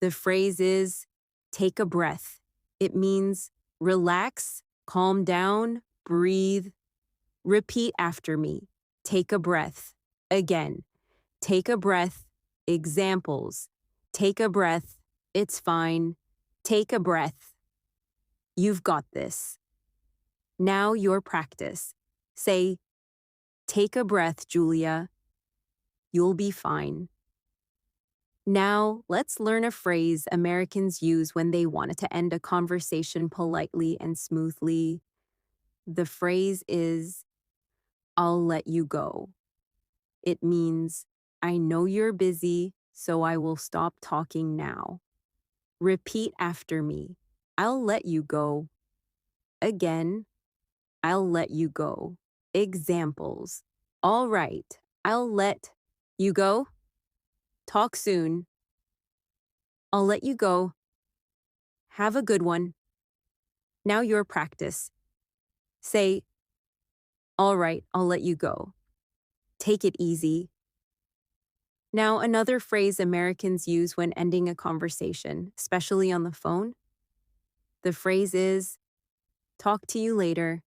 The phrase is, take a breath. It means relax, calm down, breathe. Repeat after me. Take a breath. Again, take a breath. Examples. Take a breath. It's fine. Take a breath. You've got this. Now your practice. Say, take a breath, Julia. You'll be fine. Now, let's learn a phrase Americans use when they want to end a conversation politely and smoothly. The phrase is, I'll let you go. It means, I know you're busy, so I will stop talking now. Repeat after me. I'll let you go. Again, I'll let you go. Examples. All right, I'll let you go. Talk soon. I'll let you go. Have a good one. Now your practice. Say, all right, I'll let you go. Take it easy. Now, another phrase Americans use when ending a conversation, especially on the phone. The phrase is, talk to you later.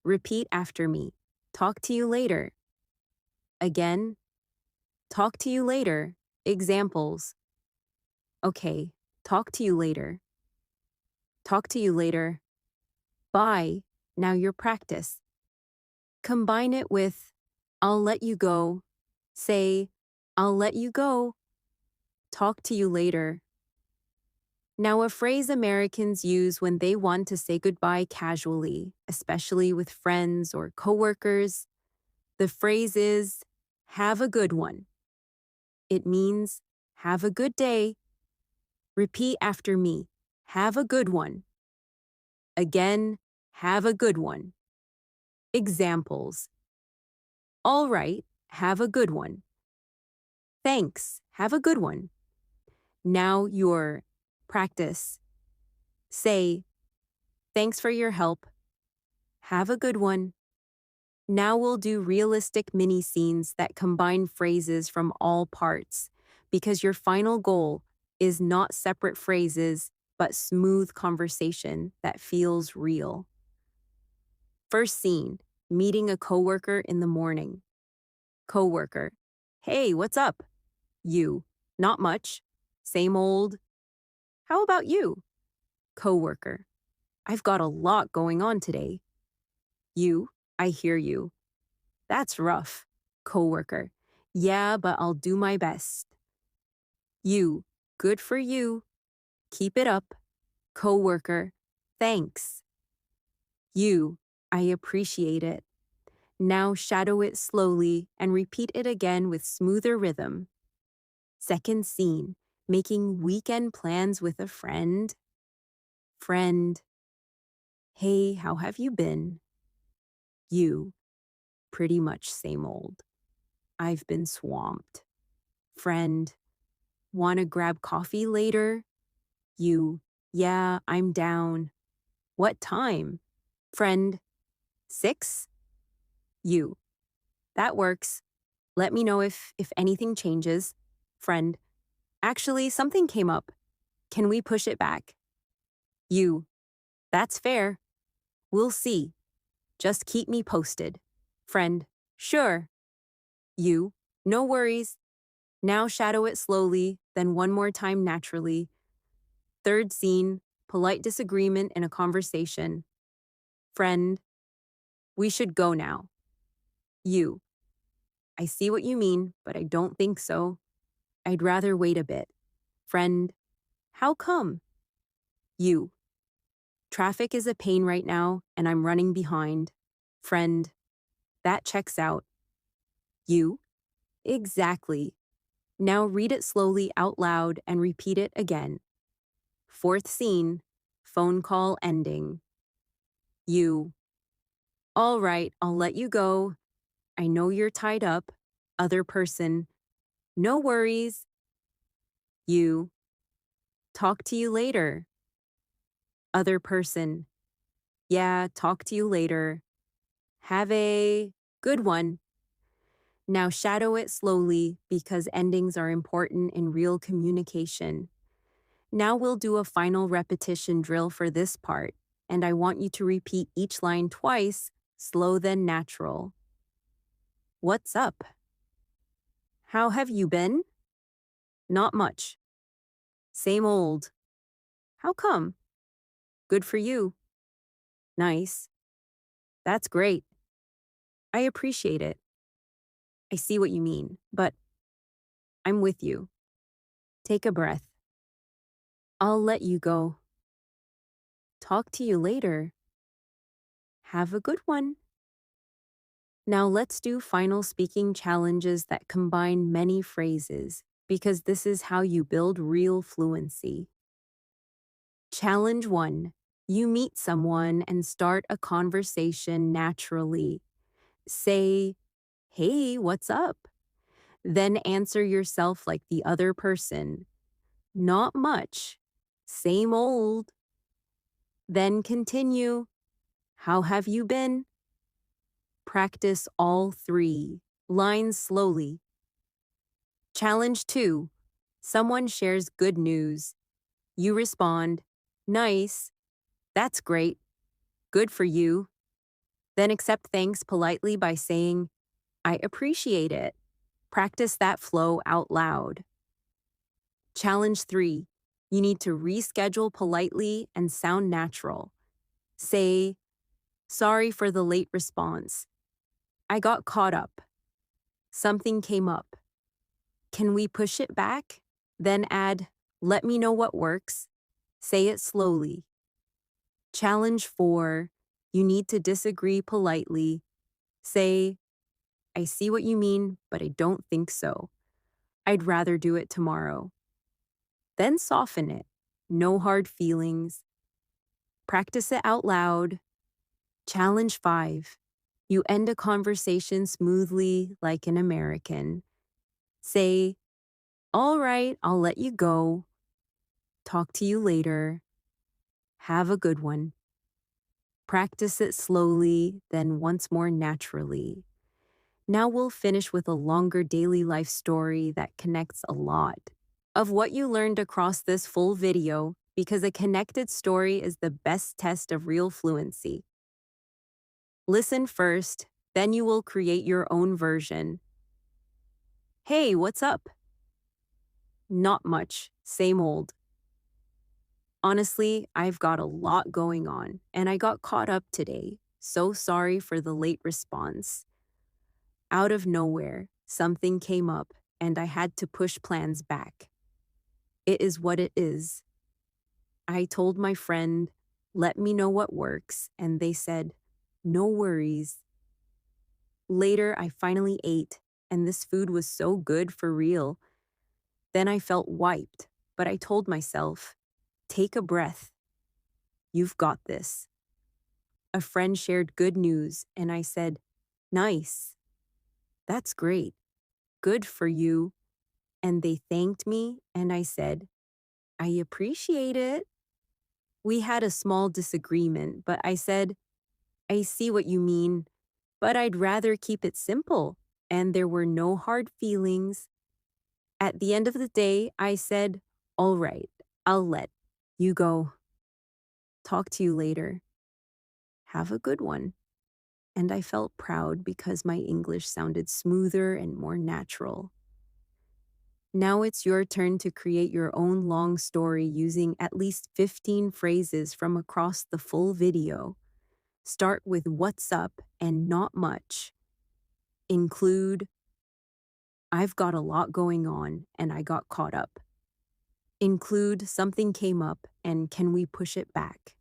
Repeat after me. Talk to you later. Again, talk to you later. Examples. Okay, talk to you later. Talk to you later. Bye. Now your practice. Combine it with, I'll let you go. Say, I'll let you go. Talk to you later. Now, a phrase Americans use when they want to say goodbye casually, especially with friends or coworkers. The phrase is, have a good one. It means, have a good day. Repeat after me. Have a good one. Again, have a good one. Examples. All right, Have a good one. Thanks. Have a good one. Now your practice. Say, thanks for your help. Have a good one. Now we'll do realistic mini scenes that combine phrases from all parts, because your final goal is not separate phrases, but smooth conversation that feels real. First scene, meeting a coworker in the morning. Coworker, hey, what's up? You, not much. Same old. How about you? Coworker, I've got a lot going on today. You, I hear you. That's rough. Coworker, yeah, but I'll do my best. You, good for you. Keep it up. Coworker, thanks. You, I appreciate it. Now shadow it slowly and repeat it again with smoother rhythm. Second scene, making weekend plans with a friend. Friend, hey, how have you been? You, pretty much same old. I've been swamped. Friend, wanna grab coffee later? You, yeah, I'm down. What time? Friend, 6? You, that works. Let me know if anything changes. Friend, actually, something came up. Can we push it back? You, that's fair. We'll see. Just keep me posted. Friend, sure. You, no worries. Now shadow it slowly, then one more time naturally. Third scene, polite disagreement in a conversation. Friend, we should go now. You, I see what you mean, but I don't think so. I'd rather wait a bit. Friend, how come? You, traffic is a pain right now and I'm running behind. Friend, that checks out. You, exactly. Now read it slowly out loud and repeat it again. Fourth scene, phone call ending. You, all right, I'll let you go. I know you're tied up. Other person, no worries. You, talk to you later. Other person, yeah, talk to you later. Have a good one. Now shadow it slowly because endings are important in real communication. Now we'll do a final repetition drill for this part, and I want you to repeat each line twice, slow then natural. What's up? How have you been? Not much. Same old. How come? Good for you. Nice. That's great. I appreciate it. I see what you mean, but I'm with you. Take a breath. I'll let you go. Talk to you later. Have a good one. Now let's do final speaking challenges that combine many phrases, because this is how you build real fluency. Challenge 1. You meet someone and start a conversation naturally. Say, hey, what's up? Then answer yourself like the other person. Not much. Same old. Then continue. How have you been? Practice all 3. Lines slowly. Challenge 2. Someone shares good news. You respond, nice. That's great. Good for you. Then accept thanks politely by saying, I appreciate it. Practice that flow out loud. Challenge 3. You need to reschedule politely and sound natural. Say, sorry for the late response. I got caught up. Something came up. Can we push it back? Then add, let me know what works. Say it slowly. Challenge 4. You need to disagree politely. Say, I see what you mean, but I don't think so. I'd rather do it tomorrow. Then soften it. No hard feelings. Practice it out loud. Challenge 5. You end a conversation smoothly like an American. Say, "All right, I'll let you go. Talk to you later. Have a good one." Practice it slowly, then once more naturally. Now we'll finish with a longer daily life story that connects a lot of what you learned across this full video, because a connected story is the best test of real fluency. Listen first, then you will create your own version. "Hey, what's up?" "Not much, same old. Honestly, I've got a lot going on, and I got caught up today. So sorry for the late response. Out of nowhere, something came up, and I had to push plans back. It is what it is." I told my friend, "Let me know what works," and they said, "No worries." Later, I finally ate, and this food was so good for real. Then I felt wiped, but I told myself, "Take a breath. You've got this." A friend shared good news, and I said, "Nice. That's great. Good for you." And they thanked me, and I said, "I appreciate it." We had a small disagreement, but I said, "I see what you mean, but I'd rather keep it simple." And there were no hard feelings. At the end of the day, I said, "All right, I'll let you go. Talk to you later. Have a good one." And I felt proud because my English sounded smoother and more natural. Now it's your turn to create your own long story using at least 15 phrases from across the full video. Start with "What's up" and "Not much." Include, "I've got a lot going on and I got caught up." Include, "Something came up and can we push it back?"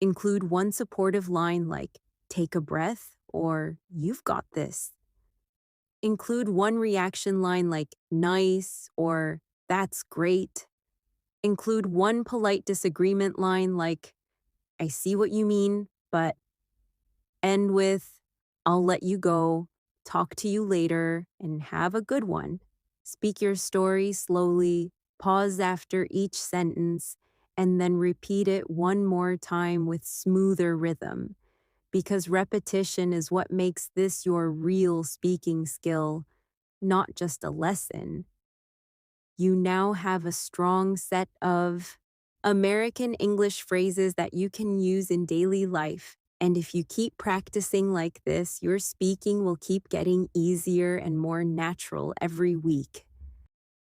Include one supportive line like, "Take a breath," or "You've got this." Include one reaction line like, "Nice," or "That's great." Include one polite disagreement line like, "I see what you mean, but." End with, "I'll let you go. Talk to you later, and have a good one." Speak your story slowly, pause after each sentence, and then repeat it one more time with smoother rhythm, because repetition is what makes this your real speaking skill, not just a lesson. You now have a strong set of American English phrases that you can use in daily life. And if you keep practicing like this, your speaking will keep getting easier and more natural every week.